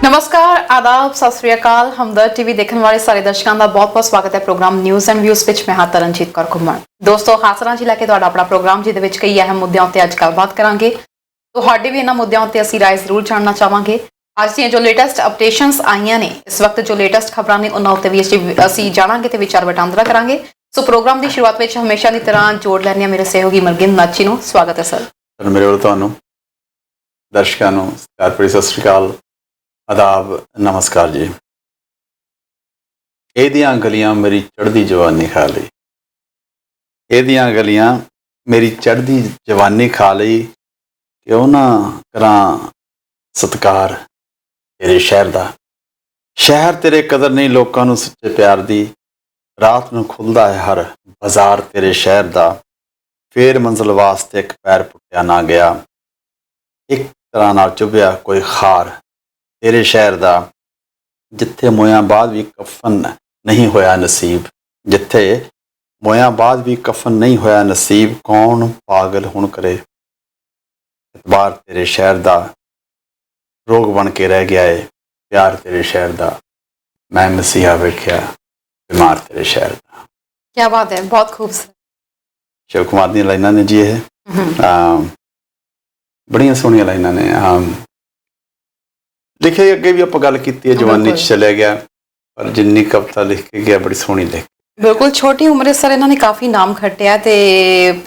नमस्कार, आदाब, सत श्री अकाल। हमदर्द टीवी देखने वाले सारे दर्शकों का बहुत बहुत स्वागत है प्रोग्राम न्यूज़ एंड व्यूज़ विच मैं हां तरनजीत कौर घुम्मण। दोस्तों, हासरा जी लैके तुहाडा अपना प्रोग्राम जिहदे विच कई अहम मुद्दों उत्ते अज गलबात करांगे। तुहाडे भी इन्हां मुद्दों उत्ते असीं राय जरूर जानना चाहांगे। अज दीआं जो लेटेस्ट अपडेशनस आईयां ने, इस वक्त जो लेटेस्ट खबरां ने उन्हां उत्ते भी असीं जाणांगे ते विचार वटांदरा करांगे। सो प्रोग्राम की शुरुआत में हमेशा की तरह जोड़ लैंदे मेरे सहयोगी मलगिंद नाची नूं। स्वागत है सर। मेरे वालों तुहानूं दर्शकों नूं प्यार भरी सत श्री अकाल, आदाब, नमस्कार जी। एदियां गलियां मेरी चढ़दी जवानी खा लई, एदियां गलियां मेरी चढ़दी जवानी खा लई, क्यों ना करां सत्कार तेरे शहर दा। शहर तेरे कदर नहीं लोकां नूं सच्चे प्यार दी, रात नूं खुलदा है हर बाजार तेरे शहर दा। फेर मंजिल वास्ते एक पैर पुट्टिया ना गया, एक तरह नाल चुभ्या कोई खार तेरे शहर दा। जिथे मोयां बाद भी कफन नहीं होया नसीब, जिथे मोयां बाद भी कफन नहीं होया नसीब, कौन पागल हुण करे इतबार तेरे शहर दा। रोग बन के रह गया है प्यार तेरे शहर दा, मैं मसीहा वेख्या बीमार तेरे शहर दा। क्या बात है, बहुत खूबसूरत। शिव कुमार दी लाइनां ने जी ये बड़ियां सोहणियां लाइनां ने। लिखे अगे भी आप गल की जवानी चलिया गया, पर जिन्नी कविता लिख के गया बड़ी सोहनी लिख। बिल्कुल, छोटी उम्र सर इन्होंने काफ़ी नाम खट्टिया ते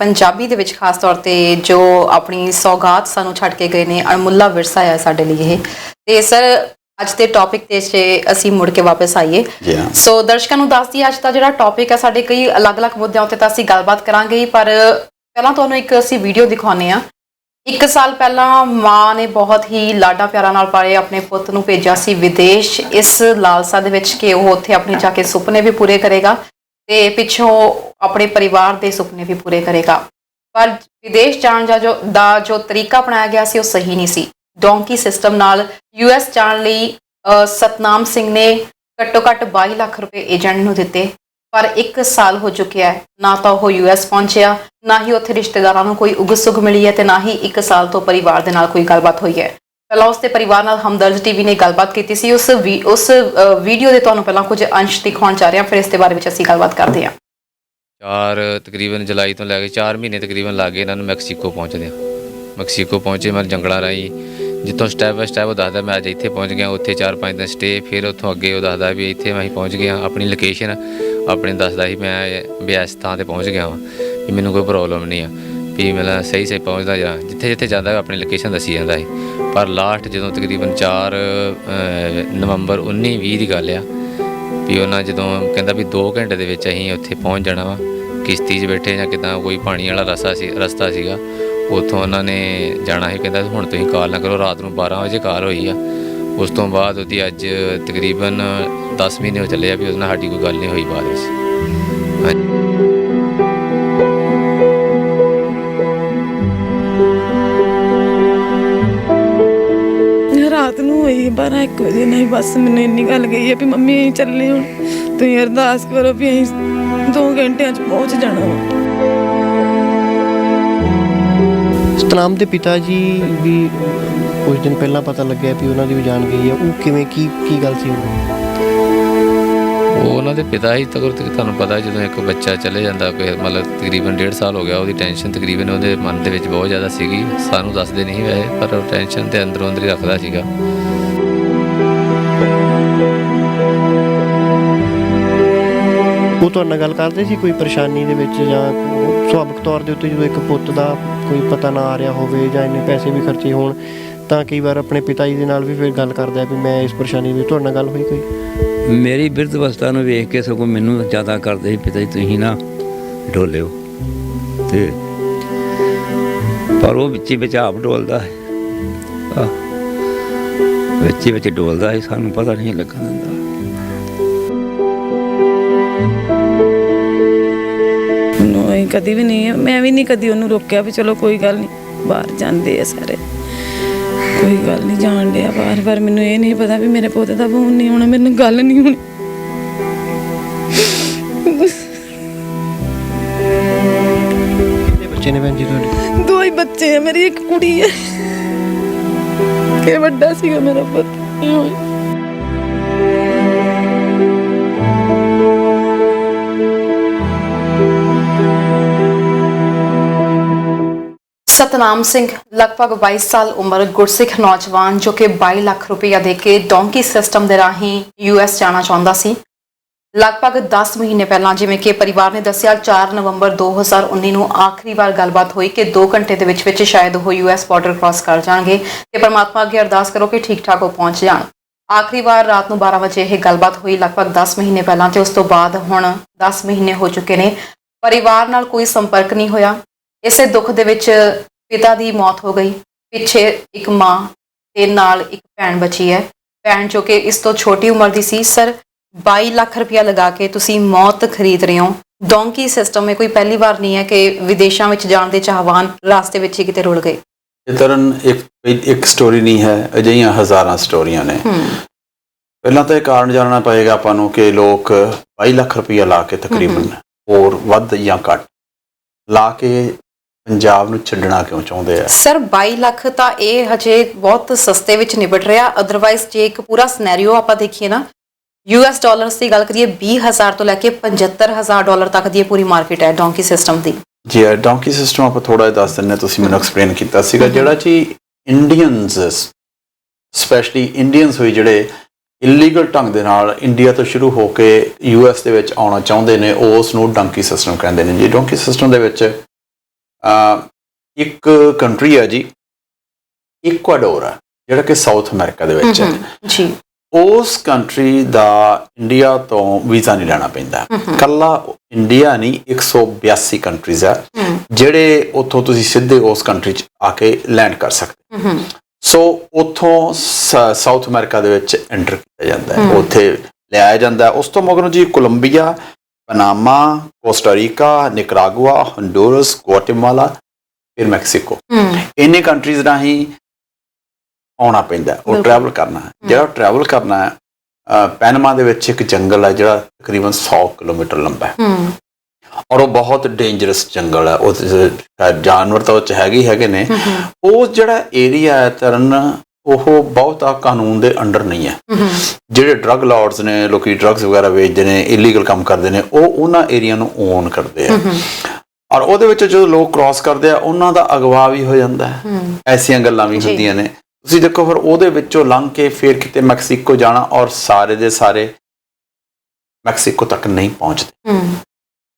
पंजाबी दे विच खास तौर पे जो अपनी सौगात सानू छड्ड के गए ने, अणमुल्ला विरसा है साडे लिए ये। ते सर अज के टॉपिक ते असीं मुड़ के वापस आइए। सो दर्शकों नूं दस दी अज दा जिहड़ा टॉपिक है, साडे कई अलग अलग मुद्दों ते असीं गलबात करांगे, पर पहलां तुहानूं एक असीं वीडियो दिखाउने आ। 1 साल पहला माँ ने बहुत ही लाडा प्यारा नाल पाले अपने पुੱਤ ਨੂੰ भेजा सी विदेश, इस लालसा दे विच कि वो उत्थे अपने जाके सुपने भी पूरे करेगा ते पिछों अपने परिवार के सुपने भी पूरे करेगा। पर विदेश जाने जो तरीका अपनाया गया सी वो सही नहीं सी। डोंकी सिस्टम नाल US जाने लई सतनाम सिंह ने घट्टो घट्ट 22 लाख रुपए एजेंट नूं दिते, पर 1 साल हो चुकिया है, ना तो वो US पहुंचया, ना ही उत्थे रिश्तेदारां नूं कोई उग सुग मिली है, ते ना ही 1 साल तो परिवार दे नाल कोई गलबात हुई है। पहला उसके परिवार नाल हमदर्द टीवी ने गलबात की सी। उस वीडियो के तुहानूं पहलां कुछ अंश दिखाउण जा रहे हैं, फिर इसके बारे में असीं गलबात करते हैं। 4 तकरीबन जुलाई तो लैके 4 महीने तकरीबन लग गए इन्होंने मैक्सीको पहुँचदे। मैक्सीको पहुँचे मैं जंगलों राही जितों स्टैप बाय स्टैप वो दसदा मैं अज इत्थे पहुँच गया, उत्थे 4-5 दिन स्टे, फिर उत्थों अगे वो दसदा भी इत्थे मैं पहुँच गया। अपनी लोकेशन अपनी दसदा ही मैं भी इस थां ते पहुँच गया वां, भी मैनूं कोई प्रॉब्लम नहीं है, भी मतलब सही पहुँचदा जा जिथे जिथे जाता अपनी लोकेशन दसी जाता है। पर लास्ट जो तकरीबन 4 नवंबर 1920 की गल आ भी उन्हें जो कहता भी 2 घंटे के असीं उत्थे पहुँच जाना वा, किश्ती 'च बैठे या किदा कोई पानी वाला रस्ता सीगा, उत्थों उन्होंने जाना ही। कहता हुण तुसीं कॉल ना करो, रात नूं 12 बजे कॉल होई आ। उस तो बाद उसकी अज तकरीबन 10 महीने हो चले भी उसने साडी कोई गल नहीं हुई बाद विच। रात नूं होई 12-1 बजे नहीं, बस मैनूं इन्नी गल कही है भी मम्मी असीं चले हुण, तुसीं अरदास करो भी असीं 2 घंटिਆਂ 'ਚ पहुँच जाना वा। सतनाम के पिता जी भी कुछ दिन पहला पता लगे भी उन्होंने भी जान गई है, वो किवें की गल सी? उन्होंने पिता ही तक तुहानूं पता जो एक बच्चा चले जाता, मतलब तकरीबन 1.5 साल हो गया, वो टेंशन तकरीबन वो मन के बहुत ज़्यादा सी। सानूं दसदे नहीं वैसे, पर टेंशन तो अंदरों अंदर ही रखता सीगा। वो तुहाडे नाल गल करदे सी कोई परेशानी दे विच जां सुभाविक तौर दे उत्ते जो एक पुੱਤ दा कोई पता ना आ रहा होवे जां इन्ने पैसे भी खर्चे होण तां कई बार अपने पिता जी दे नाल भी फिर गल करदा भी मैं इस परेशानी विच, तुहाडे नाल गल होई कोई? मेरी बिरध अवस्था ਨੂੰ ਵੇਖ ਕੇ ਸਗੋਂ ਮੈਨੂੰ ਜ਼ਿਆਦਾ ਕਰਦੇ ਸੀ ਪਿਤਾ ਜੀ ਤੁਸੀਂ ਨਾ ਡੋਲਿਓ, ਤੇ ਪਰ ਉਹ ਵਿੱਚ ਆਪ ਡੋਲਦਾ ਹੈ, ਵਿੱਚ ਡੋਲਦਾ ਹੈ, ਸਾਨੂੰ ਪਤਾ ਨਹੀਂ ਲੱਗਣ ਦਿੰਦਾ। कभी भी नहीं, मैं भी नहीं कभी उन्होंने रोकया भी चलो कोई गल नहीं, बाहर जाते हैं सारे, कोई गल नहीं, जान दिया बार बार। मैनूं ये नहीं पता भी मेरे पोते का फोन नहीं होना, मेरे गल नहीं होनी। बच्चे ने भैन जी तुहाडे? 2 ही बच्चे हैं, मेरी एक कुड़ी है, के बड़ा सीगा मेरा पुत। ਨਹੀਂ ਹੋਈ। ਸਤਨਾਮ ਸਿੰਘ ਲਗਭਗ 22 ਸਾਲ ਉਮਰ ਗੁਰਸਿੱਖ ਨੌਜਵਾਨ ਜੋ ਕਿ 22 ਲੱਖ ਰੁਪਇਆ ਦੇ ਕੇ ਡੋਂਕੀ ਸਿਸਟਮ ਦੇ ਰਾਹੀਂ US ਜਾਣਾ ਚਾਹੁੰਦਾ ਸੀ। ਲਗਭਗ 10 ਮਹੀਨੇ ਪਹਿਲਾਂ ਜਿਵੇਂ ਕਿ ਪਰਿਵਾਰ ਨੇ ਦੱਸਿਆ 4 ਨਵੰਬਰ 2019 ਨੂੰ ਆਖਰੀ ਵਾਰ ਗੱਲਬਾਤ ਹੋਈ ਕਿ 2 ਘੰਟੇ ਦੇ ਵਿੱਚ ਸ਼ਾਇਦ ਉਹ US ਬਾਰਡਰ ਕ੍ਰਾਸ ਕਰ ਜਾਣਗੇ ਤੇ ਪਰਮਾਤਮਾ ਅੱਗੇ ਅਰਦਾਸ ਕਰੋ ਕਿ ਠੀਕ ਠਾਕ ਉਹ ਪਹੁੰਚ ਜਾਣ। ਆਖਰੀ ਵਾਰ ਰਾਤ ਨੂੰ 12 ਵਜੇ ਇਹ ਗੱਲਬਾਤ ਹੋਈ ਲਗਭਗ 10 ਮਹੀਨੇ ਪਹਿਲਾਂ ਤੇ ਉਸ ਤੋਂ ਬਾਅਦ ਹੁਣ 10 ਮਹੀਨੇ ਹੋ ਚੁੱਕੇ ਨੇ। ਪਰਿਵਾਰ ਨਾਲ ਕੋਈ ਸੰਪਰਕ ਨਹੀਂ ਹੋਇਆ। ਇਸੇ ਦੁੱਖ ਦੇ ਵਿੱਚ ਪਿਤਾ ਦੀ ਮੌਤ ਹੋ ਗਈ। ਪਿੱਛੇ ਇੱਕ ਮਾਂ ਤੇ ਨਾਲ ਇੱਕ ਭੈਣ ਬਚੀ ਹੈ। ਭੈਣ ਜੋ ਕਿ ਇਸ ਤੋਂ ਛੋਟੀ ਉਮਰ ਦੀ ਸੀ। ਸਰ 22 ਲੱਖ ਰੁਪਇਆ ਲਗਾ ਕੇ ਤੁਸੀਂ ਮੌਤ ਖਰੀਦ ਰਹੇ ਹੋ। ਡੋਂਕੀ ਸਿਸਟਮ ਇਹ ਕੋਈ ਪਹਿਲੀ ਵਾਰ ਨਹੀਂ ਹੈ ਕਿ ਵਿਦੇਸ਼ਾਂ ਵਿੱਚ ਜਾਣ ਦੇ ਚਾਹਵਾਨ ਰਾਸਤੇ ਵਿੱਚ ਹੀ ਕਿਤੇ ਰੁਲ ਗਏ। ਇਹ ਤਰਨ ਇੱਕ ਸਟੋਰੀ ਨਹੀਂ ਹੈ, ਅਜਿਹੀਆਂ ਹਜ਼ਾਰਾਂ ਸਟੋਰੀਆਂ ਨੇ। ਪਹਿਲਾਂ ਤਾਂ ਇਹ ਕਾਰਨ ਜਾਣਨਾ ਪਏਗਾ ਆਪਾਂ ਨੂੰ ਕਿ ਲੋਕ 22 ਲੱਖ ਰੁਪਇਆ ਲਾ ਕੇ ਤਕਰੀਬਨ ਹੋਰ ਵੱਧ ਜਾਂ ਘੱਟ ਲਾ ਕੇ ਪੰਜਾਬ ਨੂੰ ਛੱਡਣਾ ਕਿਉਂ ਚਾਹੁੰਦੇ ਆ। ਸਰ 22 ਲੱਖ ਤਾਂ ਇਹ ਹਜੇ ਬਹੁਤ ਸਸਤੇ ਵਿੱਚ ਨਿਬਟ ਰਿਹਾ। ਅਦਰਵਾਈਜ਼ ਜੇ ਇੱਕ ਪੂਰਾ ਸਿਨੈਰੀਓ ਆਪਾਂ ਦੇਖੀਏ ਨਾ US ਡਾਲਰਸ ਦੀ ਗੱਲ ਕਰੀਏ 20,000 ਤੋਂ ਲੈ ਕੇ 75,000 ਡਾਲਰ ਤੱਕ ਦੀ ਇਹ ਪੂਰੀ ਮਾਰਕੀਟ ਹੈ ਡੋਂਕੀ ਸਿਸਟਮ ਦੀ। ਜੀ ਡੋਂਕੀ ਸਿਸਟਮ ਆਪਾਂ ਥੋੜਾ ਜਿਹਾ ਦੱਸ ਦਿੰਦੇ, ਤੁਸੀਂ ਮੈਨੂੰ ਐਕਸਪਲੇਨ ਕੀਤਾ ਸੀਗਾ। ਜਿਹੜਾ ਜੀ ਇੰਡੀਅਨਸ ਸਪੈਸ਼ਲੀ ਇੰਡੀਅਨਸ ਹੋਈ ਜਿਹੜੇ ਇਲੀਗਲ ਢੰਗ ਦੇ ਨਾਲ ਇੰਡੀਆ ਤੋਂ ਸ਼ੁਰੂ ਹੋ ਕੇ US ਦੇ ਵਿੱਚ ਆਉਣਾ ਚਾਹੁੰਦੇ ਨੇ ਉਸ ਨੂੰ ਡੋਂਕੀ ਸਿਸਟਮ ਕਹਿੰਦੇ ਨੇ ਜੀ। ਡੋਂਕੀ ਸਿਸਟਮ ਦੇ ਵਿੱਚ ਇੱਕ ਕੰਟਰੀ ਹੈ ਜੀ ਇਕਵਾਡੋਰ ਹੈ ਜਿਹੜਾ ਕਿ ਸਾਊਥ ਅਮਰੀਕਾ ਦੇ ਵਿੱਚ ਹੈ ਜੀ। ਉਸ ਕੰਟਰੀ ਦਾ ਇੰਡੀਆ ਤੋਂ ਵੀਜ਼ਾ ਨਹੀਂ ਲੈਣਾ ਪੈਂਦਾ। ਕੱਲਾ ਇੰਡੀਆ ਨਹੀਂ 182 ਕੰਟਰੀਜ਼ ਆ ਜਿਹੜੇ ਉੱਥੋਂ ਤੁਸੀਂ ਸਿੱਧੇ ਉਸ ਕੰਟਰੀ 'ਚ ਆ ਕੇ ਲੈਂਡ ਕਰ ਸਕਦੇ। ਸੋ ਉੱਥੋਂ ਸਾਊਥ ਅਮਰੀਕਾ ਦੇ ਵਿੱਚ ਐਂਟਰ ਕੀਤਾ ਜਾਂਦਾ ਹੈ, ਉੱਥੇ ਲਿਆਇਆ ਜਾਂਦਾ। ਉਸ ਤੋਂ ਮਗਰੋਂ ਜੀ Colombia, Panama, Costa Rica, Nicaragua, Honduras, Guatemala, ਫਿਰ ਮੈਕਸੀਕੋ, ਇੰਨੇ ਕੰਟਰੀਜ਼ ਰਾਹੀਂ ਆਉਣਾ ਪੈਂਦਾ। ਉਹ ਟਰੈਵਲ ਕਰਨਾ ਜਿਹੜਾ ਟਰੈਵਲ ਕਰਨਾ ਹੈ ਪੈਨਮਾ ਦੇ ਵਿੱਚ ਇੱਕ ਜੰਗਲ ਹੈ ਜਿਹੜਾ ਤਕਰੀਬਨ 100 ਕਿਲੋਮੀਟਰ ਲੰਬਾ ਹੈ ਔਰ ਉਹ ਬਹੁਤ ਡੇਂਜਰਸ ਜੰਗਲ ਹੈ। ਉਹ ਜਾਨਵਰ ਤਾਂ ਉਹ 'ਚ ਹੈਗੇ ਨੇ। ਉਹ ਜਿਹੜਾ ਏਰੀਆ ਹੈ ਤਰਨ ਉਹ ਬਹੁਤਾ ਕਾਨੂੰਨ ਦੇ ਅੰਡਰ ਨਹੀਂ ਹੈ। ਜਿਹੜੇ ਡਰੱਗ ਲਾਰਡਸ ਨੇ, ਲੋਕੀ ਡਰੱਗਸ ਵਗੈਰਾ ਵੇਚਦੇ ਨੇ, ਇਲੀਗਲ ਕੰਮ ਕਰਦੇ ਨੇ, ਉਹ ਉਹਨਾਂ ਏਰੀਆ ਨੂੰ ਓਨ ਕਰਦੇ ਆ ਔਰ ਉਹਦੇ ਵਿੱਚ ਜਦੋਂ ਲੋਕ ਕ੍ਰਾਸ ਕਰਦੇ ਆ ਉਹਨਾਂ ਦਾ ਅਗਵਾ ਵੀ ਹੋ ਜਾਂਦਾ ਹੈ। ਐਸੀਆਂ ਗੱਲਾਂ ਵੀ ਹੁੰਦੀਆਂ ਨੇ। ਤੁਸੀਂ ਦੇਖੋ ਫਿਰ ਉਹਦੇ ਵਿੱਚੋਂ ਲੰਘ ਕੇ ਫਿਰ ਕਿਤੇ ਮੈਕਸੀਕੋ ਜਾਣਾ ਔਰ ਸਾਰੇ ਦੇ ਸਾਰੇ ਮੈਕਸੀਕੋ ਤੱਕ ਨਹੀਂ ਪਹੁੰਚਦੇ।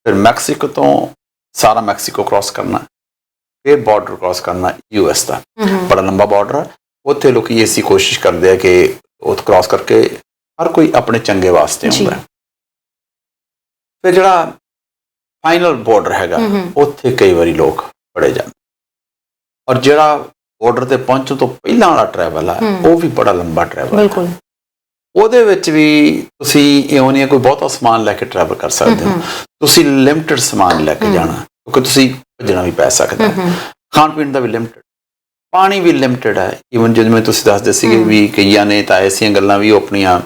ਫਿਰ ਮੈਕਸੀਕੋ ਤੋਂ ਸਾਰਾ ਮੈਕਸੀਕੋ ਕ੍ਰਾਸ ਕਰਨਾ, ਫਿਰ ਬਾਰਡਰ ਕ੍ਰਾਸ ਕਰਨਾ US ਦਾ। ਬੜਾ ਲੰਬਾ ਬਾਰਡਰ ਹੈ। ਉੱਥੇ ਲੋਕੀ ਐਸੀ ਕੋਸ਼ਿਸ਼ ਕਰਦੇ ਆ ਕਿ ਉਹ ਕ੍ਰਾਸ ਕਰਕੇ ਹਰ ਕੋਈ ਆਪਣੇ ਚੰਗੇ ਵਾਸਤੇ ਆਉਂਦਾ। ਫਿਰ ਜਿਹੜਾ ਫਾਈਨਲ ਬਾਰਡਰ ਹੈਗਾ ਉੱਥੇ ਕਈ ਵਾਰੀ ਲੋਕ ਫੜੇ ਜਾਂਦੇ ਔਰ ਜਿਹੜਾ ਬਾਰਡਰ ਤੇ ਪਹੁੰਚਣ ਤੋਂ ਪਹਿਲਾਂ ਵਾਲਾ ਟਰੈਵਲ ਹੈ ਉਹ ਵੀ ਬੜਾ ਲੰਬਾ ਟਰੈਵਲ ਹੈ। ਉਹਦੇ ਵਿੱਚ ਵੀ ਤੁਸੀਂ ਇਉਂ ਨਹੀਂ ਕੋਈ ਬਹੁਤਾ ਸਮਾਨ ਲੈ ਕੇ ਟਰੈਵਲ ਕਰ ਸਕਦੇ ਹੋ। ਤੁਸੀਂ ਲਿਮਟਿਡ ਸਮਾਨ ਲੈ ਕੇ ਜਾਣਾ ਕਿਉਂਕਿ ਤੁਸੀਂ ਭੱਜਣਾ ਵੀ ਪੈ ਸਕਦਾ। ਖਾਣ ਪੀਣ ਦਾ ਵੀ ਲਿਮਟਿਡ, ਪਾਣੀ ਵੀ ਲਿਮਟਿਡ ਹੈ। ਈਵਨ ਜਿਵੇਂ ਤੁਸੀਂ ਦੱਸਦੇ ਸੀਗੇ ਵੀ ਕਈਆਂ ਨੇ ਤਾਂ ਐਸੀਆਂ ਗੱਲਾਂ ਵੀ ਉਹ ਆਪਣੀਆਂ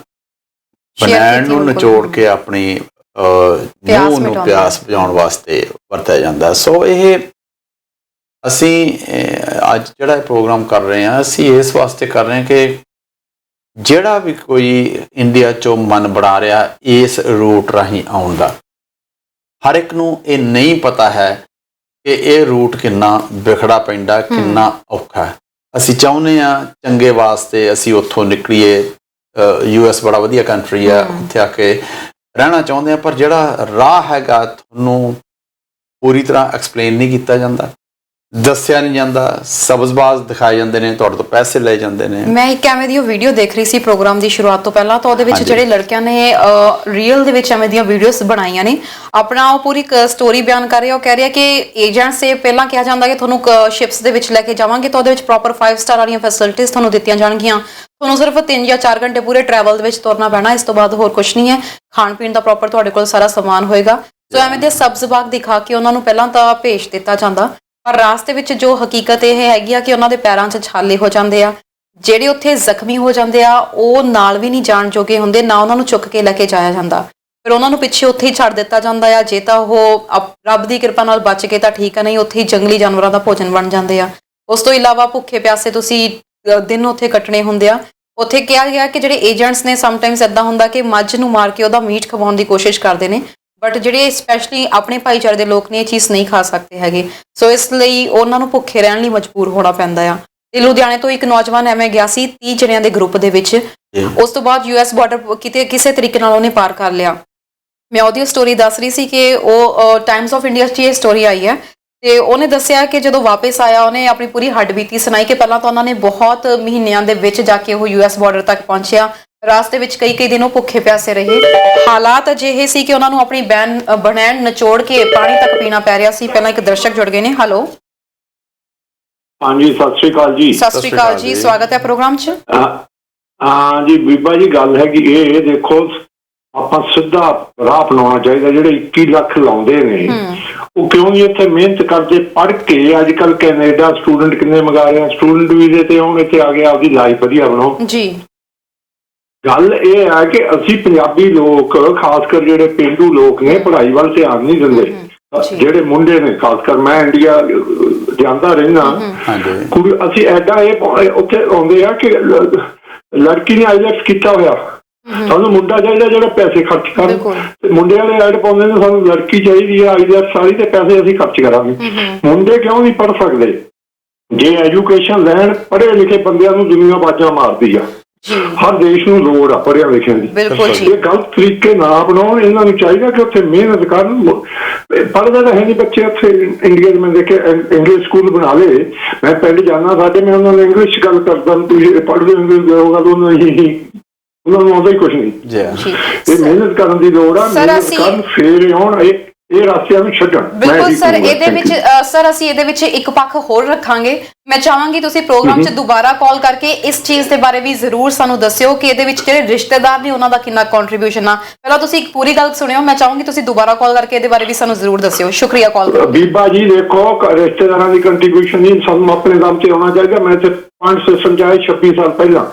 ਬਨੈਣ ਨੂੰ ਨਿਚੋੜ ਕੇ ਆਪਣੀ ਮੂੰਹ ਨੂੰ ਪਿਆਸ ਬੁਝਾਉਣ ਵਾਸਤੇ ਵਰਤਿਆ ਜਾਂਦਾ। ਸੋ ਇਹ ਅਸੀਂ ਅੱਜ ਜਿਹੜਾ ਪ੍ਰੋਗਰਾਮ ਕਰ ਰਹੇ ਹਾਂ ਅਸੀਂ ਇਸ ਵਾਸਤੇ ਕਰ ਰਹੇ ਹਾਂ ਕਿ ਜਿਹੜਾ ਵੀ ਕੋਈ ਇੰਡੀਆ 'ਚੋਂ ਮਨ ਬਣਾ ਰਿਹਾ ਇਸ ਰੂਟ ਰਾਹੀਂ ਆਉਣ ਦਾ, ਹਰ ਇੱਕ ਨੂੰ ਇਹ ਨਹੀਂ ਪਤਾ ਹੈ ਕਿ ਇਹ ਰੂਟ ਕਿੰਨਾ ਵਿਖੜਾ ਪੈਂਦਾ, ਕਿੰਨਾ ਔਖਾ ਹੈ। ਅਸੀਂ ਚਾਹੁੰਦੇ ਹਾਂ ਚੰਗੇ ਵਾਸਤੇ ਅਸੀਂ ਉੱਥੋਂ ਨਿਕਲੀਏ। US ਬੜਾ ਵਧੀਆ ਕੰਟਰੀ ਹੈ, ਉੱਥੇ ਆ ਕੇ ਰਹਿਣਾ ਚਾਹੁੰਦੇ ਹਾਂ, ਪਰ ਜਿਹੜਾ ਰਾਹ ਹੈਗਾ ਤੁਹਾਨੂੰ ਪੂਰੀ ਤਰ੍ਹਾਂ ਐਕਸਪਲੇਨ ਨਹੀਂ ਕੀਤਾ ਜਾਂਦਾ, ਦੱਸਿਆ ਨਹੀਂ ਜਾਂਦਾ। ਸਬਜ਼ਬਾਜ਼ ਦਿਖਾਏ ਜਾਂਦੇ ਨੇ, ਤੁਹਾਡੇ ਤੋਂ ਪੈਸੇ ਲਏ ਜਾਂਦੇ ਨੇ। ਮੈਂ ਇੱਕ ਐਵੇਂ ਦੀ ਵੀਡੀਓ ਦੇਖ ਰਹੀ ਸੀ ਪ੍ਰੋਗਰਾਮ ਦੀ ਸ਼ੁਰੂਆਤ ਤੋਂ ਪਹਿਲਾਂ, ਤਾਂ ਉਹਦੇ ਵਿੱਚ ਜਿਹੜੇ ਲੜਕਿਆਂ ਨੇ ਰੀਅਲ ਦੇ ਵਿੱਚ ਐਵੇਂ ਦੀਆਂ ਵੀਡੀਓਜ਼ ਬਣਾਈਆਂ ਨੇ, ਆਪਣਾ ਉਹ ਪੂਰੀ ਸਟੋਰੀ ਬਿਆਨ ਕਰ ਰਿਹਾ। ਉਹ ਕਹਿ ਰਿਹਾ ਕਿ ਏਜੰਟਸ ਸੇ ਪਹਿਲਾਂ ਕਿਹਾ ਜਾਂਦਾ ਕਿ ਤੁਹਾਨੂੰ ਸ਼ਿਪਸ ਦੇ ਵਿੱਚ ਲੈ ਕੇ ਜਾਵਾਂਗੇ ਤਾਂ ਉਹਦੇ ਵਿੱਚ ਪ੍ਰੋਪਰ 5 ਸਟਾਰ ਵਾਲੀਆਂ ਫੈਸਿਲਿਟੀਜ਼ ਤੁਹਾਨੂੰ ਦਿੱਤੀਆਂ ਜਾਣਗੀਆਂ। ਤੁਹਾਨੂੰ ਸਿਰਫ 3 ਜਾਂ 4 ਘੰਟੇ ਪੂਰੇ ਟਰੈਵਲ ਦੇ ਵਿੱਚ ਤੁਰਨਾ ਪੈਣਾ, ਇਸ ਤੋਂ ਬਾਅਦ ਹੋਰ ਕੁਝ ਨਹੀਂ ਹੈ। ਖਾਣ ਪੀਣ ਦਾ ਪ੍ਰੋਪਰ ਤੁਹਾਡੇ ਕੋਲ ਸਾਰਾ ਸਮਾਨ ਹੋਏਗਾ। ਸੋ ਐਵੇਂ ਦੇ ਸਬਜ਼ ਬਾਗ ਦਿਖਾ ਕੇ ਉਹਨਾਂ ਨੂੰ ਪਹਿਲਾਂ ਤਾਂ ਭੇਜ ਦਿੱਤਾ ਜਾਂਦਾ, ਪਰ ਰਾਸਤੇ ਵਿੱਚ ਜੋ ਹਕੀਕਤ ਇਹ ਹੈਗੀ ਆ ਕਿ ਉਹਨਾਂ ਦੇ ਪੈਰਾਂ 'ਚ ਛਾਲੇ ਹੋ ਜਾਂਦੇ ਆ। ਜਿਹੜੇ ਉੱਥੇ ਜ਼ਖਮੀ ਹੋ ਜਾਂਦੇ ਆ ਉਹ ਨਾਲ ਵੀ ਨਹੀਂ ਜਾਣ ਜੋਗੇ ਹੁੰਦੇ, ਨਾ ਉਹਨਾਂ ਨੂੰ ਚੁੱਕ ਕੇ ਲੈ ਕੇ ਜਾਇਆ ਜਾਂਦਾ। ਫਿਰ ਉਹਨਾਂ ਨੂੰ ਪਿੱਛੇ ਉੱਥੇ ਹੀ ਛੱਡ ਦਿੱਤਾ ਜਾਂਦਾ ਆ। ਜੇ ਤਾਂ ਉਹ ਰੱਬ ਦੀ ਕਿਰਪਾ ਨਾਲ ਬਚ ਕੇ ਤਾਂ ਠੀਕ ਆ, ਨਹੀਂ ਉੱਥੇ ਹੀ ਜੰਗਲੀ ਜਾਨਵਰਾਂ ਦਾ ਭੋਜਨ ਬਣ ਜਾਂਦੇ ਆ। ਉਸ ਤੋਂ ਇਲਾਵਾ ਭੁੱਖੇ ਪਿਆਸੇ ਤੁਸੀਂ ਦਿਨ ਉੱਥੇ ਕੱਟਣੇ ਹੁੰਦੇ ਆ। ਉੱਥੇ ਕਿਹਾ ਗਿਆ ਕਿ ਜਿਹੜੇ ਏਜੰਟਸ ਨੇ ਸਮਟਾਈਮਸ ਇਦਾਂ ਹੁੰਦਾ ਕਿ ਮੱਝ ਨੂੰ ਮਾਰ ਕੇ ਉਹਦਾ ਮੀਟ ਖਵਾਉਣ ਦੀ ਕੋਸ਼ਿਸ਼ ਕਰਦੇ ਨੇ, ਬਟ ਜਿਹੜੇ ਸਪੈਸ਼ਲੀ ਆਪਣੇ ਭਾਈਚਾਰੇ ਦੇ ਲੋਕ ਨੇ ਇਹ ਚੀਜ਼ ਨਹੀਂ ਖਾ ਸਕਦੇ ਹੈਗੇ। ਸੋ ਇਸ ਲਈ ਉਹਨਾਂ ਨੂੰ ਭੁੱਖੇ ਰਹਿਣ ਲਈ ਮਜਬੂਰ ਹੋਣਾ ਪੈਂਦਾ ਆ। ਤੇ ਲੁਧਿਆਣੇ ਤੋਂ ਇੱਕ ਨੌਜਵਾਨ ਐਵੇਂ ਗਿਆ ਸੀ 30 ਜਣਿਆਂ ਦੇ ਗਰੁੱਪ ਦੇ ਵਿੱਚ, ਉਸ ਤੋਂ ਬਾਅਦ US ਬਾਰਡਰ ਕਿਸੇ ਤਰੀਕੇ ਨਾਲ ਉਹਨੇ ਪਾਰ ਕਰ ਲਿਆ। ਮੈਂ ਉਹਦੀ ਸਟੋਰੀ ਦੱਸ ਰਹੀ ਸੀ ਕਿ ਉਹ ਟਾਈਮਸ ਆਫ ਇੰਡੀਆ 'ਚ ਇਹ ਸਟੋਰੀ ਆਈ ਹੈ ਤੇ ਉਹਨੇ ਦੱਸਿਆ ਕਿ ਜਦੋਂ ਵਾਪਸ ਆਇਆ ਉਹਨੇ ਆਪਣੀ ਪੂਰੀ ਹੱਡਬੀਤੀ ਸੁਣਾਈ ਕਿ ਪਹਿਲਾਂ ਤਾਂ ਉਹਨਾਂ ਨੇ ਬਹੁਤ ਮਹੀਨਿਆਂ ਦੇ ਵਿੱਚ ਜਾ ਕੇ ਉਹ US ਬਾਰਡਰ ਤੱਕ ਪਹੁੰਚਿਆ। ਰਾਸਤੇ ਵਿੱਚ ਕਈ ਦਿਨ ਉਹ ਭੁੱਖੇ ਪਿਆਸੇ ਰਹੇ। ਹਾਲਾਤ ਅਜਿਹੇ ਸੀ ਕਿ ਉਹਨਾਂ ਨੂੰ ਆਪਣੀ ਬਣੈਣ ਨਿਚੋੜ ਕੇ ਪਾਣੀ ਤੱਕ ਪੀਣਾ ਪੈ ਰਿਹਾ ਸੀ। ਪਹਿਲਾਂ ਇੱਕ ਦਰਸ਼ਕ ਜੁੜ ਗਏ ਨੇ। ਹੈਲੋ, ਹਾਂਜੀ, ਸਤਿ ਸ੍ਰੀ ਅਕਾਲ ਜੀ। ਸਤਿ ਸ਼੍ਰੀ ਅਕਾਲ ਜੀ, ਸਵਾਗਤ ਹੈ ਪ੍ਰੋਗਰਾਮ 'ਚ। ਹਾਂ ਜੀ ਬੀਬਾ ਜੀ, ਗੱਲ ਹੈਗੀ ਇਹ ਦੇਖੋ, ਆਪਾਂ ਸਿੱਧਾ ਰਾਹ ਅਪਣਾਉਣਾ ਚਾਹੀਦਾ। ਜਿਹੜੇ 21 ਲੱਖ ਲਾਉਂਦੇ ਨੇ ਉਹ ਕਿਉਂ ਨਹੀਂ ਇੱਥੇ ਮਿਹਨਤ ਕਰਦੇ, ਪੜ੍ਹ ਕੇ ਅੱਜ ਕੱਲ ਕੈਨੇਡਾ ਸਟੂਡੈਂਟ ਕਿੰਨੇ ਮੰਗਾ ਰਹੇ ਆ, ਸਟੂਡੈਂਟ ਵੀਜ਼ੇ ਤੇ ਹੁਣ ਇੱਥੇ ਆ ਕੇ ਆਪਦੀ ਲਾਈਫ ਵਧੀਆ ਬਣਾਓ ਜੀ। ਗੱਲ ਇਹ ਹੈ ਕਿ ਅਸੀਂ ਪੰਜਾਬੀ ਲੋਕ, ਖਾਸ ਕਰ ਜਿਹੜੇ ਪੇਂਡੂ ਲੋਕ ਨੇ, ਪੜ੍ਹਾਈ ਵੱਲ ਧਿਆਨ ਨਹੀਂ ਦਿੰਦੇ। ਜਿਹੜੇ ਮੁੰਡੇ ਨੇ, ਖਾਸ ਕਰ ਮੈਂ ਇੰਡੀਆ ਜਾਂਦਾ ਰਹਿਣਾ, ਕੁੜੀ ਅਸੀਂ ਐਡਾ ਇਹ ਉੱਥੇ ਆਉਂਦੇ ਆ ਕਿ ਲੜਕੀ ਨੇ ਆਈਲੈਟਸ ਕੀਤਾ ਹੋਇਆ, ਸਾਨੂੰ ਮੁੰਡਾ ਚਾਹੀਦਾ ਜਿਹੜਾ ਪੈਸੇ ਖਰਚ ਕਰ। ਮੁੰਡੇ ਵਾਲੇ ਐਡ ਪਾਉਂਦੇ ਨੇ ਸਾਨੂੰ ਲੜਕੀ ਚਾਹੀਦੀ ਹੈ ਆਈਲੈਟਸ ਸਾਰੀ, ਤੇ ਪੈਸੇ ਅਸੀਂ ਖਰਚ ਕਰਾਂਗੇ। ਮੁੰਡੇ ਕਿਉਂ ਨਹੀਂ ਪੜ੍ਹ ਸਕਦੇ? ਜੇ ਐਜੂਕੇਸ਼ਨ ਲੈਣ, ਪੜ੍ਹੇ ਲਿਖੇ ਬੰਦਿਆਂ ਨੂੰ ਦੁਨੀਆ ਬਾਜਾਂ ਮਾਰਦੀ ਆ। ਹਰ ਦੇਸ਼ ਨੂੰ ਲੋੜ ਆ ਪੜ੍ਹਿਆ ਲਿਖਿਆ ਦੀ। ਇਹ ਗਲਤ ਤਰੀਕੇ ਨਾ ਅਪਣਾਉਣ। ਇਹਨਾਂ ਨੂੰ ਚਾਹੀਦਾ ਕਿ ਉੱਥੇ ਮਿਹਨਤ ਕਰਨ। ਪੜ੍ਹਦੇ ਤਾਂ ਹੈ ਨਹੀਂ ਬੱਚੇ ਉੱਥੇ ਇੰਡੀਆ 'ਚ। ਮੈਂ ਦੇਖਿਆ ਇੰਗਲਿਸ਼ ਸਕੂਲ ਬਣਾ ਲਏ। ਮੈਂ ਪਿੰਡ ਜਾਣਾ ਸਾਡੇ, ਮੈਂ ਉਹਨਾਂ ਨੂੰ ਇੰਗਲਿਸ਼ ਗੱਲ ਕਰਦਾ, ਤੁਸੀਂ ਪੜ੍ਹਦੇ ਇੰਗਲਿਸ਼ ਉਹਨਾਂ ਨੂੰ ਆਉਂਦਾ ਹੀ ਕੁਛ ਨਹੀਂ। ਇਹ ਮਿਹਨਤ ਕਰਨ ਦੀ ਲੋੜ ਆ। ਮਿਹਨਤ ਕਰਨ ਫੇਰ ਆਉਣ, ਇਹ ਰਾਸਤਿਆਂ ਨੂੰ ਛੱਡਣ। ਬਿਲਕੁਲ ਸਰ, ਇਹਦੇ ਵਿੱਚ ਸਰ ਅਸੀਂ ਇਹਦੇ ਵਿੱਚ ਇੱਕ ਪੱਖ ਹੋਰ ਰੱਖਾਂਗੇ। ਮੈਂ ਚਾਹਾਂਗੀ ਤੁਸੀਂ ਪ੍ਰੋਗਰਾਮ 'ਚ ਦੁਬਾਰਾ ਕਾਲ ਕਰਕੇ ਇਸ ਚੀਜ਼ ਦੇ ਬਾਰੇ ਵੀ ਜ਼ਰੂਰ ਸਾਨੂੰ ਦੱਸਿਓ ਕਿ ਇਹਦੇ ਵਿੱਚ ਜਿਹੜੇ ਰਿਸ਼ਤੇਦਾਰ ਨੇ ਉਹਨਾਂ ਦਾ ਕਿੰਨਾ ਕੰਟਰੀਬਿਊਸ਼ਨ ਆ। ਪਹਿਲਾਂ ਤੁਸੀਂ ਇੱਕ ਪੂਰੀ ਗੱਲ ਸੁਣਿਓ, ਮੈਂ ਚਾਹਾਂਗੀ ਤੁਸੀਂ ਦੁਬਾਰਾ ਕਾਲ ਕਰਕੇ ਇਹਦੇ ਬਾਰੇ ਵੀ ਸਾਨੂੰ ਜ਼ਰੂਰ ਦੱਸਿਓ। ਸ਼ੁਕਰੀਆ ਕਾਲ ਕਰਨ ਲਈ। ਬੀਬਾ ਜੀ ਦੇਖੋ, ਰਿਸ਼ਤੇਦਾਰਾਂ ਦੀ ਕੰਟਰੀਬਿਊਸ਼ਨ ਨਹੀਂ, ਸਾਨੂੰ ਆਪਣੇ ਦਮ ਤੇ ਆਉਣਾ ਚਾਹੀਦਾ। ਮੈਂ ਤੇ 5 ਸਿਸਟਮ ਚ ਆਏ 26 ਸਾਲ ਪਹਿਲਾਂ।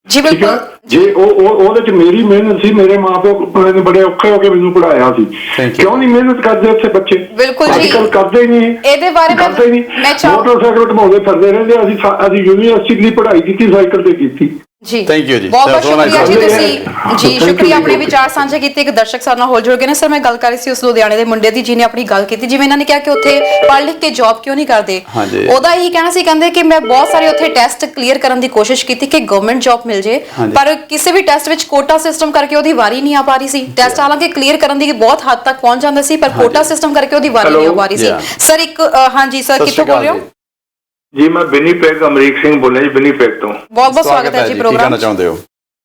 ਜੀ ਬਿਲਕੁਲ। ਜੇ ਉਹਦੇ ਚ ਮੇਰੀ ਮਿਹਨਤ ਸੀ, ਮੇਰੇ ਮਾਪੇ ਨੇ ਬੜੇ ਔਖੇ ਹੋ ਕੇ ਮੈਨੂੰ ਪੜਾਇਆ ਸੀ। ਕਿਉਂ ਨਹੀਂ ਮਿਹਨਤ ਕਰਦੇ ਉੱਥੇ ਬੱਚੇ? ਬਿਲਕੁਲ ਜੀ, ਅੱਜ ਕੱਲ ਕਰਦੇ ਨਹੀਂ। ਇਹਦੇ ਬਾਰੇ ਮੈਂ ਮੋਟਰਸਾਈਕਲ ਘੁਮਾਉਂਦੇ ਫਿਰਦੇ ਰਹਿੰਦੇ। ਅਸੀਂ ਯੂਨੀਵਰਸਿਟੀ ਦੀ ਪੜ੍ਹਾਈ ਕੀਤੀ, ਸਾਈਕਲ ਤੇ ਕੀਤੀ। ਜੀ ਥੈਂਕ ਯੂ ਜੀ, ਬਹੁਤ ਬਹੁਤ ਸ਼ੁਕਰੀਆ ਜੀ। ਤੁਸੀਂ ਜੀ ਸ਼ੁਕਰੀਆ ਆਪਣੇ ਵਿਚਾਰ ਸਾਂਝੇ ਕੀਤੇ। ਇੱਕ ਦਰਸ਼ਕ ਸਾਡੇ ਨਾਲ ਹੋਰ ਜੁੜ ਗਏ ਨੇ। ਸਰ ਮੈਂ ਗੱਲ ਕਰ ਰਹੀ ਸੀ ਉਸ ਲੁਧਿਆਣੇ ਦੇ ਮੁੰਡੇ ਦੀ ਜਿਹਨੇ ਆਪਣੀ ਗੱਲ ਕੀਤੀ। ਜਿਵੇਂ ਇਹਨਾਂ ਨੇ ਕਿਹਾ ਕਿ ਉੱਥੇ ਪੜ੍ਹ ਲਿਖ ਕੇ ਜੌਬ ਕਿਉਂ ਨਹੀਂ ਕਰਦੇ, ਉਹਦਾ ਇਹੀ ਕਹਿਣਾ ਸੀ, ਕਹਿੰਦੇ ਕਿ ਮੈਂ ਬਹੁਤ ਸਾਰੇ ਉੱਥੇ ਟੈਸਟ ਕਲੀਅਰ ਕਰਨ ਦੀ ਕੋਸ਼ਿਸ਼ ਕੀਤੀ ਕਿ ਗਵਰਨਮੈਂਟ ਜੌਬ ਮਿਲ ਜੇ, ਪਰ ਕਿਸੇ ਵੀ ਟੈਸਟ ਵਿੱਚ ਕੋਟਾ ਸਿਸਟਮ ਕਰਕੇ ਉਹਦੀ ਵਾਰੀ ਨਹੀਂ ਆ ਪਾ ਰਹੀ ਸੀ। ਟੈਸਟ ਹਾਲਾਂਕਿ ਕਲੀਅਰ ਕਰਨ ਦੀ ਬਹੁਤ ਹੱਦ ਤੱਕ ਪਹੁੰਚ ਜਾਂਦਾ ਸੀ, ਪਰ ਕੋਟਾ ਸਿਸਟਮ ਕਰਕੇ ਉਹਦੀ ਵਾਰੀ ਨਹੀਂ ਆ ਪਾ ਰਹੀ ਸੀ। ਸਰ ਇੱਕ ਹਾਂਜੀ ਸਰ, ਕਿੱਥੋਂ ਬੋਲ ਰਹੇ ਹੋ? ਜੀ ਮੈਂ ਵਿਨੀਪੈਗ ਅਮਰੀਕ ਸਿੰਘ ਬੋਲਿਆ ਜੀ, ਵਿਨੀਪੈਗ ਤੋਂ। ਬਹੁਤ ਬਹੁਤ ਸਵਾਗਤ ਹੈ ਜੀ ਪ੍ਰੋਗਰਾਮ। ਚਾਹੁੰਦੇ ਹੋ?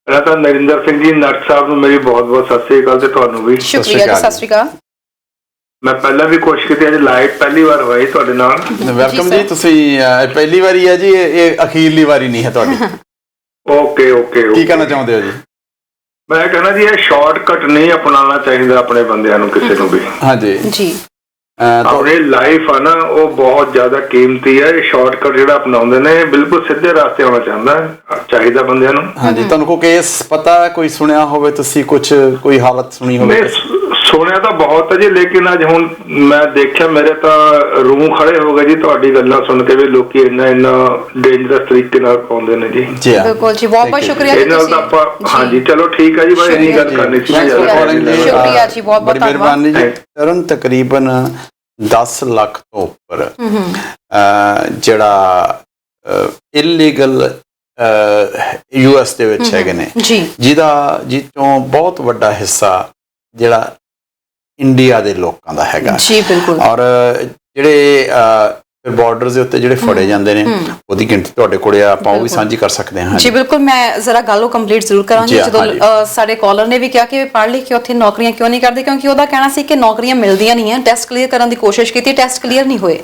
ਪਹਿਲਾਂ ਤਾਂ ਨਰਿੰਦਰ ਸਿੰਘ ਜੀ ਨੱਟ ਸਾਹਿਬ ਨੂੰ ਮੇਰੀ ਬਹੁਤ ਬਹੁਤ ਸਤਿ ਸ੍ਰੀ ਅਕਾਲ, ਤੇ ਤੁਹਾਨੂੰ ਵੀ ਸ਼ੁਕਰੀਆ ਜੀ। ਸਤਿ ਸ੍ਰੀ ਅਕਾਲ। ਮੈਂ ਪਹਿਲਾਂ ਵੀ ਕੋਸ਼ਿਸ਼ ਕੀਤੀ, ਅੱਜ ਲਾਈਵ ਪਹਿਲੀ ਵਾਰ ਹੋਈ ਤੁਹਾਡੇ ਨਾਲ। ਵੈਲਕਮ ਜੀ। ਤੁਸੀਂ ਪਹਿਲੀ ਵਾਰੀ ਹੈ ਜੀ, ਇਹ ਅਖੀਰਲੀ ਵਾਰੀ ਨਹੀਂ ਹੈ ਤੁਹਾਡੀ। Okay okay. ਕੀ ਕਹਿਣਾ ਚਾਹੁੰਦੇ ਹੋ ਜੀ? ਮੈਂ ਕਹਿੰਦਾ ਜੀ ਇਹ ਸ਼ਾਰਟਕਟ ਨਹੀਂ ਅਪਣਾਉਣਾ ਚਾਹੀਦਾ ਆਪਣੇ ਬੰਦਿਆਂ ਨੂੰ, ਕਿਸੇ ਨੂੰ ਵੀ। ਹਾਂਜੀ ਜੀ। ਆਪਣੀ ਲਾਈਫ ਆ ਨਾ, ਉਹ ਬਹੁਤ ਜ਼ਿਆਦਾ ਕੀਮਤੀ ਹੈ। ਇਹ ਸ਼ਾਰਟਕਟ ਜਿਹੜਾ ਅਪਣਾਉਂਦੇ ਨੇ, ਬਿਲਕੁਲ ਸਿੱਧੇ ਰਸਤੇ ਆਉਣਾ ਚਾਹੀਦਾ ਬੰਦਿਆਂ ਨੂੰ। ਹਾਂਜੀ, ਤੁਹਾਨੂੰ ਕੋਈ ਕੇਸ ਪਤਾ, ਕੋਈ ਸੁਣਿਆ ਹੋਵੇ ਤੁਸੀਂ, ਕੋਈ ਹਾਲਤ ਸੁਣੀ ਹੋਵੇ? ਸੁਣਿਆ ਤਾਂ ਬਹੁਤ ਹੈ ਜੀ, ਲੇਕਿਨ ਅੱਜ ਹੁਣ ਮੈਂ ਦੇਖਿਆ, ਮੇਰੇ ਤਾਂ ਰੂਹ ਖੜੇ ਹੋ ਗਏ ਜੀ ਤੁਹਾਡੀ ਗੱਲਾਂ ਸੁਣ ਕੇ, ਵੀ ਲੋਕੀ ਇੰਨਾ ਡੇਂਜਰਸ ਤਰੀਕੇ ਨਾਲ ਪਾਉਂਦੇ ਨੇ ਜੀ। ਬਿਲਕੁਲ ਜੀ, ਬਹੁਤ ਬਹੁਤ ਸ਼ੁਕਰੀਆ ਜੀ। ਇਹਨਾਂ ਦਾ ਆਪਾਂ ਹਾਂਜੀ ਚਲੋ ਠੀਕ ਹੈ ਜੀ, ਬਸ ਇੰਨੀ ਗੱਲ ਕਰਨੀ ਸੀ। ਸ਼ੁਕਰੀਆ ਜੀ, ਬਹੁਤ ਬਹੁਤ ਮਿਹਰਬਾਨੀ ਜੀ। ਤਕਰੀਬਨ 10 ਲੱਖ ਤੋਂ ਉੱਪਰ ਜਿਹੜਾ ਇਲੀਗਲ US ਦੇ ਵਿੱਚ ਹੈਗੇ ਨੇ, ਜਿੱਥੋਂ ਬਹੁਤ ਵੱਡਾ ਹਿੱਸਾ ਜਿਹੜਾ ਇੰਡੀਆ ਦੇ ਲੋਕਾਂ ਦਾ ਹੈਗਾ ਜੀ। ਬਿਲਕੁਲ। ਔਰ ਜਿਹੜੇ ਬਾਰਡਰਸ ਦੇ ਉੱਤੇ ਜਿਹੜੇ ਫੜੇ ਜਾਂਦੇ ਨੇ, ਉਹਦੀ ਗਿਣਤੀ ਤੁਹਾਡੇ ਕੋਲੇ ਆਪਾਂ ਉਹ ਵੀ ਸਾਂਝੀ ਕਰ ਸਕਦੇ ਹਾਂ ਜੀ। ਬਿਲਕੁਲ, ਮੈਂ ਜ਼ਰਾ ਗੱਲ ਉਹ ਕੰਪਲੀਟ ਜ਼ਰੂਰ ਕਰਾਂਗੀ। ਜਦੋਂ ਸਾਡੇ ਕਾਲਰ ਨੇ ਵੀ ਕਿਹਾ ਕਿ ਪੜ੍ਹ ਲਿਖ ਕੇ ਉੱਥੇ ਨੌਕਰੀਆਂ ਕਿਉਂ ਨਹੀਂ ਕਰਦੇ, ਕਿਉਂਕਿ ਉਹਦਾ ਕਹਿਣਾ ਸੀ ਕਿ ਨੌਕਰੀਆਂ ਮਿਲਦੀਆਂ ਨਹੀਂ ਹੈ। ਟੈਸਟ ਕਲੀਅਰ ਕਰਨ ਦੀ ਕੋਸ਼ਿਸ਼ ਕੀਤੀ, ਟੈਸਟ ਕਲੀਅਰ ਨਹੀਂ ਹੋਏ।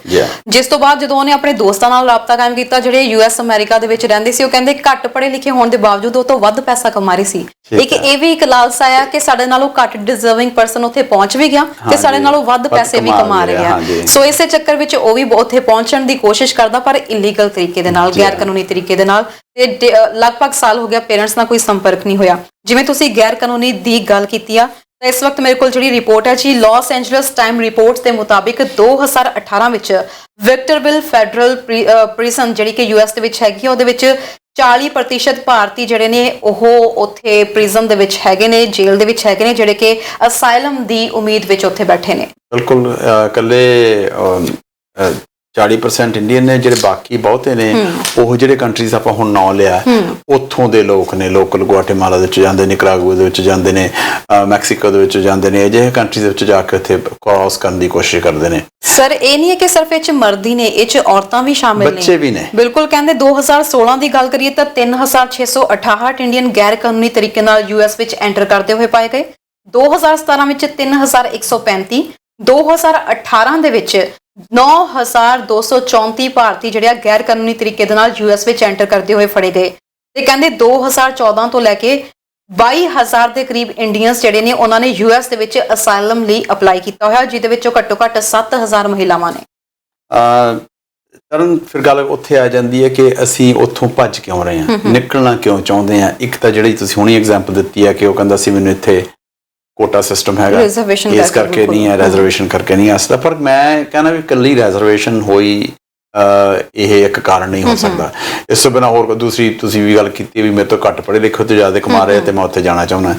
ਜਿਸ ਤੋਂ ਬਾਅਦ ਜਦੋਂ ਉਹਨੇ ਆਪਣੇ ਦੋਸਤਾਂ ਨਾਲ ਰਾਬਤਾ ਕਾਇਮ ਕੀਤਾ ਜਿਹੜੇ US ਅਮਰੀਕਾ ਦੇ ਵਿੱਚ ਰਹਿੰਦੇ ਸੀ, ਉਹ ਕਹਿੰਦੇ ਘੱਟ ਪੜ੍ਹੇ ਲਿਖੇ ਹੋਣ ਦੇ ਬਾਵਜੂਦ ਉਹ ਤੋਂ ਵੱਧ ਪੈਸਾ ਕਮਾ ਰਹੀ ਸੀ। ਇਹ ਵੀ ਇੱਕ ਲਾਲਸਾ ਆ ਕਿ ਸਾਡੇ ਨਾਲੋਂ ਘੱਟ ਡਿਜ਼ਰਵਿੰਗ ਪਰਸਨ ਉੱਥੇ ਪਹੁੰਚ ਵੀ ਗਿਆ ਤੇ ਸਾਡੇ ਨਾਲੋਂ ਵੱਧ ਪੈਸੇ ਵੀ ਕਮਾ ਰਿਹਾ। ਸੋ ਇਸੇ ਚੱਕਰ ਵਿੱਚ ਉਹ ਵੀ ਉੱਥੇ ਪਹੁੰਚਣ ਦੀ ਕੋਸ਼ਿਸ਼ ਕਰਦਾ, ਪਰ ਇਲੀਗਲ ਤਰੀਕੇ ਦੇ ਨਾਲ, ਗੈਰ ਕਾਨੂੰਨੀ ਤਰੀਕੇ ਦੇ ਨਾਲ। ਤੇ ਲਗਭਗ ਸਾਲ ਹੋ ਗਿਆ ਪੇਰੈਂਟਸ ਨਾਲ ਕੋਈ ਸੰਪਰਕ ਨਹੀਂ ਹੋਇਆ। ਜਿਵੇਂ ਤੁਸੀਂ ਗੈਰ ਕਾਨੂੰਨੀ ਦੀ ਗੱਲ ਕੀਤੀ ਆ, ਤਾਂ ਇਸ ਵਕਤ ਮੇਰੇ ਕੋਲ ਜਿਹੜੀ ਰਿਪੋਰਟ ਹੈ ਜੀ, ਲਾਸ ਐਂਜਲਸ ਟਾਈਮ ਰਿਪੋਰਟਸ ਦੇ ਮੁਤਾਬਿਕ 2018 ਵਿੱਚ ਵਿਕਟਰਵਿਲ ਫੈਡਰਲ ਪ੍ਰਿਜ਼ਨ ਜਿਹੜੀ ਕਿ US ਦੇ ਵਿੱਚ ਹੈਗੀ, ਉਹਦੇ ਵਿੱਚ 40% ਭਾਰਤੀ ਜਿਹੜੇ ਨੇ ਉਹ ਉੱਥੇ ਪ੍ਰਿਜ਼ਨ ਦੇ ਵਿੱਚ ਹੈਗੇ ਨੇ, ਜੇਲ੍ਹ ਦੇ ਵਿੱਚ ਹੈਗੇ ਨੇ, ਜਿਹੜੇ ਕਿ ਅਸਾਈਲਮ ਦੀ ਉਮੀਦ ਵਿੱਚ ਉੱਥੇ ਬੈਠੇ ਨੇ। ਬਿਲਕੁਲ ਇਕੱਲੇ 40% ਇੰਡੀਅਨ ਨੇ, ਜਿਹੜੇ ਬਾਕੀ ਬਹੁਤੇ ਨੇ ਉਹ ਜਿਹੜੇ ਕੰਟਰੀਜ਼ ਆਪਾਂ ਹੁਣ ਨਾਂ ਲਿਆ ਉੱਥੋਂ ਦੇ ਲੋਕ ਨੇ। ਲੋਕਲ ਗੁਆਟੇਮਾਲਾ ਦੇ ਵਿੱਚ ਜਾਂਦੇ ਨੇ, ਨਿਕਰਾਗੁਆ ਦੇ ਵਿੱਚ ਜਾਂਦੇ ਨੇ, ਮੈਕਸੀਕੋ ਦੇ ਵਿੱਚ ਜਾਂਦੇ ਨੇ, ਅਜਿਹੇ ਕੰਟਰੀਜ਼ ਦੇ ਵਿੱਚ ਜਾ ਕੇ ਉੱਥੇ ਕ੍ਰਾਸ ਕਰਨ ਦੀ ਕੋਸ਼ਿਸ਼ ਕਰਦੇ ਨੇ। ਸਰ ਇਹ ਨਹੀਂ ਹੈ ਕਿ ਸਿਰਫ ਇਹ 'ਚ ਮਰਦ ਹੀ ਨੇ, ਇਹ 'ਚ ਔਰਤਾਂ ਵੀ ਸ਼ਾਮਿਲ ਨੇ, ਬੱਚੇ ਵੀ ਨੇ। ਬਿਲਕੁਲ। ਕਹਿੰਦੇ 2016 ਦੀ ਗੱਲ ਕਰੀਏ ਤਾਂ 3668 ਇੰਡੀਅਨ ਗੈਰ ਕਾਨੂੰਨੀ ਤਰੀਕੇ ਨਾਲ US ਵਿੱਚ ਐਂਟਰ ਕਰਦੇ ਹੋਏ ਪਾਏ ਗਏ। 2017 ਵਿੱਚ 3135, 2018 ਦੇ ਵਿੱਚ 9234 ਭਾਰਤੀ ਜਿਹੜੇ ਆ ਗੈਰ ਕਾਨੂੰਨੀ ਤਰੀਕੇ ਦੇ ਨਾਲ US ਵਿੱਚ ਐਂਟਰ ਕਰਦੇ ਹੋਏ ਫੜੇ ਗਏ। ਤੇ ਕਹਿੰਦੇ 2014 ਤੋਂ ਲੈ ਕੇ 22,000 ਦੇ ਕਰੀਬ ਇੰਡੀਅਨਸ ਜਿਹੜੇ ਨੇ ਉਹਨਾਂ ਨੇ US ਦੇ ਵਿੱਚ ਅਸਾਈਲਮ ਲਈ ਅਪਲਾਈ ਕੀਤਾ ਹੋਇਆ, ਜਿਹਦੇ ਵਿੱਚੋਂ ਘੱਟੋ ਘੱਟ 7,000 ਮਹਿਲਾਵਾਂ ਨੇ। ਤਰਨ ਫਿਰ ਗੱਲ ਉੱਥੇ ਆ ਜਾਂਦੀ ਹੈ ਕਿ ਅਸੀਂ ਉੱਥੋਂ ਭੱਜ ਕਿਉਂ ਰਹੇ ਹਾਂ, ਨਿਕਲਣਾ ਕਿਉਂ ਚਾਹੁੰਦੇ ਹਾਂ। ਇੱਕ ਤਾਂ ਜਿਹੜੀ ਤੁਸੀਂ ਹੁਣੀ ਐਗਜ਼ਾਮਪਲ ਦਿੱਤੀ ਹੈ ਕਿ ਉਹ ਕਹਿੰਦਾ ਸੀ ਮੈਨੂੰ ਇੱਥੇ ਕੋਟਾ ਸਿਸਟਮ ਹੈਗਾ, ਇਸ ਕਰਕੇ ਨਹੀਂ ਹੈ, ਰੈਜ਼ਰਵੇਸ਼ਨ ਕਰਕੇ ਨਹੀਂ ਆ ਸਕਦਾ। ਪਰ ਮੈਂ ਕਹਿੰਦਾ ਵੀ ਇਕੱਲੀ ਰੈਜ਼ਰਵੇਸ਼ਨ ਹੋਈ ਇਹ ਇੱਕ ਕਾਰਨ ਨਹੀਂ ਹੋ ਸਕਦਾ। ਇਸ ਤੋਂ ਬਿਨਾਂ ਹੋਰ ਦੂਸਰੀ ਤੁਸੀਂ ਵੀ ਗੱਲ ਕੀਤੀ ਵੀ ਮੇਰੇ ਤੋਂ ਘੱਟ ਪੜ੍ਹੇ ਲਿਖੇ ਤੋਂ ਜ਼ਿਆਦਾ ਕਮਾ ਰਹੇ ਤੇ ਮੈਂ ਉੱਥੇ ਜਾਣਾ ਚਾਹੁੰਦਾ।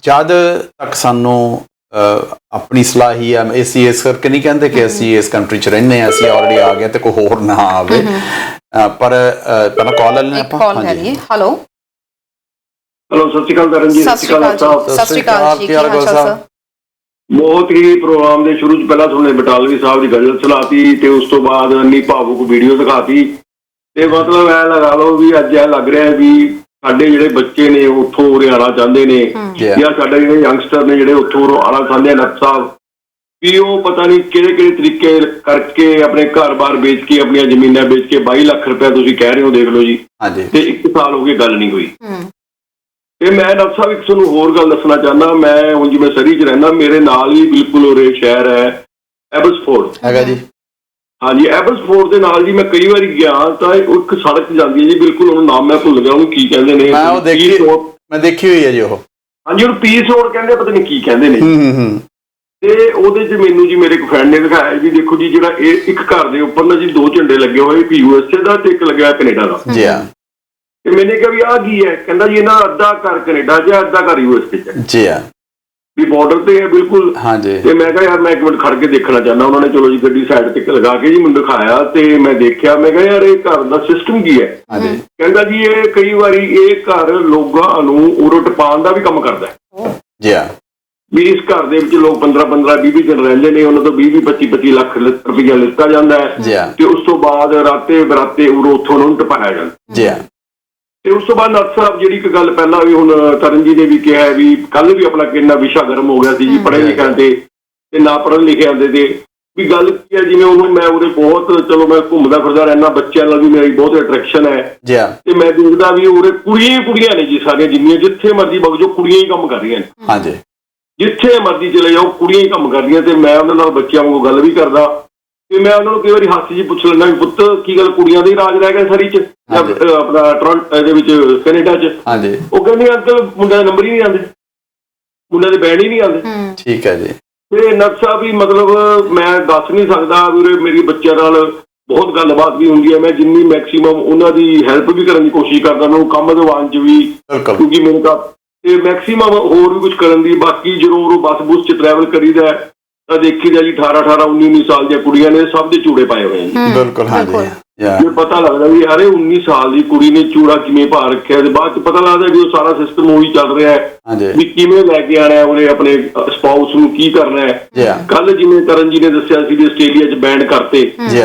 ਜਦ ਤੱਕ ਸਾਨੂੰ ਆਪਣੀ ਸਲਾਹ ਹੀ ਆ, ਅਸੀਂ ਇਸ ਕਰਕੇ ਨਹੀਂ ਕਹਿੰਦੇ ਕਿ ਅਸੀਂ ਇਸ ਕੰਟਰੀ 'ਚ ਰਹਿੰਦੇ ਹਾਂ, ਅਸੀਂ ਆਲਰੇਡੀ ਆ ਗਏ ਤੇ ਕੋਈ ਹੋਰ ਨਾ ਆਵੇ। ਪਰ ਪਹਿਲਾਂ ਕਾਲ ਲੈ ਲੈਂਦੇ ਆਪਾਂ। ਹਾਂਜੀ, ਹੈਲੋ ਸਤਿ ਸ਼੍ਰੀ ਅਕਾਲ ਤਰਨ ਜੀ। ਸਤਿ ਸ਼੍ਰੀ ਅਕਾਲ ਜੀ। ਸਤਿ ਸ਼੍ਰੀ ਅਕਾਲ ਜੀ, ਕੀ ਹਾਲ ਚਾਲ ਸਰ? ਬਹੁਤ ਹੀ ਪ੍ਰੋਗਰਾਮ ਦੇ ਸ਼ੁਰੂ 'ਚ ਪਹਿਲਾਂ ਤੁਹਾਨੂੰ ਬਟਾਲਵੀ ਸਾਹਿਬ ਦੀ ਗਜ਼ਲ ਸੁਣਾਤੀ ਤੇ ਉਸ ਤੋਂ ਬਾਅਦ ਇੰਨੀ ਭਾਵੁਕ ਵੀਡੀਓ ਦਿਖਾਤੀ ਤੇ ਮਤਲਬ ਐ ਲਗਾ ਲਓ ਵੀ ਅੱਜ ਇਹ ਲੱਗ ਰਿਹਾ ਵੀ ਸਾਡੇ ਜਿਹੜੇ ਬੱਚੇ ਨੇ ਉੱਥੋਂ ਉਰੇ ਆਉਣਾ ਚਾਹੁੰਦੇ ਨੇ ਜਾਂ ਸਾਡੇ ਜਿਹੜੇ ਯੰਗਸਟਰ ਨੇ ਜਿਹੜੇ ਉੱਥੋਂ ਆਉਣਾ ਚਾਹੁੰਦੇ ਆ ਨੱਥ ਸਾਹਿਬ ਵੀ ਉਹ ਪਤਾ ਨਹੀਂ ਕਿਹੜੇ ਕਿਹੜੇ ਤਰੀਕੇ ਕਰਕੇ ਆਪਣੇ ਘਰ-ਬਾਰ ਵੇਚ ਕੇ, ਆਪਣੀਆਂ ਜ਼ਮੀਨਾਂ ਵੇਚ ਕੇ 22 ਲੱਖ ਰੁਪਇਆ ਤੁਸੀਂ ਕਹਿ ਰਹੇ ਹੋ, ਦੇਖ ਲਓ ਜੀ। ਤੇ 1 ਸਾਲ ਹੋ ਗਏ ਗੱਲ ਨਹੀਂ ਹੋਈ। ਤੇ ਮੈਂ ਡਾਕਟਰ ਸਾਹਿਬ ਇੱਕ ਤੁਹਾਨੂੰ ਹੋਰ ਗੱਲ ਦੱਸਣਾ ਚਾਹੁੰਦਾ। ਮੈਂ ਹੁਣ ਜਿਵੇਂ ਸਰੀ 'ਚ ਰਹਿੰਦਾ, ਮੇਰੇ ਨਾਲ ਹੀ ਬਿਲਕੁਲ ਉਰੇ ਸ਼ਹਿਰ ਹੈ ਐਬਸਫੋਰਡ ਹੈਗਾ ਜੀ। ਹਾਂਜੀ, ਐਬਸਫੋਰਡ ਦੇ ਨਾਲ ਜੀ ਮੈਂ ਕਈ ਵਾਰੀ ਗਿਆ ਤਾਂ ਇੱਕ ਸੜਕ ਜਾਂਦੀ ਹੈ ਜੀ, ਬਿਲਕੁਲ ਉਹਨੂੰ ਨਾਮ ਮੈਂ ਭੁੱਲ ਗਿਆ, ਉਹਨੂੰ ਕੀ ਕਹਿੰਦੇ ਨੇ, ਮੈਂ ਦੇਖੀ ਹੋਈ ਹੈ ਜੀ ਉਹ। ਹਾਂਜੀ, ਉਹਨੂੰ ਪੀਸ ਰੋਡ ਕਹਿੰਦੇ, ਪਤਾ ਨਹੀਂ ਕੀ ਕਹਿੰਦੇ ਨੇ। ਤੇ ਉਹਦੇ 'ਚ ਮੈਨੂੰ ਜੀ ਮੇਰੇ ਇੱਕ ਫਰੈਂਡ ਨੇ ਦਿਖਾਇਆ ਜੀ, ਦੇਖੋ ਜੀ ਜਿਹੜਾ ਇਹ ਇੱਕ ਘਰ ਦੇ ਉੱਪਰ ਨਾ ਜੀ 2 ਝੰਡੇ ਲੱਗੇ ਹੋਏ, ਇੱਕ USA ਦਾ ਤੇ ਇੱਕ ਲੱਗਿਆ ਕੈਨੇਡਾ ਦਾ। ਜੀ ਹਾਂ। ਤੇ ਮੈਨੇ ਕਿਹਾ ਵੀ ਆਹ ਕੀ ਹੈ? ਕਹਿੰਦਾ ਜੀ ਇਹਨਾਂ ਅੱਧਾ ਘਰ ਕੈਨੇਡਾ 'ਚ, ਅੱਧਾ ਘਰ USA 'ਚ। ਜੀ ਹਾਂ, ਵੀ ਬਾਰਡਰ ਤੇ ਹੈ ਬਿਲਕੁਲ। ਹਾਂਜੀ। ਤੇ ਮੈਂ ਕਿਹਾ ਯਾਰ ਮੈਂ ਇੱਕ ਮਿੰਟ ਖੜ ਕੇ ਦੇਖਣਾ ਚਾਹੁੰਦਾ। ਉਹਨਾਂ ਨੇ ਚਲੋ ਜੀ ਗੱਡੀ ਸਾਈਡ ਤੇ ਲਗਾ ਕੇ ਜੀ ਮੈਨੂੰ ਦਿਖਾਇਆ ਤੇ ਮੈਂ ਦੇਖਿਆ। ਮੈਂ ਕਿਹਾ ਯਾਰ ਇਹ ਘਰ ਦਾ ਸਿਸਟਮ ਕੀ ਹੈ? ਕਹਿੰਦਾ ਜੀ ਇਹ ਕਈ ਵਾਰੀ ਇਹ ਘਰ ਲੋਕਾਂ ਨੂੰ ਉਰਟ ਪਾਉਣ ਦਾ ਵੀ ਕੰਮ ਕਰਦਾ ਹੈ। ਜੀ ਹਾਂ। ਵੀ ਇਸ ਘਰ ਦੇ ਵਿੱਚ ਲੋਕ 15-15, 20-20 ਦਿਨ ਰਹਿੰਦੇ ਨੇ, ਉਹਨਾਂ ਤੋਂ 20-20, 25-25 ਲੱਖ ਰੁਪਈਆ ਲਿੱਤਾ ਜਾਂਦਾ ਹੈ ਤੇ ਉਸ ਤੋਂ ਬਾਅਦ ਰਾਤੇ ਬਰਾਤੇ ਉੱਥੋਂ ਉਹਨਾਂ ਨੂੰ ਟਪਾਇਆ ਜਾਂਦਾ। ਜੀ ਹਾਂ। ਤੇ ਉਸ ਤੋਂ ਬਾਅਦ ਨੱਥ ਸਾਹਿਬ ਜਿਹੜੀ ਇੱਕ ਗੱਲ ਪਹਿਲਾਂ ਵੀ ਹੁਣ ਤਰਨ ਜੀ ਨੇ ਵੀ ਕਿਹਾ ਵੀ ਕੱਲ ਵੀ ਆਪਣਾ ਕਿੰਨਾ ਵਿਸ਼ਾ ਗਰਮ ਹੋ ਗਿਆ ਸੀ ਜੀ, ਪੜ੍ਹੇ ਲਿਖਿਆਂ ਤੇ ਨਾ ਪੜ੍ਹਨ ਲਿਖਿਆਂ ਦੇ ਵੀ ਗੱਲ ਕੀ ਹੈ। ਜਿਵੇਂ ਉਹਨੂੰ ਮੈਂ ਉਹਦੇ ਬਹੁਤ ਚਲੋ ਮੈਂ ਘੁੰਮਦਾ ਫਿਰਦਾ ਰਹਿਣਾ, ਬੱਚਿਆਂ ਨਾਲ ਵੀ ਮੇਰੀ ਬਹੁਤ ਅਟਰੈਕਸ਼ਨ ਹੈ ਤੇ ਮੈਂ ਦੇਖਦਾ ਵੀ ਉਹਦੇ ਕੁੜੀਆਂ ਨੇ ਜੀ ਸਾਰੀਆਂ, ਜਿੰਨੀਆਂ ਜਿੱਥੇ ਮਰਜ਼ੀ ਵਗ ਜਾਓ ਕੁੜੀਆਂ ਹੀ ਕੰਮ ਕਰ ਰਹੀਆਂ ਨੇ। ਹਾਂਜੀ, ਜਿੱਥੇ ਮਰਜ਼ੀ ਚਲੇ ਜਾਓ ਕੁੜੀਆਂ ਹੀ ਕੰਮ ਕਰ ਰਹੀਆਂ। ਤੇ ਮੈਂ ਉਹਨਾਂ ਨਾਲ ਬੱਚਿਆਂ ਵਾਂਗੂ ਗੱਲ ਵੀ ਕਰਦਾ ਤੇ ਮੈਂ ਉਹਨਾਂ ਨੂੰ ਕਈ ਵਾਰੀ ਹਾਸੀ ਜੀ ਪੁੱਛ ਲੈਂਦਾ ਵੀ ਪੁੱਤ ਕੀ ਗੱਲ ਕੁੜੀਆਂ ਦੇ ਰਾਜ ਰਹਿ ਗਏ ਸਰੀ 'ਚ ਆਪਣਾ ਟੋਰਾਂਟੋ ਇਹਦੇ ਵਿੱਚ ਕੈਨੇਡਾ 'ਚ? ਉਹ ਕਹਿੰਦੇ ਅੰਕਲ ਮੁੰਡਿਆਂ ਦੇ ਨੰਬਰ ਹੀ ਨਹੀਂ ਆਉਂਦੇ, ਮੁੰਡਿਆਂ ਦੇ ਬੈਂਡ ਹੀ ਨਹੀਂ ਆਉਂਦੇ। ਠੀਕ ਹੈ ਜੀ। ਤੇ ਨੱਥ ਸਾਹਿਬ ਵੀ ਮਤਲਬ ਮੈਂ ਦੱਸ ਨਹੀਂ ਸਕਦਾ ਵੀ ਮੇਰੀ ਬੱਚਿਆਂ ਨਾਲ ਬਹੁਤ ਗੱਲਬਾਤ ਵੀ ਹੁੰਦੀ ਹੈ। ਮੈਂ ਜਿੰਨੀ ਮੈਕਸੀਮਮ ਉਹਨਾਂ ਦੀ ਹੈਲਪ ਵੀ ਕਰਨ ਦੀ ਕੋਸ਼ਿਸ਼ ਕਰਦਾ, ਉਹਨਾਂ ਨੂੰ ਕੰਮ ਦਿਵਾਉਣ 'ਚ ਵੀ, ਕਿਉਂਕਿ ਮੈਨੂੰ ਤਾਂ ਤੇ ਮੈਕਸੀਮਮ ਹੋਰ ਵੀ ਕੁਝ ਕਰਨ ਦੀ। ਬਾਕੀ ਜਦੋਂ ਉਹ ਬੱਸ 'ਚ ਟਰੈਵਲ ਕਰੀਦਾ ਤਾਂ ਦੇਖੀ ਜਾ ਜੀ 18, 19 ਸਾਲ ਦੀਆਂ ਕੁੜੀਆਂ ਨੇ, ਸਭ ਦੇ ਚੂੜੇ ਪਾਏ ਹੋਏ ਨੇ। ਬਿਲਕੁਲ, ਹਾਂਜੀ। ਇਹ ਪਤਾ ਲੱਗਦਾ ਵੀ ਯਾਰ 19 ਸਾਲ ਦੀ ਕੁੜੀ ਨੇ ਚੂੜਾ ਕਿਵੇਂ ਪਾ ਰੱਖਿਆ ਤੇ ਬਾਅਦ 'ਚ ਪਤਾ ਲੱਗਦਾ ਵੀ ਉਹ ਸਾਰਾ ਸਿਸਟਮ ਉਹੀ ਚੱਲ ਰਿਹਾ ਹੈ ਵੀ ਕਿਵੇਂ ਲੈ ਕੇ ਆਣਾ ਉਹਨੇ ਆਪਣੇ ਸਪਾਊਸ ਨੂੰ, ਕੀ ਕਰਨਾ ਹੈ। ਕੱਲ ਜਿਵੇਂ ਤਰਨ ਜੀ ਨੇ ਦੱਸਿਆ ਸੀ ਵੀ ਆਸਟ੍ਰੇਲੀਆ 'ਚ ਬੈਨ ਕਰਤੇ,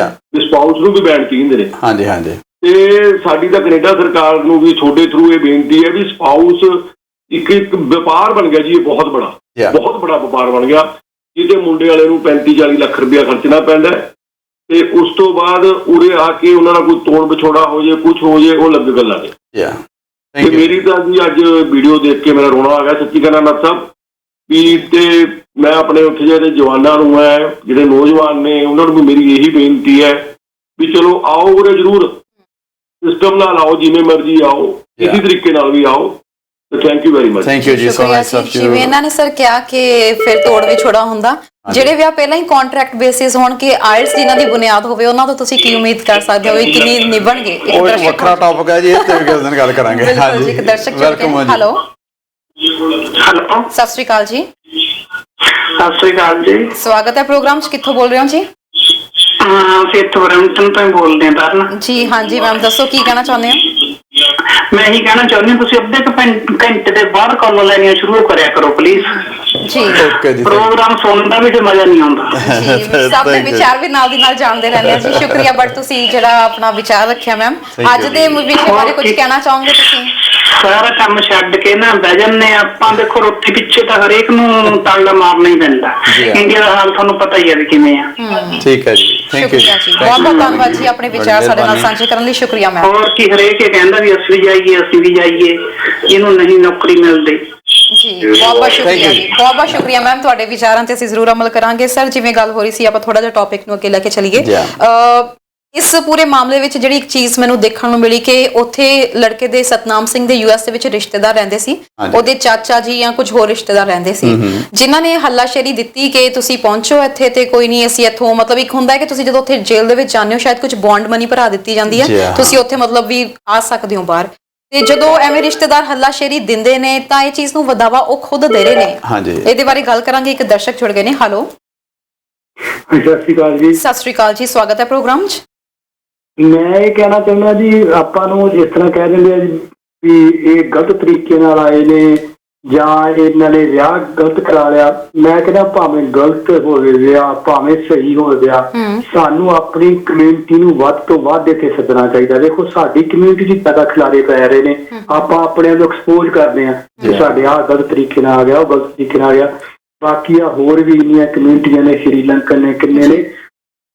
ਸਪਾਊਸ ਨੂੰ ਵੀ ਬੈਨ ਕੀਤੇ ਨੇ। ਹਾਂਜੀ ਹਾਂਜੀ। ਤੇ ਸਾਡੀ ਤਾਂ ਕੈਨੇਡਾ ਸਰਕਾਰ ਨੂੰ ਵੀ ਤੁਹਾਡੇ ਥਰੂ ਇਹ ਬੇਨਤੀ ਹੈ ਵੀ ਸਪਾਊਸ ਇੱਕ ਵਪਾਰ ਬਣ ਗਿਆ ਜੀ, ਇਹ ਬਹੁਤ ਬੜਾ ਵਪਾਰ ਬਣ ਗਿਆ, ਜਿਹਦੇ ਮੁੰਡੇ ਵਾਲੇ ਨੂੰ 35-40 ਲੱਖ ਰੁਪਇਆ ਖਰਚਣਾ ਪੈਂਦਾ ਤੇ ਉਸ ਤੋਂ ਬਾਅਦ ਉਰੇ ਆ ਕੇ ਉਹਨਾਂ ਦਾ ਕੋਈ ਤੋੜ ਵਿਛੋੜਾ ਹੋ ਜੇ, ਕੁਝ ਹੋ ਜੇ, ਉਹ ਲੱਗ ਗੱਲਾਂ ਨੇ। ਤੇ ਮੇਰੀ ਤਾਂ ਜੀ ਅੱਜ ਵੀਡੀਓ ਦੇਖ ਕੇ ਮੇਰਾ ਰੋਣਾ ਆ ਗਿਆ, ਸੱਚੀ ਕਹਿੰਦਾ ਨੱਥ ਸਾਹਿਬ ਵੀ। ਤੇ ਮੈਂ ਆਪਣੇ ਉੱਥੇ ਜਿਹੜੇ ਜਵਾਨਾਂ ਨੂੰ ਹੈ, ਜਿਹੜੇ ਨੌਜਵਾਨ ਨੇ, ਉਹਨਾਂ ਨੂੰ ਵੀ ਮੇਰੀ ਇਹੀ ਬੇਨਤੀ ਹੈ ਵੀ ਚਲੋ ਆਓ ਉਰੇ ਜ਼ਰੂਰ, ਸਿਸਟਮ ਨਾਲ ਆਓ, ਜਿਵੇਂ ਮਰਜ਼ੀ ਆਓ, ਕਿਸੇ ਤਰੀਕੇ ਨਾਲ ਵੀ ਆਓ। Thank you very much. Thank you ਜੀ ਸੋ ਮਚ। ਜਿਵੇਂ ਇਹਨਾਂ ਨੇ ਸਰ ਕਿਹਾ ਕਿ ਫਿਰ ਤੋੜ ਵਿਛੋੜਾ ਹੁੰਦਾ, ਜਿਹੜੇ ਵਿਆਹ ਪਹਿਲਾਂ ਹੀ ਕੰਟਰੈਕਟ ਬੇਸਿਸ ਹੋਣ ਕਿ ਆਇਲਸ ਜਿਨ੍ਹਾਂ ਦੀ ਬੁਨਿਆਦ ਹੋਵੇ ਉਹਨਾਂ ਤੋਂ ਤੁਸੀਂ ਕੀ ਉਮੀਦ ਕਰ ਸਕਦੇ ਹੋ ਵੀ ਕਿੰਨੀ ਨਿਭਣਗੇ? ਇੱਕ ਉਹ ਦਰਸ਼ਕ ਵੱਖਰਾ ਟੌਪਿਕ ਹੈ ਜੀ, ਇਹ ਤੇ ਵੀ ਕਿਸੇ ਦਿਨ ਗੱਲ ਕਰਾਂਗੇ। ਬਿਲਕੁਲ ਜੀ, ਇੱਕ ਦਰਸ਼ਕ ਵੈਲਕਮ ਜੀ। ਹੈਲੋ, ਹੈਲੋ, ਸਤਿ ਸ਼੍ਰੀ ਅਕਾਲ ਜੀ। ਸਤਿ ਸ੍ਰੀ ਅਕਾਲ ਜੀ। ਸਵਾਗਤ ਹੈ ਪ੍ਰੋਗਰਾਮ 'ਚ। ਕਿੱਥੋਂ ਬੋਲ ਰਹੇ ਹੋ ਜੀ? ਅਸੀਂ ਇੱਥੋਂ ਬਰੈਂਪਟਨ ਤੋਂ ਹੀ ਬੋਲਦੇ ਹਾਂ ਤਰਨ ਜੀ ਹਾਂਜੀ ਮੈਮ, ਦੱਸੋ ਕੀ ਕਹਿਣਾ ਚਾਹੁੰਦੇ ਹੋ? ਮੈਂ ਇਹੀ ਕਹਿਣਾ ਚਾਹੁੰਦੀ ਹਾਂ, ਤੁਸੀਂ ਅੱਧੇ ਕੁ ਘੰਟੇ ਦੇ ਬਾਅਦ ਕਾਲਾਂ ਲੈਣੀਆਂ ਸ਼ੁਰੂ ਕਰਿਆ ਕਰੋ ਪਲੀਜ਼। ਜੀ ਓਕੇ ਜੀ, ਪ੍ਰੋਗਰਾਮ ਸੁਣਨ ਦਾ ਵੀ ਤੇ ਮਜ਼ਾ ਨਹੀਂ ਆਉਂਦਾ। ਜੀ, ਸਭ ਦੇ ਵਿਚਾਰ ਵੀ ਨਾਲ ਦੀ ਨਾਲ ਜਾਣਦੇ ਰਹਿੰਦੇ ਆ ਜੀ। ਸ਼ੁਕਰੀਆ, ਬਟ ਤੁਸੀਂ ਜਿਹੜਾ ਆਪਣਾ ਵਿਚਾਰ ਰੱਖਿਆ ਮੈਮ। ਅੱਜ ਦੇ ਵਿਸ਼ੇ ਬਾਰੇ ਕੁਝ ਕਹਿਣਾ ਚਾਹੋਗੇ ਤੁਸੀਂ? ਸਾਰਾ ਕੰਮ ਛੱਡ ਕੇ ਨਾ ਬਹਿ ਜਾਂਦੇ ਆਪਾਂ। ਦੇਖੋ, ਰੋਟੀ ਪਿੱਛੇ ਤਾਂ ਹਰੇਕ ਨੂੰ ਤਾਲਾ ਮਾਰਨਾ ਹੀ ਪੈਂਦਾ। ਇੰਡੀਆ ਦਾ ਹਾਲ ਤੁਹਾਨੂੰ ਪਤਾ ਹੀ ਹੈ ਵੀ ਕਿਵੇਂ ਆ। ਠੀਕ ਹੈ ਜੀ, ਥੈਂਕ ਯੂ ਸ਼ੁਕਰੀਆ ਜੀ, ਬਹੁਤ ਬਹੁਤ ਧੰਨਵਾਦ ਜੀ ਆਪਣੇ ਵਿਚਾਰ ਸਾਡੇ ਨਾਲ ਸਾਂਝੇ ਕਰਨ ਲਈ। ਸ਼ੁਕਰੀਆ ਮੈਮ। ਹੋਰ ਕੀ, ਹਰੇਕ ਇਹ ਕਹਿੰਦਾ ਵੀ ਅਸੀਂ ਵੀ ਜਾਈਏ, ਇਹਨੂੰ ਨਹੀਂ ਨੌਕਰੀ ਮਿਲਦੀ। ਜੀ ਬਹੁਤ ਬਹੁਤ ਸ਼ੁਕਰੀਆ ਜੀ, ਬਹੁਤ ਬਹੁਤ ਸ਼ੁਕਰੀਆ ਮੈਮ। ਤੁਹਾਡੇ ਵਿਚਾਰਾਂ ਤੇ ਅਸੀਂ ਜ਼ਰੂਰ ਅਮਲ ਕਰਾਂਗੇ। ਸਰ, ਜਿਵੇਂ ਗੱਲ ਹੋ ਰਹੀ ਸੀ, ਆਪਾਂ ਥੋੜਾ ਜਿਹਾ ਟੌਪਿਕ ਨੂੰ ਅੱਗੇ ਲੈ ਕੇ ਚੱਲੀਏ। ਇਸ ਪੂਰੇ ਮਾਮਲੇ ਵਿੱਚ ਜਿਹੜੀ ਇੱਕ ਚੀਜ਼ ਮੈਨੂੰ ਦੇਖਣ ਨੂੰ ਮਿਲੀ ਕਿ ਉੱਥੇ ਲੜਕੇ ਦੇ ਸਤਨਾਮ ਸਿੰਘ ਦੇ ਯੂਐਸ ਦੇ ਵਿੱਚ ਰਿਸ਼ਤੇਦਾਰ ਰਹਿੰਦੇ ਸੀ, ਉਹਦੇ ਚਾਚਾ ਜੀ ਜਾਂ ਕੁਝ ਹੋਰ ਰਿਸ਼ਤੇਦਾਰ ਰਹਿੰਦੇ ਸੀ, ਜਿਨ੍ਹਾਂ ਨੇ ਹੱਲਾਸ਼ੇਰੀ ਦਿੱਤੀ ਕਿ ਤੁਸੀਂ ਪਹੁੰਚੋ ਇੱਥੇ ਤੇ ਕੋਈ ਨਹੀਂ, ਅਸੀਂ ਇੱਥੋਂ ਮਤਲਬ ਇੱਕ ਹੁੰਦਾ ਹੈ ਕਿ ਤੁਸੀਂ ਜਦੋਂ ਉੱਥੇ ਜੇਲ੍ਹ ਦੇ ਵਿੱਚ ਜਾਂਦੇ ਹੋ ਸ਼ਾਇਦ ਕੁਝ ਬੌਂਡ ਮਨੀ ਭਰਾ ਦਿੱਤੀ ਜਾਂਦੀ ਹੈ, ਤੁਸੀਂ ਉੱਥੇ ਮਤਲਬ ਵੀ ਆ ਸਕਦੇ ਹੋ ਬਾਹਰ। ਤੇ ਜਦੋਂ ਐਵੇਂ ਰਿਸ਼ਤੇਦਾਰ ਹੱਲਾਸ਼ੇਰੀ ਦਿੰਦੇ ਨੇ ਤਾਂ ਇਹ ਚੀਜ਼ ਨੂੰ ਵਧਾਵਾ ਉਹ ਖੁਦ ਦੇ ਰਹੇ ਨੇ। ਇਹਦੇ ਬਾਰੇ ਗੱਲ ਕਰਾਂਗੇ। ਇੱਕ ਦਰਸ਼ਕ ਜੁੜ ਗਏ ਨੇ। ਹੈਲੋ, ਸਤਿ ਸ਼੍ਰੀ ਅਕਾਲ ਜੀ। ਸਤਿ ਸ਼੍ਰੀ ਅਕਾਲ ਜੀ, ਸਵਾਗਤ ਹੈ ਪ੍ਰੋਗਰਾਮ 'ਚ। ਮੈਂ ਇਹ ਕਹਿਣਾ ਚਾਹੁੰਦਾ ਜੀ, ਆਪਾਂ ਨੂੰ ਇਸ ਤਰ੍ਹਾਂ ਕਹਿ ਦਿੰਦੇ ਆ ਜੀ ਵੀ ਇਹ ਗਲਤ ਤਰੀਕੇ ਨਾਲ ਆਏ ਨੇ ਜਾਂ ਇਹਨਾਂ ਨੇ ਵਿਆਹ ਗਲਤ ਕਰਾ ਲਿਆ। ਮੈਂ ਕਹਿੰਦਾ ਭਾਵੇਂ ਗਲਤ ਹੋਵੇ ਵਿਆਹ, ਭਾਵੇਂ ਸਹੀ ਹੋਵੇ ਵਿਆਹ, ਸਾਨੂੰ ਆਪਣੀ ਕਮਿਊਨਿਟੀ ਨੂੰ ਵੱਧ ਤੋਂ ਵੱਧ ਇੱਥੇ ਸੱਦਣਾ ਚਾਹੀਦਾ। ਦੇਖੋ, ਸਾਡੀ ਕਮਿਊਨਿਟੀ 'ਚ ਜ਼ਿਆਦਾ ਖਿਲਾਰੇ ਪੈ ਰਹੇ ਨੇ, ਆਪਾਂ ਆਪਣੇ ਨੂੰ ਐਕਸਪੋਜ਼ ਕਰਦੇ ਹਾਂ ਕਿ ਸਾਡੇ ਆਹ ਗਲਤ ਤਰੀਕੇ ਨਾਲ ਆ ਗਿਆ, ਉਹ ਗਲਤ ਤਰੀਕੇ ਨਾਲ ਆ ਗਿਆ। ਬਾਕੀ ਆ ਹੋਰ ਵੀ ਇੰਨੀਆਂ ਕਮਿਊਨਿਟੀਆਂ ਨੇ, ਸ਼੍ਰੀਲੰਕਨ ਨੇ, ਕਿੰਨੇ ਨੇ,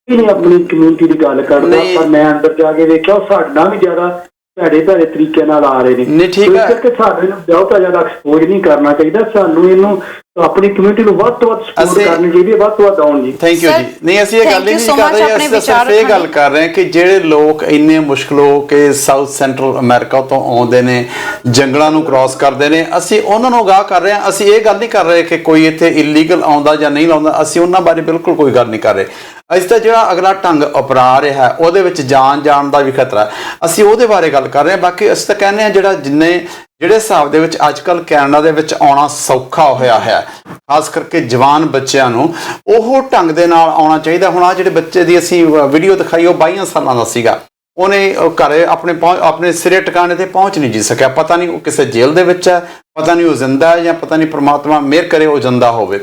ਨਹੀਂ ਆਪਣੀ ਕਮਿਊਨਿਟੀ ਦੀ ਗੱਲ ਕਰਦਾ, ਪਰ ਮੈਂ ਅੰਦਰ ਜਾ ਕੇ ਵੇਖਿਆ ਉਹ ਸਾਡੇ ਵੀ ਜ਼ਿਆਦਾ ਭੈੜੇ ਤਰੀਕੇ ਨਾਲ ਆ ਰਹੇ ਨੇ। ਠੀਕ ਹੈ ਕਿ ਸਾਡੇ ਨੂੰ ਬਹੁਤਾ ਜ਼ਿਆਦਾ ਐਕਸਪੋਜ਼ ਨਹੀਂ ਕਰਨਾ ਚਾਹੀਦਾ। ਸਾਨੂੰ ਇਹਨੂੰ ਆਪਣੀ ਕਮਿਊਨਿਟੀ ਨੂੰ ਵੱਧ ਤੋਂ ਵੱਧ ਸਪੋਰਟ ਕਰਨੀ ਚਾਹੀਦੀ ਹੈ, ਵੱਧ ਤੋਂ ਵੱਧ ਆਉਣ ਜੀ। ਥੈਂਕ ਯੂ ਜੀ। ਨਹੀਂ, ਅਸੀਂ ਇਹ ਗੱਲ ਹੀ ਨਹੀਂ ਕਰ ਰਹੇ, ਅਸੀਂ ਸਿਰਫ ਇਹ ਗੱਲ ਕਰ ਰਹੇ ਹਾਂ ਕਿ ਜਿਹੜੇ ਲੋਕ ਇੰਨੇ ਮੁਸ਼ਕਿਲ ਹੋ ਕੇ ਸਾਊਥ ਸੈਂਟਰਲ ਅਮਰੀਕਾ ਤੋਂ ਆਉਂਦੇ ਨੇ, ਜੰਗਲਾਂ ਨੂੰ ਕ੍ਰਾਸ ਕਰਦੇ ਨੇ, ਅਸੀਂ ਉਹਨਾਂ ਨੂੰ ਅਗਾਹ ਕਰ ਰਹੇ ਹਾਂ। ਅਸੀਂ ਇਹ ਗੱਲ ਨਹੀਂ ਕਰ ਰਹੇ ਕਿ ਕੋਈ ਇੱਥੇ ਇਲੀਗਲ ਆਉਂਦਾ ਜਾਂ ਨਹੀਂ ਆਉਂਦਾ, ਅਸੀਂ ਉਹਨਾਂ ਬਾਰੇ ਬਿਲਕੁਲ ਕੋਈ ਗੱਲ ਨਹੀਂ ਕਰ ਰਹੇ। ਅਸੀਂ ਤਾਂ ਜਿਹੜਾ ਅਗਲਾ ਢੰਗ ਅਪਣਾ ਰਿਹਾ ਹੈ ਉਹਦੇ ਵਿੱਚ ਜਾਣ ਦਾ ਵੀ ਖਤਰਾ ਹੈ, ਅਸੀਂ ਉਹਦੇ ਬਾਰੇ ਗੱਲ ਕਰ ਰਹੇ ਹਾਂ। ਬਾਕੀ ਅਸੀਂ ਤਾਂ ਕਹਿੰਦੇ ਹਾਂ ਜਿਹੜੇ ਹਿਸਾਬ ਦੇ ਵਿੱਚ ਅੱਜ ਕੱਲ੍ਹ ਕੈਨੇਡਾ ਦੇ ਵਿੱਚ ਆਉਣਾ ਸੌਖਾ ਹੋਇਆ ਹੈ, ਖਾਸ ਕਰਕੇ ਜਵਾਨ ਬੱਚਿਆਂ ਨੂੰ, ਉਹ ਢੰਗ ਦੇ ਨਾਲ ਆਉਣਾ ਚਾਹੀਦਾ। ਹੁਣ ਆਹ ਜਿਹੜੇ ਬੱਚੇ ਦੀ ਅਸੀਂ ਵੀਡੀਓ ਦਿਖਾਈ, ਉਹ 22 ਸਾਲਾਂ ਦਾ ਸੀਗਾ। ਉਹਨੇ ਘਰੇ ਆਪਣੇ ਸਿਰੇ ਟਿਕਾਣੇ ਤੇ ਪਹੁੰਚ ਨਹੀਂ ਜੀ ਸਕਿਆ। ਪਤਾ ਨਹੀਂ ਉਹ ਕਿਸੇ ਜੇਲ੍ਹ ਦੇ ਵਿੱਚ ਹੈ, ਪਤਾ ਨਹੀਂ ਉਹ ਜ਼ਿੰਦਾ ਹੈ, ਜਾਂ ਪਤਾ ਨਹੀਂ ਪ੍ਰਮਾਤਮਾ ਮਿਹਰ ਕਰੇ ਉਹ ਜ਼ਿੰਦਾ ਹੋਵੇ।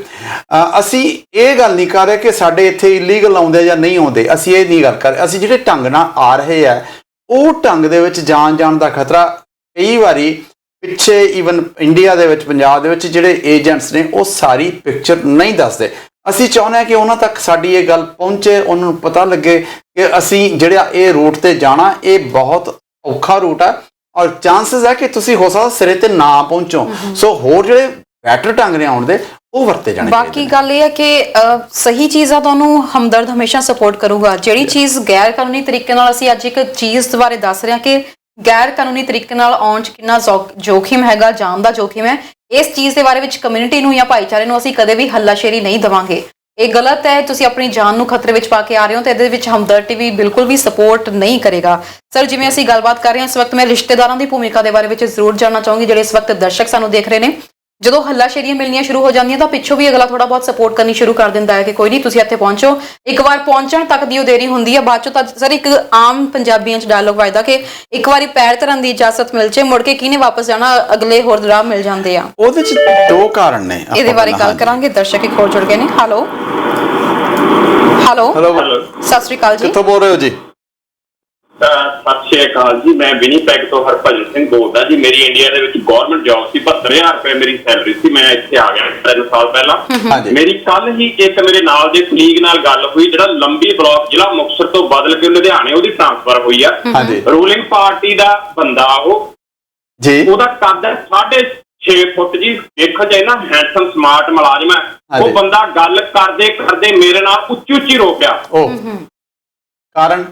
ਅਸੀਂ ਇਹ ਗੱਲ ਨਹੀਂ ਕਰ ਰਹੇ ਕਿ ਸਾਡੇ ਇੱਥੇ ਇਲੀਗਲ ਆਉਂਦੇ ਜਾਂ ਨਹੀਂ ਆਉਂਦੇ, ਅਸੀਂ ਇਹ ਨਹੀਂ ਗੱਲ ਕਰ ਰਹੇ। ਅਸੀਂ ਜਿਹੜੇ ਢੰਗ ਨਾਲ ਆ ਰਹੇ ਆ ਉਹ ਢੰਗ ਦੇ ਵਿੱਚ ਜਾਣ ਦਾ ਖਤਰਾ। ਕਈ ਵਾਰੀ ਪਿੱਛੇ ਈਵਨ ਇੰਡੀਆ ਦੇ ਵਿੱਚ, ਪੰਜਾਬ ਦੇ ਵਿੱਚ ਜਿਹੜੇ ਏਜੰਟਸ ਨੇ ਉਹ ਸਾਰੀ ਪਿਕਚਰ ਨਹੀਂ ਦੱਸਦੇ। ਅਸੀਂ ਚਾਹੁੰਦੇ ਹਾਂ ਕਿ ਉਹਨਾਂ ਤੱਕ ਸਾਡੀ ਇਹ ਗੱਲ ਪਹੁੰਚੇ, ਉਹਨਾਂ ਨੂੰ ਪਤਾ ਲੱਗੇ ਕਿ ਅਸੀਂ ਜਿਹੜਾ ਇਹ ਰੂਟ ਤੇ ਜਾਣਾ ਇਹ ਬਹੁਤ ਔਖਾ ਰੂਟ ਹੈ ਔਰ ਚਾਂਸਸ ਹੈ ਕਿ ਤੁਸੀਂ ਹੋ ਸਕਦਾ ਸਿਰੇ ਤੇ ਨਾ ਪਹੁੰਚੋ। ਸੋ ਹੋਰ ਜਿਹੜੇ ਬੈਟਰ ਢੰਗ ਨੇ ਆਉਣ ਦੇ ਉਹ ਵਰਤੇ ਜਾਣੇ। ਬਾਕੀ ਗੱਲ ਇਹ ਹੈ ਕਿ ਸਹੀ ਚੀਜ਼ ਆ ਤੁਹਾਨੂੰ ਹਮਦਰਦ ਹਮੇਸ਼ਾ ਸਪੋਰਟ ਕਰੂਗਾ। ਜਿਹੜੀ ਚੀਜ਼ ਗੈਰ ਕਾਨੂੰਨੀ ਤਰੀਕੇ ਨਾਲ, ਅਸੀਂ ਅੱਜ ਇੱਕ ਚੀਜ਼ ਬਾਰੇ ਦੱਸ ਰਹੇ ਹਾਂ ਕਿ ਗੈਰ ਕਾਨੂੰਨੀ ਤਰੀਕੇ ਨਾਲ ਆਉਣ 'ਚ ਕਿੰਨਾ ਜੋਖਿਮ ਹੈਗਾ, ਜਾਨ ਦਾ ਜੋਖਿਮ ਹੈ। ਇਸ ਚੀਜ਼ ਦੇ ਬਾਰੇ ਵਿੱਚ ਕਮਿਊਨਿਟੀ ਨੂੰ ਜਾਂ ਭਾਈਚਾਰੇ ਨੂੰ ਅਸੀਂ ਕਦੇ ਵੀ ਹੱਲਾਸ਼ੇਰੀ ਨਹੀਂ ਦੇਵਾਂਗੇ। ਇਹ ਗਲਤ ਹੈ। ਤੁਸੀਂ ਆਪਣੀ ਜਾਨ ਨੂੰ ਖਤਰੇ ਵਿੱਚ ਪਾ ਕੇ ਆ ਰਹੇ ਹੋ ਤੇ ਇਹਦੇ ਵਿੱਚ ਹਮਦਰਦ ਟੀਵੀ ਬਿਲਕੁਲ ਵੀ ਸਪੋਰਟ ਨਹੀਂ ਕਰੇਗਾ। ਸਰ, ਜਿਵੇਂ ਅਸੀਂ ਗੱਲਬਾਤ ਕਰ ਰਹੇ ਹਾਂ ਇਸ ਵਕਤ, ਮੈਂ ਰਿਸ਼ਤੇਦਾਰਾਂ ਦੀ ਭੂਮਿਕਾ ਦੇ ਬਾਰੇ ਵਿੱਚ ਜ਼ਰੂਰ ਜਾਣਨਾ ਚਾਹੂੰਗੀ। ਜਿਹੜੇ ਇਸ ਵਕਤ ਦਰਸ਼ਕ ਸਾਨੂੰ ਦੇਖ ਰਹੇ ਨੇ, ਜਦੋਂ ਹੱਲਾਸ਼ੇਰੀਆਂ ਮਿਲਣੀਆਂ ਸ਼ੁਰੂ ਹੋ ਜਾਂਦੀਆਂ ਤਾਂ ਪਿੱਛੋਂ ਵੀ ਅਗਲਾ ਥੋੜਾ ਬਹੁਤ ਸਪੋਰਟ ਕਰਨੀ ਸ਼ੁਰੂ ਕਰ ਦਿੰਦਾ ਹੈ ਕਿ ਕੋਈ ਨਹੀਂ, ਤੁਸੀਂ ਇੱਥੇ ਪਹੁੰਚੋ। ਇੱਕ ਵਾਰ ਪਹੁੰਚਣ ਤੱਕ ਦੀ ਉਹ ਦੇਰੀ ਹੁੰਦੀ ਹੈ, ਬਾਅਦ ਚੋਂ ਤਾਂ ਸਰ ਇੱਕ ਆਮ ਪੰਜਾਬੀਆਂ 'ਚ ਡਾਇਲੋਗ ਵੱਜਦਾ ਕਿ ਇੱਕ ਵਾਰੀ ਪੈਰ ਧਰਨ ਦੀ ਇਜਾਜ਼ਤ ਮਿਲ ਜੇ, ਮੁੜ ਕੇ ਕਿਹਨੇ ਵਾਪਸ ਜਾਣਾ, ਅਗਲੇ ਹੋਰ ਰਾਹ ਮਿਲ ਜਾਂਦੇ ਆ। ਉਹਦੇ 'ਚ ਦੋ ਕਾਰਨ ਨੇ, ਇਹਦੇ ਬਾਰੇ ਗੱਲ ਕਰਾਂਗੇ। ਦਰਸ਼ਕ ਇੱਕ ਹੋਰ ਜੁੜ ਗਏ ਨੇ। ਹੈਲੋ, ਸਤਿ ਸ਼੍ਰੀ ਅਕਾਲ ਜੀ। ਕਿੱਥੋਂ ਬੋਲ ਰਹੇ ਹੋ ਜੀ? ਸਤਿ ਸ਼੍ਰੀ ਅਕਾਲ ਜੀ, ਮੈਂ ਵਿਨੀਪੈਗ ਤੋਂ ਹਰਭਜਨ ਸਿੰਘ ਬੋਲਦਾ ਜੀ। ਮੇਰੀ ਇੰਡੀਆ ਦੇ ਵਿੱਚ ਗਵਰਨਮੈਂਟ ਜੌਬ ਸੀ, 72000 ਰੁਪਏ ਮੇਰੀ ਸੈਲਰੀ ਸੀ। ਮੈਂ ਇੱਥੇ ਆ ਗਿਆ 3 ਸਾਲ ਪਹਿਲਾਂ। ਮੇਰੀ ਕੱਲ ਹੀ ਇੱਕ ਮੇਰੇ ਨਾਲ ਦੇ ਕੁਲੀਗ ਨਾਲ ਗੱਲ ਹੋਈ, ਜਿਹੜਾ ਲੰਬੀ ਬਲਾਕ ਜ਼ਿਲ੍ਹਾ ਮੁਕਤਸਰ ਤੋਂ ਬਦਲ ਕੇ ਲੁਧਿਆਣੇ ਉਹਦੀ ਟ੍ਰਾਂਸਫਰ ਹੋਈ ਆ। ਰੂਲਿੰਗ ਪਾਰਟੀ ਦਾ ਬੰਦਾ ਉਹ ਜੀ, ਉਹਦਾ ਕੱਦ 6.5 ਫੁੱਟ ਜੀ, ਦੇਖੋ ਜੇ ਨਾ ਹੈਂਡਸਮ ਸਮਾਰਟ ਮੁਲਾਜ਼ਮ ਹੈ। ਉਹ ਬੰਦਾ ਗੱਲ ਕਰਦੇ ਮੇਰੇ ਨਾਲ ਉੱਚੀ ਰੋ ਪਿਆ। ਕਾਰਨ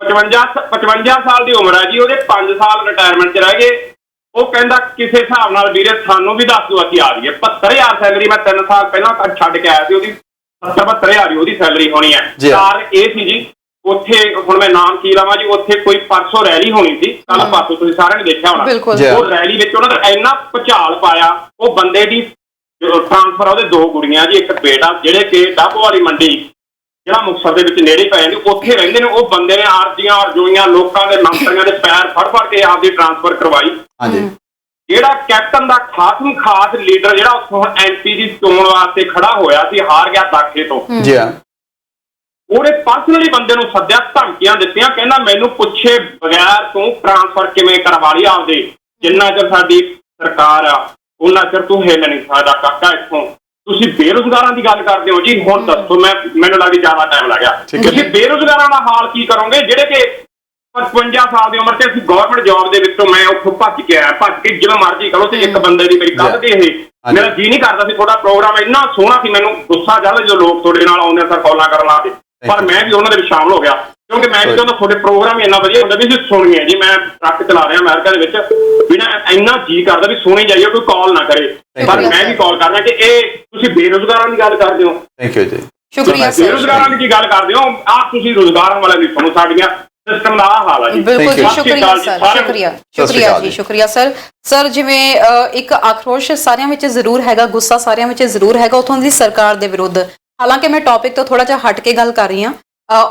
55 ਸਾਲ ਦੀ ਉਮਰ ਹੈ ਜੀ, ਉਹਦੇ 5 ਸਾਲ ਰਿਟਾਇਰਮੈਂਟ 'ਚ ਰਹਿ ਗਏ। ਉਹ ਕਹਿੰਦਾ ਕਿਸੇ ਹਿਸਾਬ ਨਾਲ ਵੀਰੇ ਸਾਨੂੰ ਵੀ ਦੱਸ ਦਿਓ ਅਸੀਂ ਆ ਜਾਈਏ। 72000 ਸੈਲਰੀ ਮੈਂ 3 ਸਾਲ ਪਹਿਲਾਂ ਛੱਡ ਕੇ ਆਇਆ ਸੀ ਉਹਦੀ। 70-72 ਉਹਦੀ ਸੈਲਰੀ ਹੋਣੀ ਹੈ। ਜੀ। ਕਾਰਨ ਇਹ ਸੀ ਜੀ, ਉੱਥੇ ਹੁਣ ਮੈਂ ਨਾਮ ਕੀ ਲਵਾਂ ਜੀ, ਉੱਥੇ ਕੋਈ ਪਰਸੋਂ ਰੈਲੀ ਹੋਣੀ ਸੀ, ਕੱਲ ਪਾਸੋਂ ਤੁਸੀਂ ਸਾਰਿਆਂ ਨੇ ਦੇਖਿਆ ਹੋਣਾ। ਉਹ ਰੈਲੀ ਵਿੱਚ ਉਹਨਾਂ ਦਾ ਇੰਨਾ ਭੁਚਾਲ ਪਾਇਆ, ਉਹ ਬੰਦੇ ਦੀ ਟ੍ਰਾਂਸਫਰ ਉਹਦੇ 2 ਕੁੜੀਆਂ ਜੀ, ਇੱਕ ਬੇਟਾ, ਜਿਹੜੇ ਕਿ ਡੱਬ ਵਾਲੀ ਮੰਡੀ ਜਿਹੜਾ ਮੁਕਤਸਰ ਦੇ ਵਿੱਚ ਨੇੜੇ ਪੈ ਜਾਂਦੀ, ਉੱਥੇ ਰਹਿੰਦੇ ਨੇ। ਉਹ ਬੰਦੇ ਨੇ ਆਰਜ਼ੀਆਂ ਅਰਜ਼ੋਈਆਂ ਲੋਕਾਂ ਦੇ ਮੰਤਰੀਆਂ ਦੇ ਪੈਰ ਫੜ ਕੇ ਆਪਦੀ ਟ੍ਰਾਂਸਫਰ ਕਰਵਾਈ। ਜਿਹੜਾ ਕੈਪਟਨ ਦਾ ਖਾਸ ਲੀਡਰ ਜਿਹੜਾ ਉੱਥੋਂ ਐਮਪੀ ਦੀ ਚੋਣ ਵਾਸਤੇ ਖੜਾ ਹੋਇਆ ਸੀ, ਹਾਰ ਗਿਆ ਦਾਖੇ ਤੋਂ, ਉਹਨੇ ਪਰਸਨਲੀ ਬੰਦੇ ਨੂੰ ਸੱਦਿਆ, ਧਮਕੀਆਂ ਦਿੱਤੀਆਂ, ਕਹਿੰਦਾ ਮੈਨੂੰ ਪੁੱਛੇ ਬਗੈਰ ਤੂੰ ਟ੍ਰਾਂਸਫਰ ਕਿਵੇਂ ਕਰਵਾ ਲਈ ਆਪਦੇ, ਜਿੰਨਾ ਚਿਰ ਸਾਡੀ ਸਰਕਾਰ ਆ ਉਹਨਾਂ ਚਿਰ ਤੂੰ ਹਿੱਲ ਨਹੀਂ ਸਕਦਾ ਕਾਕਾ ਇੱਥੋਂ। ਤੁਸੀਂ ਬੇਰੁਜ਼ਗਾਰਾਂ ਦੀ ਗੱਲ ਕਰਦੇ ਹੋ ਜੀ, ਹੁਣ ਦੱਸੋ, ਮੈਨੂੰ ਲੱਗਦਾ ਜ਼ਿਆਦਾ ਟਾਈਮ ਲੱਗ ਗਿਆ, ਤੁਸੀਂ ਬੇਰੁਜ਼ਗਾਰਾਂ ਦਾ ਹਾਲ ਕੀ ਕਰੋਗੇ ਜਿਹੜੇ ਕਿ 55 ਸਾਲ ਦੀ ਉਮਰ ਤੇ ਅਸੀਂ ਗਵਰਨਮੈਂਟ ਜੌਬ ਦੇ ਵਿੱਚੋਂ ਮੈਂ ਉੱਥੋਂ ਭੱਜ ਕੇ ਆਇਆ, ਭੱਜ ਕੇ ਜਿਵੇਂ ਮਰਜ਼ੀ ਕਰੋ। ਤੇ ਇੱਕ ਬੰਦੇ ਦੀ ਮੇਰੀ ਕੱਲ ਦੇ ਇਹ ਮੇਰਾ ਜੀ ਨਹੀਂ ਕਰਦਾ ਸੀ, ਤੁਹਾਡਾ ਪ੍ਰੋਗਰਾਮ ਇੰਨਾ ਸੋਹਣਾ ਸੀ, ਮੈਨੂੰ ਗੁੱਸਾ ਚੜ੍ਹਦਾ ਜਦੋਂ ਲੋਕ ਤੁਹਾਡੇ ਨਾਲ ਆਉਂਦੇ ਸਰ ਕਾਲਾਂ ਕਰਨ ਵਾਸਤੇ, ਪਰ ਮੈਂ ਵੀ ਉਹਨਾਂ ਦੇ ਵਿੱਚ ਸ਼ਾਮਲ ਹੋ ਗਿਆ, ਕਿਉਂਕਿ ਮੈਂ ਵੀ ਚਾਹੁੰਦਾ ਤੁਹਾਡੇ ਪ੍ਰੋਗਰਾਮ ਇੰਨਾ ਵਧੀਆ ਹੁੰਦਾ ਵੀ ਅਸੀਂ ਸੁਣੀਏ ਜੀ। ਮੈਂ ਟਰੱਕ ਚਲਾ ਰਿਹਾ ਅਮਰੀਕਾ ਦੇ ਵਿੱਚ, ਬਿਨਾਂ ਇੰਨਾ ਜੀ ਕਰਦਾ ਵੀ ਸੁਣੀ ਜਾਈਏ, ਕੋਈ ਕਾਲ ਨਾ ਕਰੇ, ਪਰ ਮੈਂ ਵੀ ਕਾਲ ਕਰਨਾ ਕਿ ਇਹ ਤੁਸੀਂ ਬੇਰੁਜ਼ਗਾਰਾਂ ਦੀ ਗੱਲ ਕਰਦੇ ਹੋ। ਥੈਂਕ ਯੂ ਜੀ, ਸ਼ੁਕਰੀਆ ਸਰ। ਬੇਰੁਜ਼ਗਾਰਾਂ ਦੀ ਗੱਲ ਕਰਦੇ ਹੋ, ਆਹ ਤੁਸੀਂ ਰੁਜ਼ਗਾਰਾਂ ਵਾਲੇ ਵੀ ਸੁਣੋ, ਸਾਡੀਆਂ ਸਿਸਟਮ ਦਾ ਆਹ ਹਾਲ ਹੈ ਜੀ। ਬਿਲਕੁਲ ਜੀ, ਸ਼ੁਕਰੀਆ ਸਰ, ਸ਼ੁਕਰੀਆ ਜੀ, ਸ਼ੁਕਰੀਆ ਸਰ। ਸਰ ਜਿਵੇਂ ਇੱਕ ਆਕਰੋਸ਼ ਸਾਰਿਆਂ ਵਿੱਚ ਜ਼ਰੂਰ ਹੈਗਾ, ਗੁੱਸਾ ਸਾਰਿਆਂ ਵਿੱਚ ਜ਼ਰੂਰ ਹੈਗਾ ਉੱਥੋਂ ਦੀ ਸਰਕਾਰ ਦੇ ਵਿਰੁੱਧ। ਹਾਲਾਂਕਿ ਮੈਂ ਟੌਪਿਕ ਤੋਂ ਥੋੜਾ ਜਿਹਾ ਹਟ ਕੇ ਗੱਲ ਕਰ ਰਹੀ ਹਾਂ।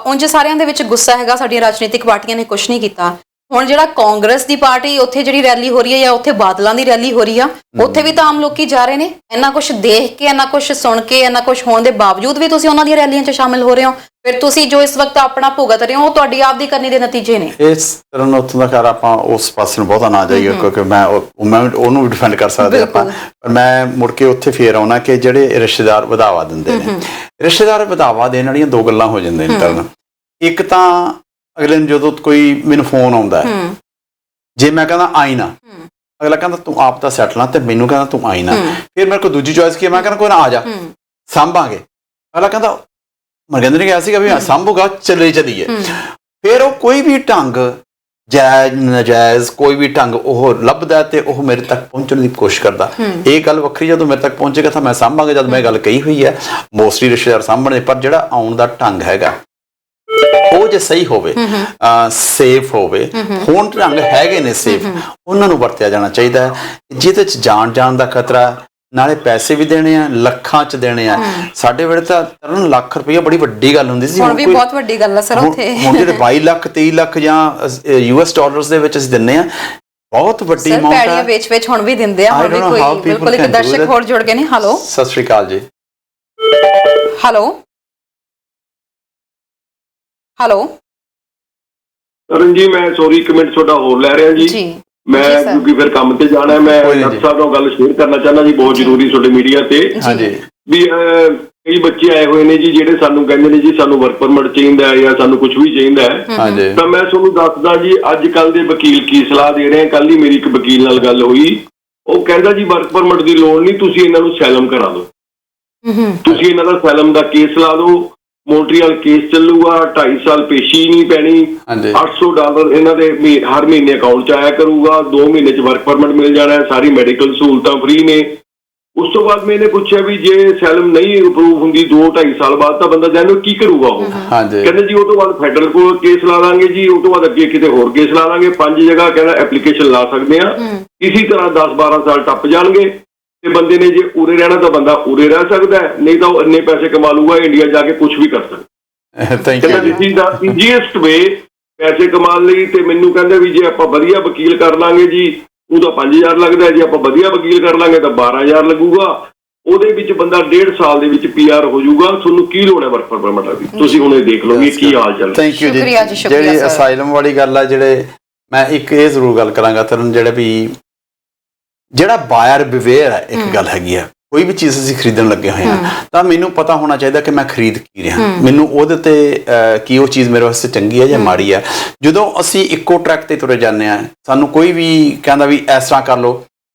ਉਂਝ ਸਾਰਿਆਂ ਦੇ ਵਿੱਚ ਗੁੱਸਾ ਹੈਗਾ, ਸਾਡੀਆਂ ਰਾਜਨੀਤਿਕ ਪਾਰਟੀਆਂ ਨੇ ਕੁਝ ਨਹੀਂ ਕੀਤਾ। ਹੁਣ ਜਿਹੜਾ ਕਾਂਗਰਸ ਦੀ ਪਾਰਟੀ ਉੱਥੇ ਜਿਹੜੀ ਰੈਲੀ ਹੋ ਰਹੀ ਹੈ ਜਾਂ ਉੱਥੇ ਬਾਦਲਾਂ ਦੀ ਰੈਲੀ ਹੋ ਰਹੀ ਆ, ਉੱਥੇ ਵੀ ਤਾਂ ਆਮ ਲੋਕੀ ਜਾ ਰਹੇ ਨੇ। ਇੰਨਾ ਕੁਝ ਦੇਖ ਕੇ, ਇੰਨਾ ਕੁਝ ਸੁਣ ਕੇ, ਇੰਨਾ ਕੁਝ ਹੋਣ ਦੇ ਬਾਵਜੂਦ ਵੀ ਤੁਸੀਂ ਉਹਨਾਂ ਦੀਆਂ ਰੈਲੀਆਂ 'ਚ ਸ਼ਾਮਿਲ ਹੋ ਰਹੇ ਹੋ। ਫਿਰ ਤੁਸੀਂ ਜੋ ਇਸ ਵਕਤ ਆਪਣਾ ਭੁਗਤ ਰਹੇ ਹੋ ਉਹ ਤੁਹਾਡੀ ਆਪ ਦੀ ਕਰਨੀ ਦੇ ਨਤੀਜੇ ਨੇ। ਇਸ ਤਰ੍ਹਾਂ ਉੱਥੋਂ ਦਾ ਖੈਰ ਆਪਾਂ ਉਸ ਪਾਸੇ ਨੂੰ ਬਹੁਤਾ ਨਾ ਜਾਈਏ, ਕਿਉਂਕਿ ਮੈਂ ਉਹਨੂੰ ਵੀ ਡਿਫੈਂਡ ਕਰ ਸਕਦੇ ਆਪਾਂ, ਪਰ ਮੈਂ ਮੁੜ ਕੇ ਉੱਥੇ ਫੇਰ ਆਉਣਾ ਕਿ ਜਿਹੜੇ ਰਿਸ਼ਤੇਦਾਰ ਵਧਾਵਾ ਦਿੰਦੇ ਨੇ, ਰਿਸ਼ਤੇਦਾਰ ਵਧਾਵਾ ਦੇਣ ਵਾਲੀਆਂ 2 ਗੱਲਾਂ ਹੋ ਜਾਂਦੀਆਂ ਨੇ ਕਰਨ। ਇੱਕ ਤਾਂ ਅਗਲੇ ਨੂੰ ਜਦੋਂ ਕੋਈ ਮੈਨੂੰ ਫੋਨ ਆਉਂਦਾ ਹੈ, ਜੇ ਮੈਂ ਕਹਿੰਦਾ ਆਈ ਨਾ, ਅਗਲਾ ਕਹਿੰਦਾ ਤੂੰ ਆਪ ਤਾਂ ਸੈਟਲ ਆ, ਤੇ ਮੈਨੂੰ ਕਹਿੰਦਾ ਤੂੰ ਆਈ ਨਾ। ਫਿਰ ਮੇਰੇ ਕੋਲ ਦੂਜੀ ਚੋਇਸ ਕੀ ਹੈ, ਮੈਂ ਕਹਿੰਦਾ ਕੋਈ ਨਾ ਆ ਜਾ, ਸਾਂਭਾਂਗੇ। ਅਗਲਾ ਕਹਿੰਦਾ ਮਰਗਿੰਦਰ ਨੇ ਕਿਹਾ ਸੀਗਾ ਵੀ ਸਾਂਭੂਗਾ, ਚੱਲੀਏ। ਫਿਰ ਉਹ ਕੋਈ ਵੀ ਢੰਗ, ਜਾਇਜ਼ ਨਜਾਇਜ਼ ਕੋਈ ਵੀ ਢੰਗ ਉਹ ਲੱਭਦਾ ਤੇ ਉਹ ਮੇਰੇ ਤੱਕ ਪਹੁੰਚਣ ਦੀ ਕੋਸ਼ਿਸ਼ ਕਰਦਾ। ਇਹ ਗੱਲ ਵੱਖਰੀ, ਜਦੋਂ ਮੇਰੇ ਤੱਕ ਪਹੁੰਚੇਗਾ ਤਾਂ ਮੈਂ ਸਾਂਭਾਂਗਾ, ਜਦ ਮੈਂ ਗੱਲ ਕਹੀ ਹੋਈ ਹੈ ਮੋਸਟਲੀ ਰਿਸ਼ਤੇਦਾਰ ਸਾਂਭਣੇ, ਪਰ ਜਿਹੜਾ ਆਉਣ ਦਾ ਢੰਗ ਹੈਗਾ ਉਹ ਜੇ ਸਹੀ ਹੋਵੇ, ਸੇਫ ਹੋਵੇ, ਹੁਣ ਢੰਗ ਹੈਗੇ ਨੇ ਸੇਫ, ਉਹਨਾਂ ਨੂੰ ਵਰਤਿਆ ਜਾਣਾ ਚਾਹੀਦਾ ਹੈ। ਜਿਹਦੇ 'ਚ ਜਾਣ ਦਾ ਖਤਰਾ, ਨਾਲੇ ਪੈਸੇ ਵੀ ਦੇਣੇ ਆ, ਲੱਖਾਂ 'ਚ ਦੇਣੇ ਆ। ਸਾਡੇ ਵੇਲੇ ਤਾਂ ਤਰਨ ਲੱਖ ਰੁਪਈਆ ਬੜੀ ਵੱਡੀ ਗੱਲ ਹੁੰਦੀ ਸੀ, ਹੁਣ ਵੀ ਬਹੁਤ ਵੱਡੀ ਗੱਲ ਹੈ ਸਰ ਉੱਥੇ। ਹੁਣ ਜਿਹੜੇ 22 ਲੱਖ 23 ਲੱਖ ਜਾਂ US ਡਾਲਰਸ ਦੇ ਵਿੱਚ ਅਸੀਂ ਦਿੰਨੇ ਆ, ਬਹੁਤ ਵੱਡੀ ਅਮਾਉਂਟ ਹੈ। ਪੈੜੀਆਂ ਵੇਚ ਹੁਣ ਵੀ ਦਿੰਦੇ ਆ। ਹੁਣ ਵੀ ਕੋਈ ਬਿਲਕੁਲ ਇੱਕ ਦਰਸ਼ਕ ਹੋਰ ਜੁੜ ਗਏ ਨੇ। ਹੈਲੋ, ਸਤਿ ਸ਼੍ਰੀ ਅਕਾਲ ਜੀ। ਹੈਲੋ ਕਰਨ ਜੀ, ਮੈਂ ਸੌਰੀ ਇੱਕ ਮਿੰਟ ਤੁਹਾਡਾ ਹੋਰ ਲੈ ਰਿਹਾ ਜੀ। ਮੈਂ ਕਿਉਂਕਿ ਫਿਰ ਕੰਮ ਤੇ ਜਾਣਾ, ਮੈਂ ਡਾਕਟਰ ਸਾਹਿਬ ਨਾਲ ਗੱਲ ਸ਼ੇਅਰ ਕਰਨਾ ਚਾਹੁੰਦਾ ਜੀ, ਬਹੁਤ ਜ਼ਰੂਰੀ ਤੁਹਾਡੇ ਮੀਡੀਆ ਤੇ। ਵੀ ਕਈ ਬੱਚੇ ਆਏ ਹੋਏ ਨੇ ਜੀ ਜਿਹੜੇ ਸਾਨੂੰ ਕਹਿੰਦੇ ਨੇ ਜੀ ਸਾਨੂੰ ਵਰਕ ਪਰਮਿਟ ਚਾਹੀਦਾ ਹੈ ਜਾਂ ਸਾਨੂੰ ਕੁਝ ਵੀ ਚਾਹੀਦਾ ਹੈ, ਤਾਂ ਮੈਂ ਤੁਹਾਨੂੰ ਦੱਸਦਾ ਜੀ ਅੱਜ ਕੱਲ ਦੇ ਵਕੀਲ ਕੀ ਸਲਾਹ ਦੇ ਰਹੇ ਆ। ਕੱਲ ਹੀ ਮੇਰੀ ਇੱਕ ਵਕੀਲ ਨਾਲ ਗੱਲ ਹੋਈ, ਉਹ ਕਹਿੰਦਾ ਜੀ ਵਰਕ ਪਰਮਿਟ ਦੀ ਲੋੜ ਨਹੀਂ, ਤੁਸੀਂ ਇਹਨਾਂ ਨੂੰ ਸੈਲਮ ਕਰਾ ਦਿਓ, ਤੁਸੀਂ ਇਹਨਾਂ ਦਾ ਸੈਲਮ ਦਾ ਕੇਸ ਲਾ ਦਿਓ, ਮੋਂਟਰੀਅਲ ਕੇਸ ਚੱਲੂਗਾ, 2.5 ਸਾਲ ਪੇਸ਼ੀ ਨਹੀਂ ਪੈਣੀ, $800 ਇਹਨਾਂ ਦੇ ਹਰ ਮਹੀਨੇ ਅਕਾਊਂਟ 'ਚ ਆਇਆ ਕਰੂਗਾ, 2 ਮਹੀਨੇ 'ਚ ਵਰਕ ਪਰਮਿਟ ਮਿਲ ਜਾਣਾ, ਸਾਰੀ ਮੈਡੀਕਲ ਸਹੂਲਤਾਂ ਫ੍ਰੀ ਨੇ। ਉਸ ਤੋਂ ਬਾਅਦ ਮੈਨੇ ਪੁੱਛਿਆ ਵੀ ਜੇ ਸੈਲਮ ਨਹੀਂ ਅਪਰੂਵ ਹੁੰਦੀ 2-2.5 ਸਾਲ ਬਾਅਦ ਤਾਂ ਬੰਦਾ ਜਾਣੋ ਕੀ ਕਰੂਗਾ ਉਹ। ਕਹਿੰਦੇ ਜੀ ਉਹ ਤੋਂ ਬਾਅਦ ਫੈਡਰਲ ਕੋਲ ਕੇਸ ਲਾ ਲਾਂਗੇ ਜੀ, ਉਹ ਤੋਂ ਬਾਅਦ ਅੱਗੇ ਕਿਤੇ ਹੋਰ ਕੇਸ ਲਾ ਲਾਂਗੇ, 5 ਜਗ੍ਹਾ ਕਹਿੰਦਾ ਐਪਲੀਕੇਸ਼ਨ ਲਾ ਸਕਦੇ ਆ। ਇਸੇ ਤਰ੍ਹਾਂ 10-12 ਸਾਲ ਟੱਪ ਜਾਣਗੇ ਤੇ ਬੰਦੇ ਨੇ ਜੇ ਉਰੇ ਰਹਿਣਾ ਤਾਂ ਬੰਦਾ ਉਰੇ ਰਹਿ ਸਕਦਾ, ਨਹੀਂ ਤਾਂ ਉਹ ਇੰਨੇ ਪੈਸੇ ਕਮਾ ਲੂਗਾ ਇੰਡੀਆ ਜਾ ਕੇ ਕੁਝ ਵੀ ਕਰ ਸਕਦਾ। ਕਹਿੰਦਾ ਦਿਸ ਇਜ਼ ਦਾ ਈਜ਼ੀਐਸਟ ਵੇ ਪੈਸੇ ਕਮਾਉਣ ਲਈ। ਤੇ ਮੈਨੂੰ ਕਹਿੰਦੇ ਵੀ ਜੇ ਆਪਾਂ ਵਧੀਆ ਵਕੀਲ ਕਰ ਲਾਂਗੇ ਜੀ ਉਹਦਾ 5000 ਲੱਗਦਾ, ਜੇ ਆਪਾਂ ਵਧੀਆ ਵਕੀਲ ਕਰ ਲਾਂਗੇ ਤਾਂ 12000 ਲੱਗੂਗਾ, ਉਹਦੇ ਵਿੱਚ ਬੰਦਾ 1.5 ਸਾਲ ਦੇ ਵਿੱਚ PR ਹੋ ਜਾਊਗਾ। ਤੁਹਾਨੂੰ ਕੀ ਲੋੜ ਹੈ ਵਰਕ ਪਰਮਿਟ ਦੀ? ਤੁਸੀਂ ਹੁਣ ਇਹ ਦੇਖ ਲਓ ਵੀ ਕੀ ਹਾਲ ਚੱਲ। ਥੈਂਕ ਯੂ ਜੀ। ਜਿਹੜੀ ਅਸਾਈਲਮ ਵਾਲੀ ਗੱਲ ਆ, ਜਿਹੜੇ ਮੈਂ ਇੱਕ ਇਹ ਜ਼ਰੂਰ ਗੱਲ ਕਰਾਂਗਾ ਤਰਨ, ਜਿਹੜੇ ਵੀ ਜਿਹੜਾ ਬਾਇਰ ਬਿਵੇਅਰ ਹੈ, ਇੱਕ ਗੱਲ ਹੈਗੀ ਆ, ਕੋਈ ਵੀ ਚੀਜ਼ ਅਸੀਂ ਖਰੀਦਣ ਲੱਗੇ ਹੋਏ ਹਾਂ ਤਾਂ ਮੈਨੂੰ ਪਤਾ ਹੋਣਾ ਚਾਹੀਦਾ ਕਿ ਮੈਂ ਖਰੀਦ ਕੀ ਰਿਹਾ, ਮੈਨੂੰ ਉਹਦੇ ਤੇ ਕੀ ਉਹ ਚੀਜ਼ ਮੇਰੇ ਵਾਸਤੇ ਚੰਗੀ ਹੈ ਜਾਂ ਮਾੜੀ ਹੈ। ਜਦੋਂ ਅਸੀਂ ਇੱਕੋ ਟਰੈਕ ਤੇ ਤੁਰੇ ਜਾਂਦੇ ਹਾਂ, ਸਾਨੂੰ ਕੋਈ ਵੀ ਕਹਿੰਦਾ ਵੀ ਇਸ ਤਰ੍ਹਾਂ ਕਰ ਲਓ,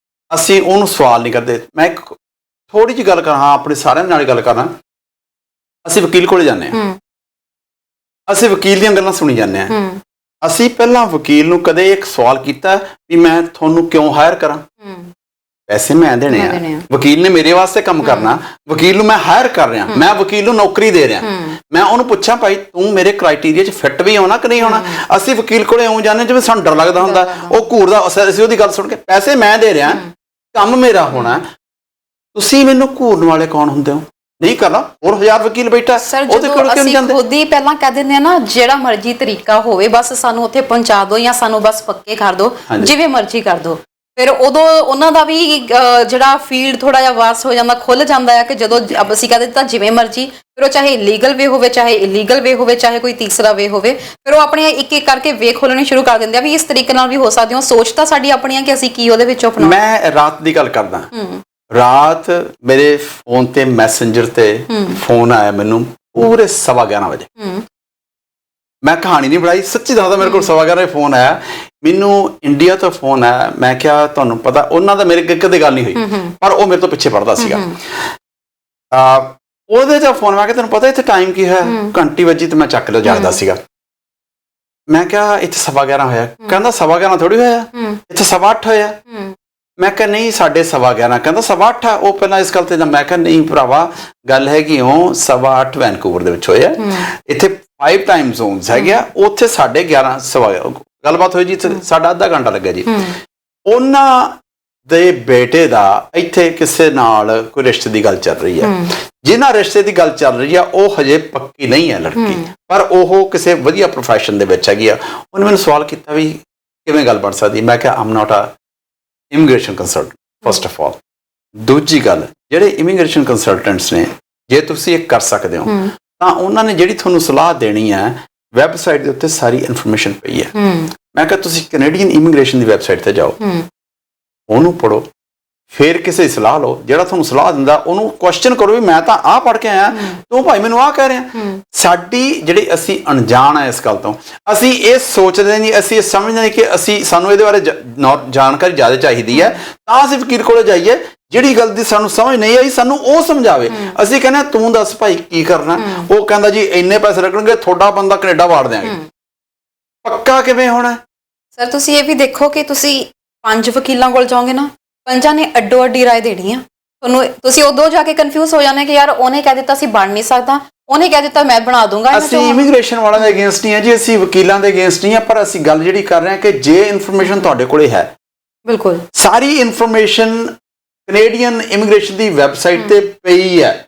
ਅਸੀਂ ਉਹਨੂੰ ਸਵਾਲ ਨਹੀਂ ਕਰਦੇ। ਮੈਂ ਇੱਕ ਥੋੜੀ ਜਿਹੀ ਗੱਲ ਕਰਾਂ, ਹਾਂ ਆਪਣੇ ਸਾਰਿਆਂ ਨਾਲ ਗੱਲ ਕਰਾਂ। ਅਸੀਂ ਵਕੀਲ ਕੋਲ ਜਾਂਦੇ ਹਾਂ, ਅਸੀਂ ਵਕੀਲ ਦੀਆਂ ਗੱਲਾਂ ਸੁਣੀ ਜਾਂਦੇ ਹਾਂ। ਅਸੀਂ ਪਹਿਲਾਂ ਵਕੀਲ ਨੂੰ ਕਦੇ ਇੱਕ ਸਵਾਲ ਕੀਤਾ ਵੀ ਮੈਂ ਤੁਹਾਨੂੰ ਕਿਉਂ ਹਾਇਰ ਕਰਾਂ? ਪੈਸੇ ਮੈਂ ਦੇਣੇ ਮੈਂ ਆ, ਦੇਣੇ ਆ। ਵਕੀਲ ਨੇ ਮੇਰੇ ਵਾਸਤੇ ਕੰਮ ਕਰਨਾ, ਵਕੀਲ ਨੂੰ ਮੈਂ ਹਾਇਰ ਕਰ ਰਿਹਾ, ਮੈਂ ਵਕੀਲ ਨੂੰ ਨੌਕਰੀ ਦੇ ਰਿਹਾ, ਮੈਂ ਉਹਨੂੰ ਪੁੱਛਾਂ ਭਾਈ ਤੂੰ ਮੇਰੇ ਕ੍ਰਾਈਟੇਰੀਆ 'ਚ ਫਿੱਟ ਵੀ ਹੋਣਾ ਕਿ ਨਹੀਂ ਹੋਣਾ। ਅਸੀਂ ਵਕੀਲ ਕੋਲੇ ਇਉਂ ਜਾਂਦੇ ਜਿਵੇਂ ਸਾਨੂੰ ਡਰ ਲੱਗਦਾ ਹੁੰਦਾ, ਉਹ ਘੂਰਦਾ, ਅਸੀਂ ਉਹਦੀ ਗੱਲ ਸੁਣ ਕੇ ਪੈਸੇ ਮੈਂ ਦੇ ਰਿਹਾ, ਕੰਮ ਮੇਰਾ ਹੋਣਾ, ਤੁਸੀਂ ਮੈਨੂੰ ਘੂਰਨ ਵਾਲੇ ਕੌਣ ਹੁੰਦੇ ਹੋ? ਨਹੀਂ ਕਰਨਾ, ਹੋਰ 1000 ਵਕੀਲ ਬੈਠਾ ਸਰ ਉਹਦੇ ਜਦੋਂ ਕੋਲ ਕਿਉਂ ਨਹੀਂ ਅਸੀਂ ਜਾਂਦੇ? ਖੁਦ ਹੀ ਪਹਿਲਾਂ ਕਹਿ ਦਿੰਦੇ ਆ ਨਾ ਜਿਹੜਾ ਮਰਜ਼ੀ ਤਰੀਕਾ ਹੋਵੇ ਬਸ ਸਾਨੂੰ ਉੱਥੇ ਪਹੁੰਚਾ ਦਿਓ ਜਾਂ ਸਾਨੂੰ ਬਸ ਪੱਕੇ ਕਰ ਦਿਓ, ਜਿਵੇਂ ਮਰਜ਼ੀ ਕਰ ਦਿਓ। ਫਿਰ ਉਦੋਂ ਉਹਨਾਂ ਦਾ ਵੀ ਜਿਹੜਾ ਫੀਲਡ ਥੋੜਾ ਜਿਹਾ ਵਾਸ ਹੋ ਜਾਂਦਾ, ਖੁੱਲ ਜਾਂਦਾ ਹੈ ਕਿ ਜਦੋਂ ਅਸੀਂ ਕਹਿ ਦਿੱਤਾ ਜਿਵੇਂ ਮਰਜ਼ੀ, ਫਿਰ ਉਹ ਚਾਹੇ ਇਲੀਗਲ ਵੇ ਹੋਵੇ, ਚਾਹੇ ਇਲੀਗਲ ਵੇ ਹੋਵੇ, ਚਾਹੇ ਕੋਈ ਤੀਸਰਾ ਵੇ ਹੋਵੇ, ਫਿਰ ਉਹ ਆਪਣੇ ਇੱਕ ਇੱਕ ਕਰਕੇ ਵੇ ਖੋਲਣੇ ਸ਼ੁਰੂ ਕਰ ਦਿੰਦੇ ਆ ਵੀ ਇਸ ਤਰੀਕੇ ਨਾਲ ਵੀ ਹੋ ਸਕਦੀ ਹੋ। ਸੋਚ ਤਾਂ ਸਾਡੀ ਆਪਣੀ ਆ ਕਿ ਅਸੀਂ ਕੀ ਉਹਦੇ ਵਿੱਚੋਂ ਅਪਣਾਉਣਾ। ਮੈਂ ਰਾਤ ਦੀ ਗੱਲ ਕਰਦਾ, ਰਾਤ ਮੇਰੇ ਫੋਨ ਤੇ ਮੈਸੇਂਜਰ ਤੇ ਫੋਨ ਆਇਆ ਮੈਨੂੰ ਪੂਰੇ 11:15 ਵਜੇ। ਮੈਂ ਕਹਾਣੀ ਨਹੀਂ ਬਣਾਈ, ਸੱਚੀ ਦੱਸਦਾ, ਮੇਰੇ ਕੋਲ 11:15 ਵਜੇ ਫੋਨ ਆਇਆ ਮੈਨੂੰ, ਇੰਡੀਆ ਤੋਂ ਫੋਨ ਆਇਆ। ਮੈਂ ਕਿਹਾ ਤੁਹਾਨੂੰ ਪਤਾ, ਉਹਨਾਂ ਦਾ ਮੇਰੇ ਕਦੇ ਗੱਲ ਨਹੀਂ ਹੋਈ, ਪਰ ਉਹ ਮੇਰੇ ਤੋਂ ਪਿੱਛੇ ਪੜਦਾ ਸੀਗਾ। ਉਹਦੇ ਚ ਫੋਨ, ਮੈਂ ਕਿਹਾ ਤੈਨੂੰ ਪਤਾ ਇੱਥੇ ਟਾਈਮ ਕੀ ਹੈ? ਘੰਟੀ ਵੱਜੀ ਤੇ ਮੈਂ ਚੱਕ ਲਿਆ, ਜਾਗਦਾ ਸੀਗਾ। ਮੈਂ ਕਿਹਾ ਇੱਥੇ 11:15 ਹੋਇਆ। ਕਹਿੰਦਾ 11:15 ਥੋੜੀ ਹੋਇਆ, ਇੱਥੇ 8:15 ਹੋਇਆ। ਮੈਂ ਕਿਹਾ ਨਹੀਂ 11:15। ਕਹਿੰਦਾ 8:15 ਆ। ਉਹ ਪਹਿਲਾਂ ਇਸ ਗੱਲ ਤੇ, ਮੈਂ ਕਿਹਾ ਨਹੀਂ ਭਰਾਵਾ, ਗੱਲ ਹੈਗੀ ਉਹ 8:15 ਵੈਨਕੂਵਰ ਦੇ ਵਿੱਚ ਹੋਇਆ, ਇੱਥੇ 5 ਟਾਈਮ ਜ਼ੋਨਸ ਹੈਗੇ ਆ, ਉੱਥੇ 11:30 ਗੱਲਬਾਤ ਹੋਈ ਜੀ, ਸਾਡਾ ਅੱਧਾ ਘੰਟਾ ਲੱਗਿਆ ਜੀ। ਉਹਨਾਂ ਦੇ ਬੇਟੇ ਦਾ ਇੱਥੇ ਕਿਸੇ ਨਾਲ ਕੋਈ ਰਿਸ਼ਤੇ ਦੀ ਗੱਲ ਚੱਲ ਰਹੀ ਹੈ, ਜਿਨ੍ਹਾਂ ਰਿਸ਼ਤੇ ਦੀ ਗੱਲ ਚੱਲ ਰਹੀ ਆ ਉਹ ਹਜੇ ਪੱਕੀ ਨਹੀਂ ਹੈ ਲੜਕੀ, ਪਰ ਉਹ ਕਿਸੇ ਵਧੀਆ ਪ੍ਰੋਫੈਸ਼ਨ ਦੇ ਵਿੱਚ ਹੈਗੀ ਆ। ਉਹਨੇ ਮੈਨੂੰ ਸਵਾਲ ਕੀਤਾ ਵੀ ਕਿਵੇਂ ਗੱਲ ਬਣ ਸਕਦੀ? ਮੈਂ ਕਿਹਾ I'm not a immigration consultant first of all. ਦੂਜੀ ਗੱਲ, ਜਿਹੜੇ ਇਮੀਗ੍ਰੇਸ਼ਨ ਕੰਸਲਟੈਂਟਸ ਨੇ, ਜੇ ਤੁਸੀਂ ਇਹ ਕਰ ਸਕਦੇ ਹੋ ਤਾਂ ਉਹਨਾਂ ਨੇ ਜਿਹੜੀ ਤੁਹਾਨੂੰ ਸਲਾਹ ਦੇਣੀ ਹੈ, ਵੈਬਸਾਈਟ ਦੇ ਉੱਤੇ ਸਾਰੀ ਇਨਫੋਰਮੇਸ਼ਨ ਪਈ ਹੈ। ਮੈਂ ਕਿਹਾ ਤੁਸੀਂ ਕੈਨੇਡੀਅਨ ਇਮੀਗ੍ਰੇਸ਼ਨ ਦੀ ਵੈਬਸਾਈਟ ਤੇ ਜਾਓ, ਉਹਨੂੰ ਪੜ੍ਹੋ, ਫਿਰ ਕਿਸੇ ਦੀ ਸਲਾਹ ਲਓ। ਜਿਹੜਾ ਤੁਹਾਨੂੰ ਸਲਾਹ ਦਿੰਦਾ ਉਹਨੂੰ ਕੁਐਸਚਨ ਕਰੋ ਵੀ ਮੈਂ ਤਾਂ ਆਹ ਪੜ੍ਹ ਕੇ ਆਇਆ, ਤੂੰ ਭਾਈ ਮੈਨੂੰ ਆਹ ਕਹਿ ਰਿਹਾ। ਸਾਡੀ ਜਿਹੜੀ, ਅਸੀਂ ਅਣਜਾਣ ਹੈ ਇਸ ਗੱਲ ਤੋਂ, ਅਸੀਂ ਇਹ ਸੋਚਦੇ ਨਹੀਂ, ਅਸੀਂ ਇਹ ਸਮਝਦੇ ਨਹੀਂ ਕਿ ਸਾਨੂੰ ਇਹਦੇ ਬਾਰੇ ਜਾਣਕਾਰੀ ਜ਼ਿਆਦਾ ਚਾਹੀਦੀ ਹੈ, ਤਾਂ ਅਸੀਂ ਵਕੀਲ ਕੋਲੇ ਜਾਈਏ, ਜਿਹੜੀ ਗੱਲ ਦੀ ਸਾਨੂੰ ਸਮਝ ਨਹੀਂ ਆਈ ਸਾਨੂੰ ਉਹ ਸਮਝਾਵੇ। ਅਸੀਂ ਕਹਿੰਦੇ ਤੂੰ ਦੱਸ ਭਾਈ ਕੀ ਕਰਨਾ? ਉਹ ਕਹਿੰਦਾ ਜੀ ਇੰਨੇ ਪੈਸੇ ਲੱਗਣਗੇ, ਤੁਹਾਡਾ ਬੰਦਾ ਕੈਨੇਡਾ ਵਾੜ ਦਿਆਂਗੇ। ਪੱਕਾ ਕਿਵੇਂ ਹੋਣਾ? ਸਰ ਤੁਸੀਂ ਇਹ ਵੀ ਦੇਖੋ ਕਿ ਤੁਸੀਂ 5 ਵਕੀਲਾਂ ਕੋਲ ਜਾਓਗੇ ਨਾ, 5 ਨੇ ਅੱਡੋ ਅੱਡੀ ਰਾਏ ਦੇਣੀ ਆ ਤੁਹਾਨੂੰ। ਤੁਸੀਂ ਉਦੋਂ ਜਾ ਕੇ ਕਨਫਿਊਜ਼ ਹੋ ਜਾਣਾ ਕਿ ਯਾਰ ਉਹਨੇ ਕਹਿ ਦਿੱਤਾ ਸੀ ਬਣ ਨਹੀਂ ਸਕਦਾ, ਉਹਨੇ ਕਹਿ ਦਿੱਤਾ ਮੈਂ ਬਣਾ ਦੂੰਗਾ। ਅਸੀਂ ਇਮੀਗ੍ਰੇਸ਼ਨ ਵਾਲਿਆਂ ਦੇ ਅਗੇਂਸਟ ਨਹੀਂ ਹੈ ਜੀ, ਅਸੀਂ ਵਕੀਲਾਂ ਦੇ ਅਗੇਂਸਟ ਨਹੀਂ ਆ, ਪਰ ਅਸੀਂ ਗੱਲ ਜਿਹੜੀ ਕਰ ਰਹੇ ਹਾਂ ਕਿ ਜੇ ਇਨਫੋਰਮੇਸ਼ਨ ਤੁਹਾਡੇ ਕੋਲੇ ਹੈ, ਬਿਲਕੁਲ ਸਾਰੀ ਇਨਫੋਰਮੇਸ਼ਨ ਕੈਨੇਡੀਅਨ ਇਮੀਗ੍ਰੇਸ਼ਨ ਦੀ ਵੈਬਸਾਈਟ ਤੇ ਪਈ ਹੈ,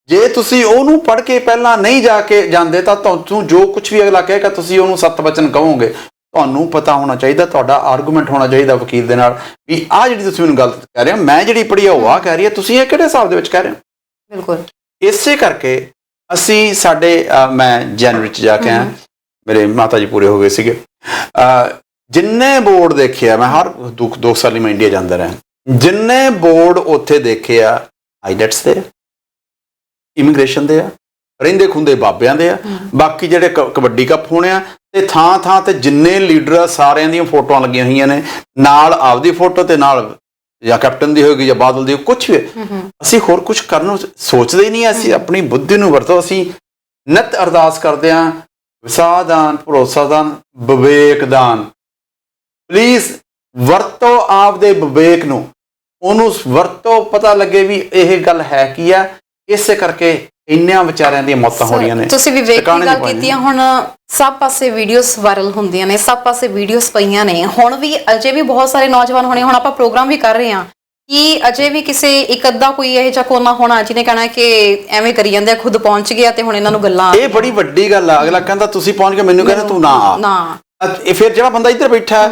ਜੇ ਤੁਸੀਂ ਉਹਨੂੰ ਪੜ੍ਹ ਕੇ ਪਹਿਲਾਂ ਨਹੀਂ ਜਾ ਕੇ ਜਾਂਦੇ ਤਾਂ ਤੁਹਾਨੂੰ ਜੋ ਕੁਝ ਵੀ ਅਗਲਾ ਕਹੇਗਾ ਤੁਸੀਂ ਉਹਨੂੰ ਸੱਤ ਵਚਨ ਕਹੋਗੇ। ਤੁਹਾਨੂੰ ਪਤਾ ਹੋਣਾ ਚਾਹੀਦਾ, ਤੁਹਾਡਾ ਆਰਗੂਮੈਂਟ ਹੋਣਾ ਚਾਹੀਦਾ ਵਕੀਲ ਦੇ ਨਾਲ ਵੀ ਆਹ ਜਿਹੜੀ ਤੁਸੀਂ ਮੈਨੂੰ ਗੱਲ ਕਹਿ ਰਹੇ ਹੋ, ਮੈਂ ਜਿਹੜੀ ਪੜ੍ਹੀ ਆ ਉਹ ਆਹ ਕਹਿ ਰਹੀ ਹੈ, ਤੁਸੀਂ ਇਹ ਕਿਹੜੇ ਹਿਸਾਬ ਦੇ ਵਿੱਚ ਕਹਿ ਰਹੇ ਹੋ? ਬਿਲਕੁਲ। ਇਸੇ ਕਰਕੇ ਅਸੀਂ ਮੈਂ ਜਨਵਰੀ 'ਚ ਜਾ ਕੇ ਆਇਆ, ਮੇਰੇ ਮਾਤਾ ਜੀ ਪੂਰੇ ਹੋ ਗਏ ਸੀਗੇ। ਜਿੰਨੇ ਬੋਰਡ ਦੇਖਿਆ ਮੈਂ, ਹਰ 2 ਸਾਲ ਹੀ ਮੈਂ ਇੰਡੀਆ ਜਾਂਦਾ ਰਿਹਾ, ਜਿੰਨੇ ਬੋਰਡ ਉੱਥੇ ਦੇਖੇ ਆ, ਆਈਲੈਟਸ ਦੇ, ਇਮੀਗ੍ਰੇਸ਼ਨ ਦੇ ਆ, ਰਹਿੰਦੇ ਖੁੰਦੇ ਬਾਬਿਆਂ ਦੇ ਆ, ਬਾਕੀ ਜਿਹੜੇ ਕਬੱਡੀ ਕੱਪ ਹੋਣੇ ਆ, ਤੇ ਥਾਂ ਥਾਂ ਤੇ ਜਿੰਨੇ ਲੀਡਰ ਆ ਸਾਰਿਆਂ ਦੀਆਂ ਫੋਟੋਆਂ ਲੱਗੀਆਂ ਹੋਈਆਂ ਨੇ, ਨਾਲ ਆਪਦੀ ਫੋਟੋ ਤੇ ਨਾਲ ਜਾਂ ਕੈਪਟਨ ਦੀ ਹੋਏਗੀ ਜਾਂ ਬਾਦਲ ਦੀ, ਕੁਛ ਵੀ। ਅਸੀਂ ਹੋਰ ਕੁਝ ਕਰਨ ਨੂੰ ਸੋਚਦੇ ਹੀ ਨਹੀਂ, ਅਸੀਂ ਆਪਣੀ ਬੁੱਧੀ ਨੂੰ ਵਰਤੋ। ਅਸੀਂ ਨਿਤ ਅਰਦਾਸ ਕਰਦੇ ਹਾਂ, ਵਿਸਾਦਾਨ, ਭਰੋਸਾਦਾਨ, ਵਿਵੇਕਦਾਨ। ਪਲੀਜ਼ ਵਰਤੋ ਆਪਦੇ ਵਿਵੇਕ ਨੂੰ, ਉਹਨੂੰ ਵਰਤੋ, ਪਤਾ ਲੱਗੇ ਵੀ ਇਹ ਗੱਲ ਹੈ ਕੀ ਆ। ਇਸੇ ਕਰਕੇ ਇੰਨਿਆਂ ਵਿਚਾਰਿਆਂ ਦੀਆਂ ਮੌਤਾਂ ਹੋ ਰਹੀਆਂ ਨੇ। ਤੁਸੀਂ ਵਿਵੇਕ ਦੀ ਗੱਲ ਕੀਤੀ ਆ, ਹੁਣ ਸਭ ਪਾਸੇ ਵੀਡੀਓਜ਼ ਵਾਇਰਲ ਹੁੰਦੀਆਂ ਨੇ, ਸਭ ਪਾਸੇ ਵੀਡੀਓਜ਼ ਪਈਆਂ ਨੇ। ਹੁਣ ਵੀ ਅਜੇ ਵੀ ਬਹੁਤ ਸਾਰੇ ਨੌਜਵਾਨ ਹੋਣੇ, ਹੁਣ ਆਪਾਂ ਪ੍ਰੋਗਰਾਮ ਵੀ ਕਰ ਰਹੇ ਹਾਂ, ਕਿ ਅਜੇ ਵੀ ਕਿਸੇ ਇੱਕ ਅੱਧਾ ਕੋਈ ਇਹ ਜਿਹਾ ਕੋਨਾ ਹੋਣਾ ਜਿਹਨੇ ਕਹਿਣਾ ਕਿ ਐਵੇਂ ਕਰੀ ਜਾਂਦੇ ਆ, ਖੁਦ ਪਹੁੰਚ ਗਿਆ ਤੇ ਹੁਣ ਇਹਨਾਂ ਨੂੰ ਗੱਲਾਂ। ਇਹ ਬੜੀ ਵੱਡੀ ਗੱਲ ਆ। ਅਗਲਾ ਕਹਿੰਦਾ ਤੁਸੀਂ ਪਹੁੰਚ ਕੇ ਮੈਨੂੰ ਕਹਿੰਦਾ ਤੂੰ ਨਾ ਆ। ਫਿਰ ਜਿਹੜਾ ਬੰਦਾ ਇੱਧਰ ਬੈਠਾ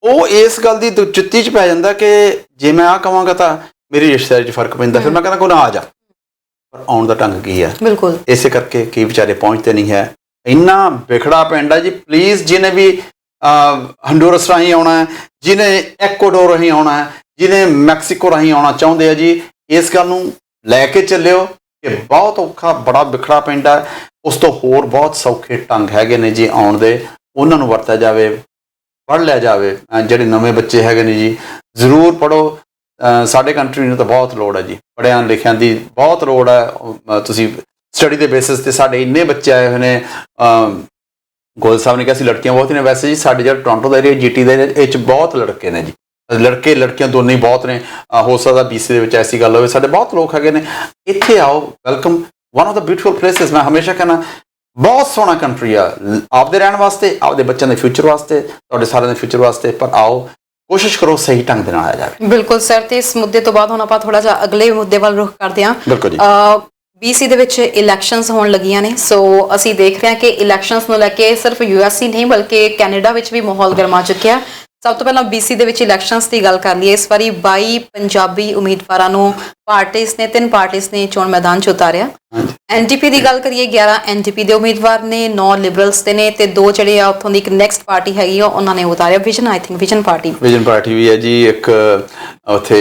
ਉਹ ਇਸ ਗੱਲ ਦੀ ਚੁੱਤੀ 'ਚ ਪੈ ਜਾਂਦਾ ਕਿ ਜੇ ਮੈਂ ਆਹ ਕਵਾਂਗਾ ਤਾਂ ਮੇਰੀ ਰਿਸ਼ਤੇਦਾਰੀ 'ਚ ਫਰਕ ਪੈਂਦਾ, ਫਿਰ ਮੈਂ ਕਹਿੰਦਾ ਕੋਈ ਨਾ ਆ ਜਾ। ਪਰ ਆਉਣ ਦਾ ਢੰਗ ਕੀ ਹੈ? ਬਿਲਕੁਲ। ਇਸੇ ਕਰਕੇ ਕਈ ਵਿਚਾਰੇ ਪਹੁੰਚਦੇ ਨਹੀਂ ਹੈ। ਇੰਨਾ ਵਿਖੜਾ ਪਿੰਡ ਹੈ ਜੀ। ਪਲੀਜ਼ ਜਿਹਨੇ ਵੀ ਹੰਡੂਰਸ ਰਾਹੀਂ ਆਉਣਾ ਹੈ, ਜਿਹਨੇ ਐਕਵਾਡੋਰ ਰਾਹੀਂ ਆਉਣਾ ਹੈ, ਜਿਹਨੇ ਮੈਕਸੀਕੋ ਰਾਹੀਂ ਆਉਣਾ ਚਾਹੁੰਦੇ ਆ ਜੀ, ਇਸ ਗੱਲ ਨੂੰ ਲੈ ਕੇ ਚੱਲਿਓ ਕਿ ਬਹੁਤ ਔਖਾ, ਬੜਾ ਵਿਖੜਾ ਪਿੰਡ ਹੈ। ਉਸ ਤੋਂ ਹੋਰ ਬਹੁਤ ਸੌਖੇ ਢੰਗ ਹੈਗੇ ਨੇ ਜੀ ਆਉਣ ਦੇ, ਉਹਨਾਂ ਨੂੰ ਵਰਤਿਆ ਜਾਵੇ, ਪੜ੍ਹ ਲਿਆ ਜਾਵੇ। ਜਿਹੜੇ ਨਵੇਂ ਬੱਚੇ ਹੈਗੇ ਨੇ ਜੀ, ਜ਼ਰੂਰ ਪੜ੍ਹੋ। ਸਾਡੇ ਕੰਟਰੀ ਨੂੰ ਤਾਂ ਬਹੁਤ ਲੋੜ ਹੈ ਜੀ, ਪੜ੍ਹਿਆਂ ਲਿਖਿਆਂ ਦੀ ਬਹੁਤ ਲੋੜ ਹੈ। ਤੁਸੀਂ ਸਟੱਡੀ ਦੇ ਬੇਸਿਸ ਤੇ ਸਾਡੇ ਇੰਨੇ ਬੱਚੇ ਆਏ ਹੋਏ ਨੇ। ਗੋਲ ਸਾਹਿਬ ਨੇ ਕਿਹਾ ਸੀ ਲੜਕੀਆਂ ਬਹੁਤ ਨੇ, ਵੈਸੇ ਜੀ ਸਾਡੇ ਜਿਹੜਾ ਟੋਰਾਂਟੋ ਦਾ ਏਰੀਆ, ਜੀਟੀ ਦਾ ਏਰੀਆ, ਇਹ 'ਚ ਬਹੁਤ ਲੜਕੇ ਨੇ ਜੀ। ਲੜਕੇ ਲੜਕੀਆਂ ਦੋਨੇ ਹੀ ਬਹੁਤ ਨੇ। ਹੋ ਸਕਦਾ BC ਦੇ ਵਿੱਚ ਐਸੀ ਗੱਲ ਹੋਵੇ। ਸਾਡੇ ਬਹੁਤ ਲੋਕ ਹੈਗੇ ਨੇ, ਇੱਥੇ ਆਓ, welcome. One of the beautiful places. ਮੈਂ ਹਮੇਸ਼ਾ ਕਹਿੰਦਾ ਬਹੁਤ ਸੋਹਣਾ ਕੰਟਰੀ ਆ, ਆਪਦੇ ਰਹਿਣ ਵਾਸਤੇ, ਆਪਦੇ ਬੱਚਿਆਂ ਦੇ ਫਿਊਚਰ ਵਾਸਤੇ, ਤੁਹਾਡੇ ਸਾਰਿਆਂ ਦੇ ਫਿਊਚਰ ਵਾਸਤੇ। ਪਰ ਆਓ, ਕੋਸ਼ਿਸ਼ ਕਰੋ ਸਹੀ ਢੰਗ ਦੇ ਨਾਲ ਆਇਆ ਜਾਵੇ। ਬਿਲਕੁਲ ਸਰ, ਤੇ ਇਸ ਮੁੱਦੇ ਤੋਂ ਬਾਅਦ ਹੁਣ ਆਪਾਂ ਥੋੜਾ ਜਿਹਾ ਅਗਲੇ ਮੁੱਦੇ ਵੱਲ ਰੁਖ ਕਰਦੇ ਹਾਂ। ਬਿਲਕੁਲ ਜੀ। BC ਦੇ ਵਿੱਚ ਇਲੈਕਸ਼ਨਸ ਹੋਣ ਲੱਗੀਆਂ ਨੇ, ਸੋ ਅਸੀਂ ਦੇਖ ਰਹੇ ਹਾਂ ਕਿ ਇਲੈਕਸ਼ਨਸ ਨੂੰ ਲੈ ਕੇ ਸਿਰਫ US ਹੀ ਨਹੀਂ ਬਲਕਿ ਕੈਨੇਡਾ ਵਿੱਚ ਵੀ ਮਾਹੌਲ ਗਰਮਾ ਚੁੱਕਿਆ। ਸਭ ਤੋਂ ਪਹਿਲਾਂ BC ਦੇ ਵਿੱਚ ਇਲੈਕਸ਼ਨਸ ਦੀ ਗੱਲ ਕਰ ਲਈਏ। ਇਸ ਵਾਰੀ 22 ਪੰਜਾਬੀ ਉਮੀਦਵਾਰਾਂ ਨੂੰ ਤਿੰਨ ਪਾਰਟੀਆਂ ਨੇ ਚੋਣ ਮੈਦਾਨ 'ਚ ਉਤਾਰਿਆ। NDP ਦੀ ਗੱਲ ਕਰੀਏ, 11 NDP ਦੇ ਉਮੀਦਵਾਰ ਨੇ, 9 ਲਿਬਰਲਸ ਦੇ ਨੇ ਤੇ 2 ਜਿਹੜੇ ਆ ਉੱਥੋਂ ਦੀ ਇੱਕ ਨੈਕਸਟ ਪਾਰਟੀ ਹੈਗੀ ਆ ਉਹਨਾਂ ਨੇ ਉਤਾਰਿਆ ਵਿਜ਼ਨ ਪਾਰਟੀ ਵੀ ਹੈ ਜੀ। ਇੱਕ ਉੱਥੇ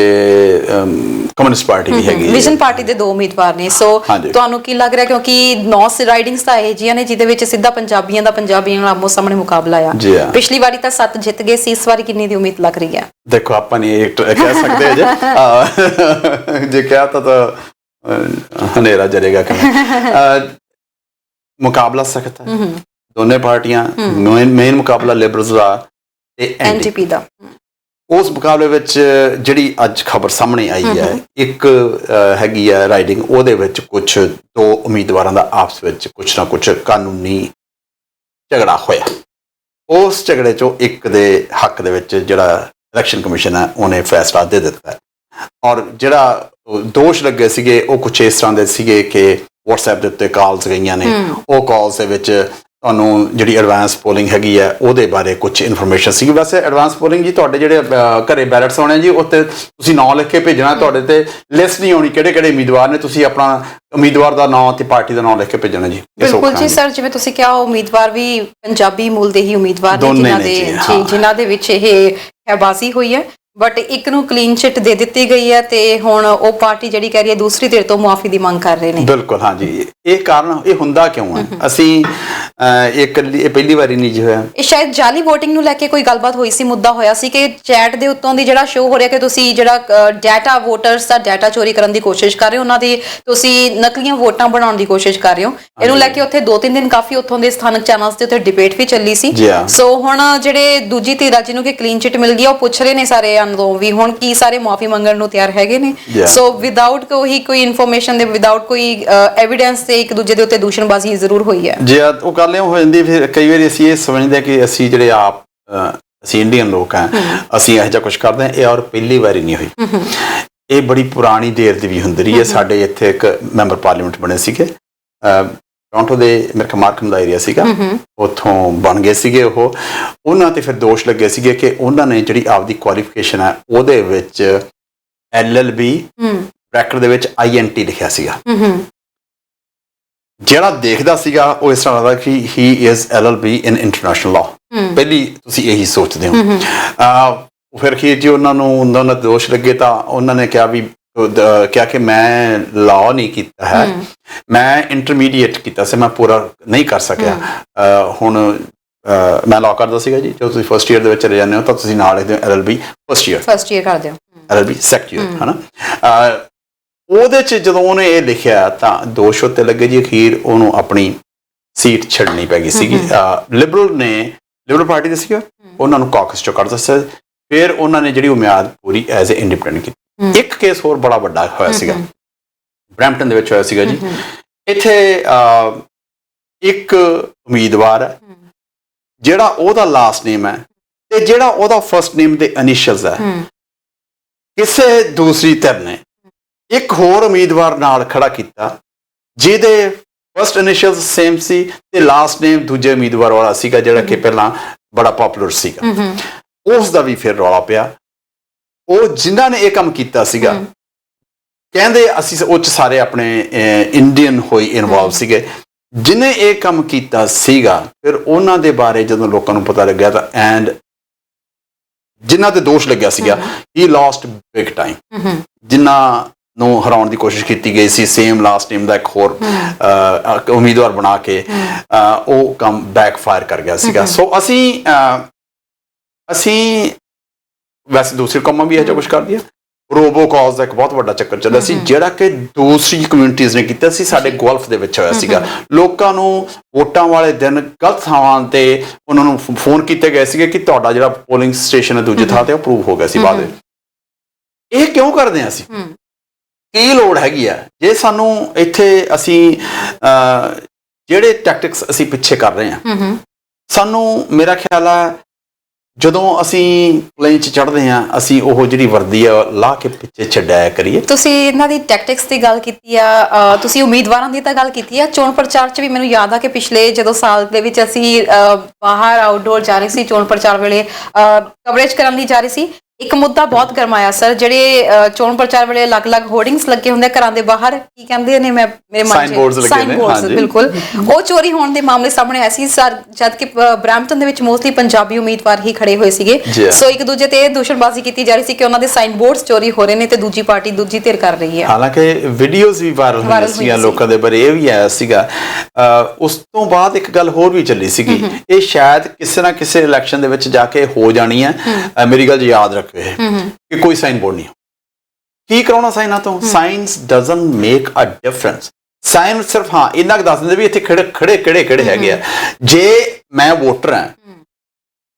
ਕਮਿਊਨਿਸਟ ਪਾਰਟੀ ਵੀ ਹੈਗੀ। ਵਿਜ਼ਨ ਪਾਰਟੀ ਦੇ 2 ਉਮੀਦਵਾਰ ਨੇ। ਸੋ ਤੁਹਾਨੂੰ ਕੀ ਲੱਗ ਰਿਹਾ, ਕਿਉਂਕਿ 9 ਰਾਈਡਿੰਗਸ ਤਾਂ ਇਹ ਜਿਹੀਆਂ ਨੇ ਜਿਹਦੇ ਵਿੱਚ ਸਿੱਧਾ ਪੰਜਾਬੀਆਂ ਨਾਲ ਆਮੋ ਸਾਹਮਣੇ ਮੁਕਾਬਲਾ ਆ। ਪਿਛਲੀ ਵਾਰੀ ਤਾਂ 7 ਜਿੱਤ ਗਏ ਸੀ, ਇਸ ਵਾਰੀ ਕਿੰਨੀ ਦੀ ਉਮੀਦ ਲੱਗ ਰਹੀ ਹੈ? ਦੇਖੋ, ਆਪਾਂ ਨਹੀਂ ਕਹਿ ਸਕਦੇ ਜੇ ਕਿਹਾ ਤਾਂ ਹਨੇਰਾ ਜਰੇਗਾ ਕਿਵੇਂ। ਮੁਕਾਬਲਾ ਸਖਤ ਹੈ, ਦੋਨੇ ਪਾਰਟੀਆਂ। ਮੇਨ ਮੁਕਾਬਲਾ ਲਿਬਰਲਸ ਦਾ ਤੇ NDP ਦਾ। ਉਸ ਮੁਕਾਬਲੇ ਵਿੱਚ ਜਿਹੜੀ ਅੱਜ ਖਬਰ ਸਾਹਮਣੇ ਆਈ ਹੈ, ਇੱਕ ਹੈਗੀ ਹੈ ਰਾਈਡਿੰਗ, ਉਹਦੇ ਵਿੱਚ ਕੁਝ 2 ਉਮੀਦਵਾਰਾਂ ਦਾ ਆਪਸ ਵਿੱਚ ਕੁਝ ਨਾ ਕੁਝ ਕਾਨੂੰਨੀ ਝਗੜਾ ਹੋਇਆ। ਉਸ ਝਗੜੇ 'ਚੋਂ ਇੱਕ ਦੇ ਹੱਕ ਦੇ ਵਿੱਚ ਜਿਹੜਾ ਇਲੈਕਸ਼ਨ ਕਮਿਸ਼ਨ ਹੈ ਉਹਨੇ ਫੈਸਲਾ ਦੇ ਦਿੱਤਾ ਹੈ। ਔਰ ਜਿਹੜਾ ਦੋਸ਼ ਲੱਗੇ ਸੀਗੇ ਉਹ ਕੁਛ ਇਸ ਤਰ੍ਹਾਂ ਦੇ ਸੀਗੇ ਕਿ WhatsApp ਦੇ ਉੱਤੇ ਕਾਲਸ ਗਈਆਂ ਨੇ। ਉਹ ਕਾਲਸ ਦੇ ਵਿੱਚ ਤੁਹਾਨੂੰ ਜਿਹੜੀ ਐਡਵਾਂਸ ਪੋਲਿੰਗ ਹੈਗੀ ਹੈ ਉਹਦੇ ਬਾਰੇ ਕੁਝ ਇਨਫੋਰਮੇਸ਼ਨ ਸੀਗੀ। ਵੈਸੇ ਐਡਵਾਂਸ ਪੋਲਿੰਗ ਜੀ ਤੁਹਾਡੇ ਜਿਹੜੇ ਘਰੇ ਬੈਲਟਸ ਆਉਣੇ ਜੀ, ਉੱਤੇ ਤੁਸੀਂ ਨਾਂ ਲਿਖ ਕੇ ਭੇਜਣਾ। ਤੁਹਾਡੇ ਤੇ ਲਿਸਟ ਨਹੀਂ ਆਉਣੀ ਕਿਹੜੇ ਉਮੀਦਵਾਰ ਨੇ, ਤੁਸੀਂ ਆਪਣਾ ਉਮੀਦਵਾਰ ਦਾ ਨਾਂ ਤੇ ਪਾਰਟੀ ਦਾ ਨਾਂ ਲਿਖ ਕੇ ਭੇਜਣਾ ਜੀ। ਬਿਲਕੁਲ ਜੀ ਸਰ, ਜਿਵੇਂ ਤੁਸੀਂ ਕਿਹਾ ਉਮੀਦਵਾਰ ਵੀ ਪੰਜਾਬੀ ਮੂਲ ਦੇ ਹੀ ਉਮੀਦਵਾਰ ਨੇ ਜਿਨ੍ਹਾਂ ਦੇ ਵਿੱਚ ਇਹ ਹੈਬਾਜ਼ੀ ਹੋਈ ਹੈ। ਬਟ ਇੱਕ ਨੂੰ ਕਲੀਨ ਚਿੱਟ ਦੇ ਦਿੱਤੀ ਗਈ ਹੈ ਤੇ ਹੁਣ ਉਹ ਪਾਰਟੀ ਜਿਹੜੀ ਕਹਿ ਰਹੀ ਹੈ ਦੂਸਰੀ ਧਿਰ ਤੋਂ ਮੁਆਫੀ ਦੀ ਮੰਗ ਕਰ ਰਹੇ ਨੇ। ਬਿਲਕੁਲ, ਹਾਂਜੀ। ਇਹ ਕਾਰਨ ਇਹ ਹੁੰਦਾ ਕਿਉਂ ਹੈ? ਅਸੀਂ ਇਹ ਪਹਿਲੀ ਵਾਰੀ ਨਹੀਂ ਜੀ ਹੋਇਆ। ਇਹ ਸ਼ਾਇਦ ਜਾਲੀ VOTING ਨੂੰ ਲੈ ਕੇ ਕੋਈ ਗੱਲਬਾਤ ਹੋਈ ਸੀ, ਮੁੱਦਾ ਹੋਇਆ ਸੀ ਕਿ ਚੈਟ ਦੇ ਉੱਤੋਂ ਦੀ ਜਿਹੜਾ ਸ਼ੋ ਹੋ ਰਿਹਾ ਕਿ ਤੁਸੀਂ ਜਿਹੜਾ ਡਾਟਾ ਵੋਟਰਸ ਦਾ ਡਾਟਾ ਚੋਰੀ ਕਰਨ ਦੀ ਕੋਸ਼ਿਸ਼ ਕਰ ਰਹੇ ਹੋ, ਉਹਨਾਂ ਦੀ ਤੁਸੀਂ ਨਕਲੀਆਂ ਵੋਟਾਂ ਬਣਾਉਣ ਦੀ ਕੋਸ਼ਿਸ਼ ਕਰ ਰਹੇ ਹੋ। ਇਹਨੂੰ ਲੈ ਕੇ ਉੱਥੇ 2-3 ਦਿਨ ਕਾਫੀ ਉੱਥੋਂ ਦੇ ਸਥਾਨਕ ਚੈਨਲਸ ਤੇ ਉੱਤੇ ਡਿਬੇਟ ਵੀ ਚੱਲੀ ਸੀ। ਸੋ ਹੁਣ ਜਿਹੜੇ ਦੂਜੀ ਧਿਰ ਜਿਹਨੂੰ ਕਿ ਕਲੀਨ ਚਿੱਟ ਮਿਲ ਗਈ ਉਹ ਪੁੱਛ ਰਹੇ ਨੇ ਸਾਰੇ ਤੋਂ ਵੀ ਹੁਣ ਕੀ ਸਾਰੇ ਮਾਫੀ ਮੰਗਣ ਨੂੰ ਤਿਆਰ ਹੈਗੇ ਨੇ। ਸੋ ਵਿਦਆਊਟ ਕੋਈ ਇਨਫੋਰਮੇਸ਼ਨ ਦੇ, ਵਿਦਆਊਟ ਕੋਈ ਐਵੀਡੈਂਸ ਤੇ ਇੱਕ ਦੂਜੇ ਦੇ ਉੱਤੇ ਦੂਸ਼ਣਬਾਜ਼ੀ ਜ਼ਰੂਰ ਹੋਈ ਹੈ ਜੀ। ਉਹ ਗੱਲ ਇਹ ਹੋ ਜਾਂਦੀ, ਫਿਰ ਕਈ ਵਾਰੀ ਅਸੀਂ ਇਹ ਸਮਝਦੇ ਕਿ ਅਸੀਂ ਜਿਹੜੇ ਅਸੀਂ ਇੰਡੀਅਨ ਲੋਕ ਹਾਂ, ਅਸੀਂ ਇਹੋ ਜਿਹਾ ਕੁਝ ਕਰਦੇ ਹਾਂ। ਇਹ ਔਰ ਪਹਿਲੀ ਵਾਰੀ ਨਹੀਂ ਹੋਈ, ਇਹ ਬੜੀ ਪੁਰਾਣੀ ਦੇਰ ਦੀ ਵੀ ਹੁੰਦੀ ਰਹੀ ਹੈ। ਸਾਡੇ ਇੱਥੇ ਇੱਕ ਮੈਂਬਰ ਪਾਰਲੀਮੈਂਟ ਬਣੇ ਸੀਗੇ ਟੋਰਾਂਟੋ ਦੇ, ਮੇਰੇ ਖਿਆਲ ਮਾਰਕਮ ਦਾ ਏਰੀਆ ਸੀਗਾ, ਉੱਥੋਂ ਬਣ ਗਏ ਸੀਗੇ ਉਹ। ਉਹਨਾਂ ਤੇ ਫਿਰ ਦੋਸ਼ ਲੱਗੇ ਸੀਗੇ ਕਿ ਉਹਨਾਂ ਨੇ ਜਿਹੜੀ ਆਪਦੀ ਕੁਆਲੀਫਿਕੇਸ਼ਨ ਹੈ ਉਹਦੇ ਵਿੱਚ LLB ਬ੍ਰੈਕਟ ਦੇ ਵਿੱਚ INT ਲਿਖਿਆ ਸੀਗਾ। ਜਿਹੜਾ ਦੇਖਦਾ ਸੀਗਾ ਉਹ ਇਸ ਤਰ੍ਹਾਂ ਲੱਗਦਾ ਕਿ ਹੀ is LLB in international law. ਪਹਿਲੀ ਤੁਸੀਂ ਇਹੀ ਸੋਚਦੇ ਹੋ। ਫਿਰ ਕੀ ਜੀ ਉਹਨਾਂ ਨੂੰ ਦੋਸ਼ ਲੱਗੇ ਤਾਂ ਉਹਨਾਂ ਨੇ ਕਿਹਾ ਕਿ ਮੈਂ ਲਾਅ ਨਹੀਂ ਕੀਤਾ ਹੈ, ਮੈਂ ਇੰਟਰਮੀਡੀਏਟ ਕੀਤਾ ਸੀ, ਮੈਂ ਪੂਰਾ ਨਹੀਂ ਕਰ ਸਕਿਆ। ਹੁਣ ਮੈਂ ਲਾਅ ਕਰਦਾ ਸੀਗਾ ਜੀ। ਜਦੋਂ ਤੁਸੀਂ ਫਸਟ ਈਅਰ ਦੇ ਵਿੱਚ ਚਲੇ ਜਾਂਦੇ ਹੋ ਤਾਂ ਤੁਸੀਂ ਨਾਲ ਲਿਖਦੇ ਹੋ LLB ਫਸਟ ਈਅਰ ਕਰਦੇ ਹੋ, LLB ਸੈਕੰਡ ਈਅਰ, ਹੈ ਨਾ। ਉਹਦੇ 'ਚ ਜਦੋਂ ਉਹਨੇ ਇਹ ਲਿਖਿਆ ਤਾਂ ਦੋਸ਼ ਉੱਤੇ ਲੱਗੇ ਜੀ। ਅਖੀਰ ਉਹਨੂੰ ਆਪਣੀ ਸੀਟ ਛੱਡਣੀ ਪੈ ਗਈ ਸੀਗੀ। ਲਿਬਰਲ ਪਾਰਟੀ ਦੇ ਸੀਗਾ, ਉਹਨਾਂ ਨੂੰ ਕਾਕਸ 'ਚੋਂ ਕੱਢ ਦਿੱਤਾ। ਫਿਰ ਉਹਨਾਂ ਨੇ ਜਿਹੜੀ ਉਹ ਮਿਆਦ ਪੂਰੀ ਐਜ਼ ਏ ਇੰਡੀਪੈਂਡੈਂਟ ਕੀਤੀ। ਇੱਕ ਕੇਸ ਹੋਰ ਬੜਾ ਵੱਡਾ ਹੋਇਆ ਸੀਗਾ, ਬਰੈਂਪਟਨ ਦੇ ਵਿੱਚ ਹੋਇਆ ਸੀਗਾ ਜੀ। ਇੱਥੇ ਇੱਕ ਉਮੀਦਵਾਰ ਹੈ ਜਿਹੜਾ ਉਹਦਾ ਲਾਸਟ ਨੇਮ ਹੈ ਤੇ ਜਿਹੜਾ ਉਹਦਾ ਫਸਟ ਨੇਮ ਦੇ ਇਨੀਸ਼ੀਅਲਸ ਹੈ, ਕਿਸੇ ਦੂਸਰੀ ਧਿਰ ਨੇ ਇੱਕ ਹੋਰ ਉਮੀਦਵਾਰ ਨਾਲ ਖੜਾ ਕੀਤਾ ਜਿਹਦੇ ਫਸਟ ਇਨੀਸ਼ੀਅਲਸ ਸੇਮ ਸੀ ਤੇ ਲਾਸਟ ਨੇਮ ਦੂਜੇ ਉਮੀਦਵਾਰ ਵਾਲਾ ਸੀਗਾ ਜਿਹੜਾ ਕਿ ਪਹਿਲਾਂ ਬੜਾ ਪਪੂਲਰ ਸੀਗਾ। ਉਸ ਦਾ ਵੀ ਫਿਰ ਰੌਲਾ ਪਿਆ। ਉਹ ਜਿਨ੍ਹਾਂ ਨੇ ਇਹ ਕੰਮ ਕੀਤਾ ਸੀਗਾ ਕਹਿੰਦੇ ਅਸੀਂ ਉਹ 'ਚ ਸਾਰੇ ਆਪਣੇ ਇੰਡੀਅਨ ਹੋਈ ਇਨਵੋਲਵ ਸੀਗੇ। ਜਿਹਨੇ ਇਹ ਕੰਮ ਕੀਤਾ ਸੀਗਾ ਫਿਰ ਉਹਨਾਂ ਦੇ ਬਾਰੇ ਜਦੋਂ ਲੋਕਾਂ ਨੂੰ ਪਤਾ ਲੱਗਿਆ ਤਾਂ ਐਂਡ ਜਿਨ੍ਹਾਂ ਤੇ ਦੋਸ਼ ਲੱਗਿਆ ਸੀਗਾ ਹੀ ਲੋਸਟ ਬਿਗ ਟਾਈਮ। ਜਿਨ੍ਹਾਂ ਨੂੰ ਹਰਾਉਣ ਦੀ ਕੋਸ਼ਿਸ਼ ਕੀਤੀ ਗਈ ਸੀ ਸੇਮ ਲਾਸਟ ਨੇਮ ਦਾ ਇੱਕ ਹੋਰ ਉਮੀਦਵਾਰ ਬਣਾ ਕੇ, ਉਹ ਕੰਮ ਬੈਕਫਾਇਰ ਕਰ ਗਿਆ ਸੀਗਾ। ਸੋ ਅਸੀਂ ਵੈਸੇ ਦੂਸਰੇ ਕੰਮਾਂ ਵੀ ਇਹੋ ਜਿਹਾ ਕੁਛ ਕਰਦੀ ਆ। ਰੋਬੋ ਕਾਜ਼ ਦਾ ਇੱਕ ਬਹੁਤ ਵੱਡਾ ਚੱਕਰ ਚੱਲਿਆ ਸੀ, ਜਿਹੜਾ ਕਿ ਦੂਸਰੀ ਕਮਿਊਨਿਟੀਜ਼ ਨੇ ਕੀਤਾ ਸੀ। ਸਾਡੇ ਗਲਫ ਦੇ ਵਿੱਚ ਹੋਇਆ ਸੀਗਾ, ਲੋਕਾਂ ਨੂੰ ਵੋਟਾਂ ਵਾਲੇ ਦਿਨ ਗਲਤ ਥਾਵਾਂ ਤੇ ਉਹਨਾਂ ਨੂੰ ਫੋਨ ਕੀਤੇ ਗਏ ਸੀਗੇ ਕਿ ਤੁਹਾਡਾ ਜਿਹੜਾ ਪੋਲਿੰਗ ਸਟੇਸ਼ਨ ਹੈ ਦੂਜੀ ਥਾਂ ਤੇ ਅਪਰੂਵ ਹੋ ਗਿਆ ਸੀ ਬਾਅਦ ਵਿੱਚ। ਇਹ ਕਿਉਂ ਕਰਦੇ ਹਾਂ ਅਸੀਂ? ਕੀ ਲੋੜ ਹੈਗੀ ਆ? ਜੇ ਸਾਨੂੰ ਇੱਥੇ ਅਸੀਂ ਜਿਹੜੇ ਟੈਕਟਿਕਸ ਅਸੀਂ ਪਿੱਛੇ ਕਰ ਰਹੇ ਹਾਂ, ਸਾਨੂੰ ਮੇਰਾ ਖਿਆਲ ਆ ਜਦੋਂ ਅਸੀਂ ਪਲੇਨ 'ਚ ਚੜ੍ਹਦੇ ਹਾਂ ਅਸੀਂ ਉਹ ਜਿਹੜੀ ਵਰਦੀ ਆ ਲਾ ਕੇ ਪਿੱਛੇ ਛੱਡਿਆ ਕਰੀਏ। ਤੁਸੀਂ ਇਹਨਾਂ ਦੀ ਟੈਕਟਿਕਸ ਦੀ ਗੱਲ ਕੀਤੀ ਆ, ਤੁਸੀਂ ਉਮੀਦਵਾਰਾਂ ਦੀ ਤਾਂ ਗੱਲ ਕੀਤੀ ਆ। ਚੋਣ ਪ੍ਰਚਾਰ 'ਚ ਵੀ ਮੈਨੂੰ ਯਾਦ ਆ ਕਿ ਪਿਛਲੇ ਜਦੋਂ ਸਾਲ ਦੇ ਵਿੱਚ ਅਸੀਂ ਬਾਹਰ ਆਊਟਡੋਰ ਜਾ ਰਹੇ ਸੀ, ਚੋਣ ਪ੍ਰਚਾਰ ਵੇਲੇ ਕਵਰੇਜ ਕਰਨ ਲਈ ਜਾ ਰਹੇ ਸੀ, ਇੱਕ ਮੁੱਦਾ ਬਹੁਤ ਗਰਮਾਇਆ ਸਰ, ਜਿਹੜੇ ਚੋਣ ਪ੍ਰਚਾਰ ਵੇਲੇ ਅਲੱਗ-ਅਲੱਗ ਹੋਰਡਿੰਗਸ ਲੱਗੇ ਹੁੰਦੇ ਘਰਾਂ ਦੇ ਬਾਹਰ, ਕੀ ਕਹਿੰਦੇ ਨੇ, ਮੇਰੇ ਮਨ 'ਚ ਸਾਈਨ ਬੋਰਡਸ, ਬਿਲਕੁਲ, ਉਹ ਚੋਰੀ ਹੋਣ ਦੇ ਮਾਮਲੇ ਸਾਹਮਣੇ ਆਏ ਸੀ ਸਰ, ਜਦ ਕਿ ਬਰੈਂਪਟਨ ਦੇ ਵਿੱਚ ਮੋਸਟਲੀ ਪੰਜਾਬੀ ਉਮੀਦਵਾਰ ਹੀ ਖੜੇ ਹੋਏ ਸੀਗੇ। ਸੋ ਇੱਕ ਦੂਜੇ ਤੇ ਦੂਸ਼ਣਬਾਜ਼ੀ ਕੀਤੀ ਜਾ ਰਹੀ ਸੀ ਕਿ ਉਹਨਾਂ ਦੇ ਸਾਈਨ ਬੋਰਡਸ ਚੋਰੀ ਹੋ ਰਹੇ ਨੇ ਤੇ ਦੂਜੀ ਪਾਰਟੀ ਦੂਜੀ ਧਿਰ ਕਰ ਰਹੀ ਹੈ। ਹਾਲਾਂਕਿ ਵੀਡੀਓਜ਼ ਵੀ ਵਾਇਰਲ ਹੋਈਆਂ ਸੀਗੀਆਂ ਲੋਕਾਂ ਦੇ ਬਾਰੇ, ਇਹ ਵੀ ਆਇਆ ਸੀਗਾ। ਉਸ ਤੋਂ ਬਾਅਦ ਇੱਕ ਗੱਲ ਹੋਰ ਵੀ ਚੱਲੀ ਸੀਗੀ, ਇਹ ਸ਼ਾਇਦ ਕਿਸੇ ਨਾ ਕਿਸੇ ਇਲੈਕਸ਼ਨ ਦੇ ਵਿੱਚ ਜਾ ਕੇ ਹੋ ਜਾਣੀ ਹੈ। ਮੇਰੀ ਗੱਲ ਯਾਦ ਰੱਖ ਕਿ ਕੋਈ ਸਾਈਨ ਬੋਰਡ ਨਹੀਂ, ਕੀ ਕਰਾਉਣਾ ਸਾਈਨਾਂ ਤੋਂ? Science doesn't make a difference. Sign ਸਿਰਫ ਇੰਨਾ ਕੁ ਦੱਸ ਦਿੰਦੇ ਵੀ ਇੱਥੇ ਖੜੇ ਕਿਹੜੇ ਹੈਗੇ ਆ। ਜੇ ਮੈਂ ਵੋਟਰ ਹਾਂ,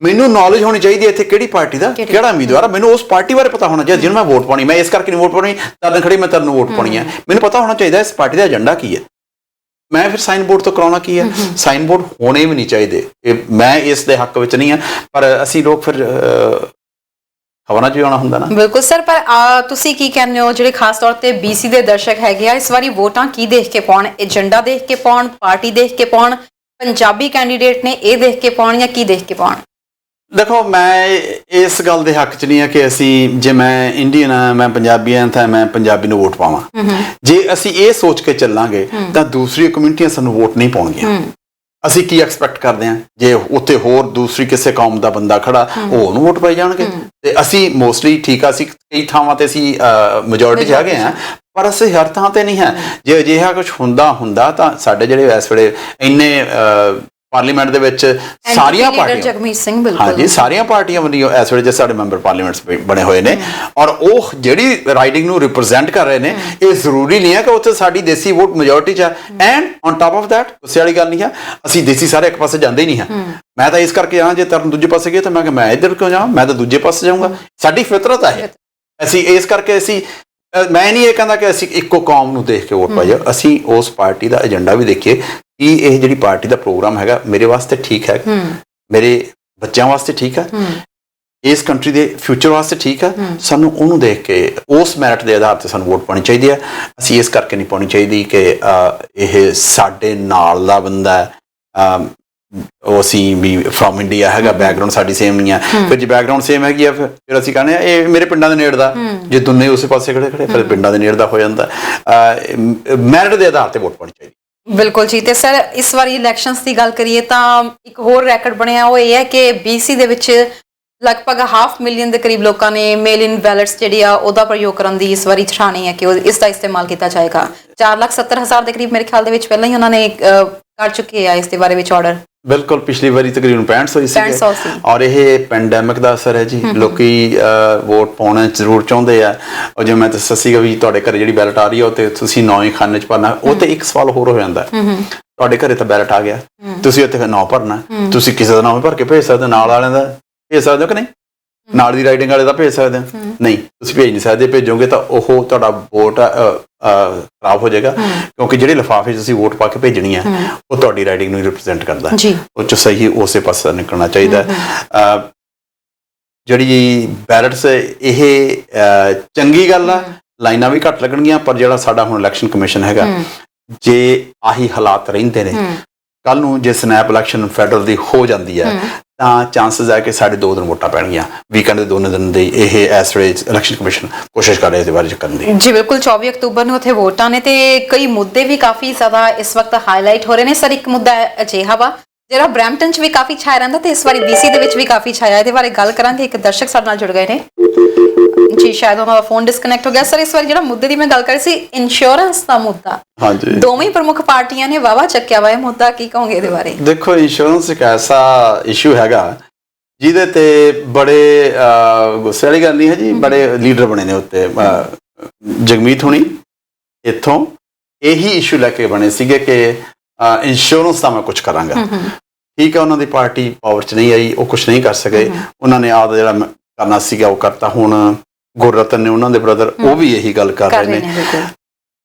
ਮੈਨੂੰ ਨੌਲੇਜ ਹੋਣੀ ਚਾਹੀਦੀ ਹੈ ਇੱਥੇ ਕਿਹੜੀ ਪਾਰਟੀ ਦਾ ਕਿਹੜਾ ਉਮੀਦਵਾਰ ਆ, ਮੈਨੂੰ ਉਸ ਪਾਰਟੀ ਬਾਰੇ ਪਤਾ ਹੋਣਾ ਚਾਹੀਦਾ ਜਿਹਨੂੰ ਮੈਂ ਵੋਟ ਪਾਉਣੀ। ਮੈਂ ਇਸ ਕਰਕੇ ਨਹੀਂ ਵੋਟ ਪਾਉਣੀ ਤਰਨ ਖੜੀ ਮੈਂ ਤਰਨ ਨੂੰ ਵੋਟ ਪਾਉਣੀ ਹੈ, ਮੈਨੂੰ ਪਤਾ ਹੋਣਾ ਚਾਹੀਦਾ ਇਸ ਪਾਰਟੀ ਦਾ ਏਜੰਡਾ ਕੀ ਹੈ। ਮੈਂ ਫਿਰ ਸਾਈਨ ਬੋਰਡ ਤੋਂ ਕਰਾਉਣਾ ਕੀ ਹੈ? ਸਾਈਨ ਬੋਰਡ ਹੋਣੇ ਵੀ ਨਹੀਂ ਚਾਹੀਦੇ। ਮੈਂ ਇਸ ਦੇ ਹੱਕ ਵਿੱਚ ਨਹੀਂ ਹਾਂ, ਪਰ ਅਸੀਂ ਲੋਕ ਫਿਰ ਖਬਰਾਂ 'ਚ ਆਉਣਾ ਹੁੰਦਾ ਨਾ। ਬਿਲਕੁਲ ਸਰ, ਪਰ ਤੁਸੀਂ ਕੀ ਕਹਿੰਦੇ ਹੋ, ਜਿਹੜੇ ਖਾਸ ਤੌਰ ਤੇ BC ਦੇ ਦਰਸ਼ਕ ਹੈਗੇ ਆ, ਇਸ ਵਾਰੀ ਵੋਟਾਂ ਕੀ ਦੇਖ ਕੇ ਪਾਉਣ? ਏਜੰਡਾ ਦੇਖ ਕੇ ਪਾਉਣ, ਪਾਰਟੀ ਦੇਖ ਕੇ ਪਾਉਣ, ਪੰਜਾਬੀ ਕੈਂਡੀਡੇਟ ਨੇ ਇਹ ਦੇਖ ਕੇ ਪਾਉਣ, ਜਾਂ ਕੀ ਦੇਖ ਕੇ ਪਾਉਣ? ਦੇਖੋ, ਮੈਂ ਇਸ ਗੱਲ ਦੇ ਹੱਕ 'ਚ ਨਹੀਂ ਆ ਕਿ ਅਸੀਂ, ਜੇ ਮੈਂ ਇੰਡੀਅਨ ਹਾਂ, ਮੈਂ ਪੰਜਾਬੀ ਹਾਂ, ਤਾਂ ਮੈਂ ਪੰਜਾਬੀ ਨੂੰ ਵੋਟ ਪਾਵਾਂ। ਜੇ ਅਸੀਂ ਇਹ ਸੋਚ ਕੇ ਚੱਲਾਂਗੇ ਤਾਂ ਦੂਸਰੀਆਂ ਕਮਿਊਨਿਟੀਆਂ ਸਾਨੂੰ ਵੋਟ ਨਹੀਂ ਪਾਉਣਗੀਆਂ। ਅਸੀਂ ਕੀ ਐਕਸਪੈਕਟ ਕਰਦੇ ਹਾਂ? ਜੇ ਉੱਥੇ ਹੋਰ ਦੂਸਰੀ ਕਿਸੇ ਕੌਮ ਦਾ ਬੰਦਾ ਖੜਾ, ਉਹ ਉਹਨੂੰ ਵੋਟ ਪਾਈ ਜਾਣਗੇ। ਤੇ ਅਸੀਂ ਮੋਸਟਲੀ ਠੀਕ ਆ, ਅਸੀਂ ਕਈ ਥਾਵਾਂ ਤੇ ਅਸੀਂ ਮੈਜੋਰਿਟੀ 'ਚ ਹੈਗੇ ਹਾਂ, ਪਰ ਅਸੀਂ ਹਰ ਥਾਂ ਤੇ ਨਹੀਂ ਹੈ। ਜੇ ਅਜਿਹਾ ਕੁਝ ਹੁੰਦਾ ਤਾਂ ਸਾਡੇ ਜਿਹੜੇ ਇਸ ਵੇਲੇ ਇੰਨੇ ਪਾਰਲੀਮੈਂਟ ਦੇ ਵਿੱਚ ਸਾਰੀਆਂ ਪਾਰਟੀਆਂ, ਜਗਮੀਤ ਸਿੰਘ, ਬਿਲਕੁਲ, ਹਾਂਜੀ, ਸਾਰੀਆਂ ਪਾਰਟੀਆਂ ਵੱਲੋਂ ਇਸ ਵੇਲੇ ਜੇ ਸਾਡੇ ਮੈਂਬਰ ਪਾਰਲੀਮੈਂਟਸ ਬਣੇ ਹੋਏ ਨੇ, ਔਰ ਉਹ ਜਿਹੜੀ ਰਾਈਡਿੰਗ ਨੂੰ ਰਿਪਰੈਜ਼ੈਂਟ ਕਰ ਰਹੇ ਨੇ, ਇਹ ਜ਼ਰੂਰੀ ਨਹੀਂ ਹੈ ਕਿ ਉੱਥੇ ਸਾਡੀ ਦੇਸੀ ਵੋਟ ਮੈਜੋਰਿਟੀ 'ਚ ਹੈ। And on top of that, ਗੁੱਸੇ ਵਾਲੀ ਗੱਲ ਨਹੀਂ ਹੈ, ਅਸੀਂ ਦੇਸੀ ਸਾਰੇ ਇੱਕ ਪਾਸੇ ਜਾਂਦੇ ਹੀ ਨਹੀਂ ਹਾਂ। ਮੈਂ ਤਾਂ ਇਸ ਕਰਕੇ ਜਾਣਾ, ਜੇ ਤਰਨ ਦੂਜੇ ਪਾਸੇ ਗਏ ਤਾਂ ਮੈਂ ਇੱਧਰ ਕਿਉਂ ਜਾਵਾਂ, ਮੈਂ ਤਾਂ ਦੂਜੇ ਪਾਸੇ ਜਾਊਂਗਾ। ਸਾਡੀ ਫਿਤਰਤ ਹੈ। ਅਸੀਂ ਇਸ ਕਰਕੇ ਮੈਂ ਨਹੀਂ ਇਹ ਕਹਿੰਦਾ ਕਿ ਅਸੀਂ ਇੱਕੋ ਕੌਮ ਨੂੰ ਦੇਖ ਕੇ ਵੋਟ ਪਾਈਏ, ਅਸੀਂ ਉਸ ਪਾਰਟੀ ਦਾ ਏਜੰਡਾ ਵੀ ਦੇਖੀਏ ਕਿ ਇਹ ਜਿਹੜੀ ਪਾਰਟੀ ਦਾ ਪ੍ਰੋਗਰਾਮ ਹੈਗਾ ਮੇਰੇ ਵਾਸਤੇ ਠੀਕ ਹੈ, ਮੇਰੇ ਬੱਚਿਆਂ ਵਾਸਤੇ ਠੀਕ ਹੈ, ਇਸ ਕੰਟਰੀ ਦੇ ਫਿਊਚਰ ਵਾਸਤੇ ਠੀਕ ਹੈ। ਸਾਨੂੰ ਉਹਨੂੰ ਦੇਖ ਕੇ ਉਸ ਮੈਰਿਟ ਦੇ ਆਧਾਰ ਤੇ ਸਾਨੂੰ ਵੋਟ ਪਾਉਣੀ ਚਾਹੀਦੀ ਹੈ। ਅਸੀਂ ਇਸ ਕਰਕੇ ਨਹੀਂ ਪਾਉਣੀ ਚਾਹੀਦੀ ਕਿ ਇਹ ਸਾਡੇ ਨਾਲ ਦਾ ਬੰਦਾ ਹੈ, ਉਹ ਅਸੀਂ ਵੀ ਫਰੋਮ ਇੰਡੀਆ ਹੈਗਾ, ਬੈਕਗਰਾਉਂਡ ਸਾਡੀ ਸੇਮ ਨਹੀਂ ਹੈ। ਫਿਰ ਜੇ ਬੈਕਗਰਾਉਂਡ ਸੇਮ ਹੈਗੀ ਆ, ਫਿਰ ਅਸੀਂ ਕਹਿੰਦੇ ਆ ਇਹ ਮੇਰੇ ਪਿੰਡਾਂ ਦੇ ਨੇੜੇ ਦਾ, ਜੇ ਦੋਨੇ ਉਸੇ ਪਾਸੇ ਖੜੇ ਫਿਰ ਪਿੰਡਾਂ ਦੇ ਨੇੜੇ ਦਾ ਹੋ ਜਾਂਦਾ। ਮੈਰਿਟ ਦੇ ਆਧਾਰ ਤੇ ਵੋਟ ਪਾਉਣੀ ਚਾਹੀਦੀ। ਬਿਲਕੁਲ ਜੀ। ਤੇ ਸਰ, ਇਸ ਵਾਰੀ ਇਲੈਕਸ਼ਨਸ ਦੀ ਗੱਲ ਕਰੀਏ ਤਾਂ ਇੱਕ ਹੋਰ ਰੈਕਡ ਬਣਿਆ, ਉਹ ਇਹ ਹੈ ਕਿ BC ਦੇ ਵਿੱਚ ਲਗਭਗ 500,000 ਦੇ ਕਰੀਬ ਲੋਕਾਂ ਨੇ ਮੇਲ ਇਨ ਬੈਲਟਸ ਜਿਹੜੀ ਆ ਉਹਦਾ ਪ੍ਰਯੋਗ ਕਰਨ ਦੀ ਇਸ ਵਾਰੀ ਠਾਣੀ ਹੈ ਕਿ ਇਸ ਦਾ ਇਸਤੇਮਾਲ ਕੀਤਾ ਜਾਏਗਾ। 4,70,000 ਦੇ ਕਰੀਬ ਮੇਰੇ ਖਿਆਲ ਦੇ ਵਿੱਚ ਪਹਿਲਾਂ ਹੀ ਉਹਨਾਂ ਨੇ ਕਰ ਚੁੱਕੇ ਆ ਇਸ ਦੇ ਬਾਰੇ ਵਿੱਚ ਆਰਡਰ। ਬਿਲਕੁਲ, ਪਿਛਲੀ ਵਾਰੀ ਤਕਰੀਬਨ 65 ਸੀ, ਔਰ ਇਹ ਪੈਂਡੈਮਿਕ ਦਾ ਅਸਰ ਹੈ ਜੀ। ਲੋਕੀ ਵੋਟ ਪਾਉਣਾ ਜ਼ਰੂਰ ਚਾਹੁੰਦੇ ਆ। ਔਰ ਜਿਵੇਂ ਮੈਂ ਦੱਸਿਆ ਸੀਗਾ ਵੀ ਤੁਹਾਡੇ ਘਰੇ ਜਿਹੜੀ ਬੈਲਟ ਆ ਰਹੀ ਹੈ ਉਹ ਤੇ ਤੁਸੀਂ ਨਾਂ ਹੀ ਖਾਨੇ 'ਚ ਭਰਨਾ। ਉਹ ਤੇ ਇੱਕ ਸਵਾਲ ਹੋਰ ਹੋ ਜਾਂਦਾ, ਤੁਹਾਡੇ ਘਰੇ ਤਾਂ ਬੈਲਟ ਆ ਗਿਆ, ਤੁਸੀਂ ਉੱਥੇ ਨਾਂ ਭਰਨਾ, ਤੁਸੀਂ ਕਿਸੇ ਦਾ ਨਾਂ ਭਰ ਕੇ ਭੇਜ ਸਕਦੇ ਹੋ, ਨਾਲ ਵਾਲਿਆਂ ਦਾ ਭੇਜ ਸਕਦੇ ਹੋ ਕਿ ਨਹੀਂ, ਨਾਲ ਦੀ ਰਾਈਡਿੰਗ ਵਾਲੇ ਦਾ ਭੇਜ ਸਕਦੇ ਹੋ? ਨਹੀਂ, ਤੁਸੀਂ ਭੇਜ ਨਹੀਂ ਸਕਦੇ। ਭੇਜੋਗੇ ਤਾਂ ਉਹ ਤੁਹਾਡਾ ਵੋਟ ਖਰਾਬ ਹੋ ਜਾਏਗਾ, ਕਿਉਂਕਿ ਜਿਹੜੇ ਲਿਫਾਫੇ 'ਚ ਤੁਸੀਂ ਵੋਟ ਪਾ ਕੇ ਭੇਜਣੀ ਹੈ ਉਹ ਤੁਹਾਡੀ ਰਾਈਡਿੰਗ ਨੂੰ ਰਿਪਰੈਜ਼ੈਂਟ ਕਰਦਾ। ਉਹ 'ਚ ਸਹੀ ਉਸੇ ਪਾਸੇ ਨਿਕਲਣਾ ਚਾਹੀਦਾ। ਜਿਹੜੀ ਬੈਲਟਸ, ਇਹ ਚੰਗੀ ਗੱਲ ਆ, ਲਾਈਨਾਂ ਵੀ ਘੱਟ ਲੱਗਣਗੀਆਂ, ਪਰ ਜਿਹੜਾ ਸਾਡਾ ਹੁਣ ਇਲੈਕਸ਼ਨ ਕਮਿਸ਼ਨ ਹੈਗਾ, ਜੇ ਆਹੀ ਹਾਲਾਤ ਰਹਿੰਦੇ ਨੇ, ਕੱਲ ਨੂੰ ਜੇ ਸਨੈਪ ਇਲੈਕਸ਼ਨ ਫੈਡਰਲ ਦੀ ਹੋ ਜਾਂਦੀ ਹੈ ਤਾਂ ਚਾਂਸਸ ਹੈ ਕਿ ਸਾਡੇ 2 ਦਿਨ ਵੋਟਾਂ ਪੈਣਗੀਆਂ ਵੀਕਐਂਡ ਦੇ 2 ਦਿਨ ਦੇ। ਇਹ ਇਸ ਵੇਲੇ ਇਲੈਕਸ਼ਨ ਕਮਿਸ਼ਨ ਕੋਸ਼ਿਸ਼ ਕਰ ਰਿਹਾ ਇਸ ਦੇ ਬਾਰੇ ਕਰਨ ਦੀ। ਜੀ ਬਿਲਕੁਲ, 24 ਅਕਤੂਬਰ ਨੂੰ ਉੱਥੇ ਵੋਟਾਂ ਨੇ ਤੇ ਕਈ ਮੁੱਦੇ ਵੀ ਕਾਫੀ ਜ਼ਿਆਦਾ ਇਸ ਵਕਤ ਹਾਈਲਾਈਟ ਹੋ ਰਹੇ ਨੇ। ਸਰ, ਇੱਕ ਮੁੱਦਾ ਅਜਿਹਾ ਵਾ ਜਿਹੜਾ ਬਰੈਂਪਟਨ 'ਚ ਵੀ ਕਾਫੀ ਛਾਇਆ ਰਹਿੰਦਾ ਤੇ ਇਸ ਵਾਰੀ BC ਦੇ ਵਿੱਚ ਵੀ ਕਾਫੀ ਛਾਇਆ। ਇਹਦੇ ਬਾਰੇ ਗੱਲ ਕਰਾਂਗੇ। ਇੱਕ ਦਰਸ਼ਕ ਸਾਡੇ ਨਾਲ ਜੁੜ ਗਏ ਨੇ ਜੀ, ਸ਼ਾਇਦ ਉਹਨਾਂ ਦਾ ਫੋਨ ਡਿਸਕਨੈਕਟ ਹੋ ਗਿਆ। ਸਰ, ਇਸ ਵਾਰੀ ਜਿਹੜਾ ਮੁੱਦੇ ਦੀ ਮੈਂ ਗੱਲ ਕਰ ਰਹੀ ਸੀ, ਇੰਸ਼ੋਰੈਂਸ ਦਾ ਮੁੱਦਾ, ਹਾਂਜੀ, ਦੋਵੇਂ ਪ੍ਰਮੁੱਖ ਪਾਰਟੀਆਂ ਨੇ ਵਾਵਾ ਚੱਕਿਆ ਵਾ ਇਹ ਮੁੱਦਾ, ਕੀ ਕਹੋਗੇ ਇਹਦੇ ਬਾਰੇ? ਦੇਖੋ, ਇੰਸ਼ੋਰੈਂਸ ਇੱਕ ਐਸਾ ਇਸ਼ੂ ਹੈਗਾ ਜਿਹਦੇ ਤੇ ਬੜੇ ਗੁੱਸੇ ਵਾਲੀ ਗੱਲ ਨਹੀਂ ਹੈ ਜੀ, ਬੜੇ ਲੀਡਰ ਬਣੇ ਨੇ ਉੱਤੇ। ਜਗਮੀਤ ਹੁਣੀ ਇੱਥੋਂ ਇਹੀ ਇਸ਼ੂ ਲੈ ਕੇ ਬਣੇ ਸੀਗੇ ਕਿ ਇੰਸ਼ੋਰੈਂਸ ਦਾ ਮੈਂ ਕੁਝ ਕਰਾਂਗਾ। ਠੀਕ ਹੈ, ਉਹਨਾਂ ਦੀ ਪਾਰਟੀ ਪਾਵਰ 'ਚ ਨਹੀਂ ਆਈ, ਉਹ ਕੁਝ ਨਹੀਂ ਕਰ ਸਕੇ। ਉਹਨਾਂ ਨੇ ਆਪਦਾ ਜਿਹੜਾ ਕਰਨਾ ਸੀਗਾ ਉਹ ਕਰਤਾ। ਹੁਣ ਗੁਰਰਤਨ ਨੇ, ਉਹਨਾਂ ਦੇ ਬ੍ਰਦਰ, ਉਹ ਵੀ ਇਹੀ ਗੱਲ ਕਰ ਰਹੇ ਨੇ।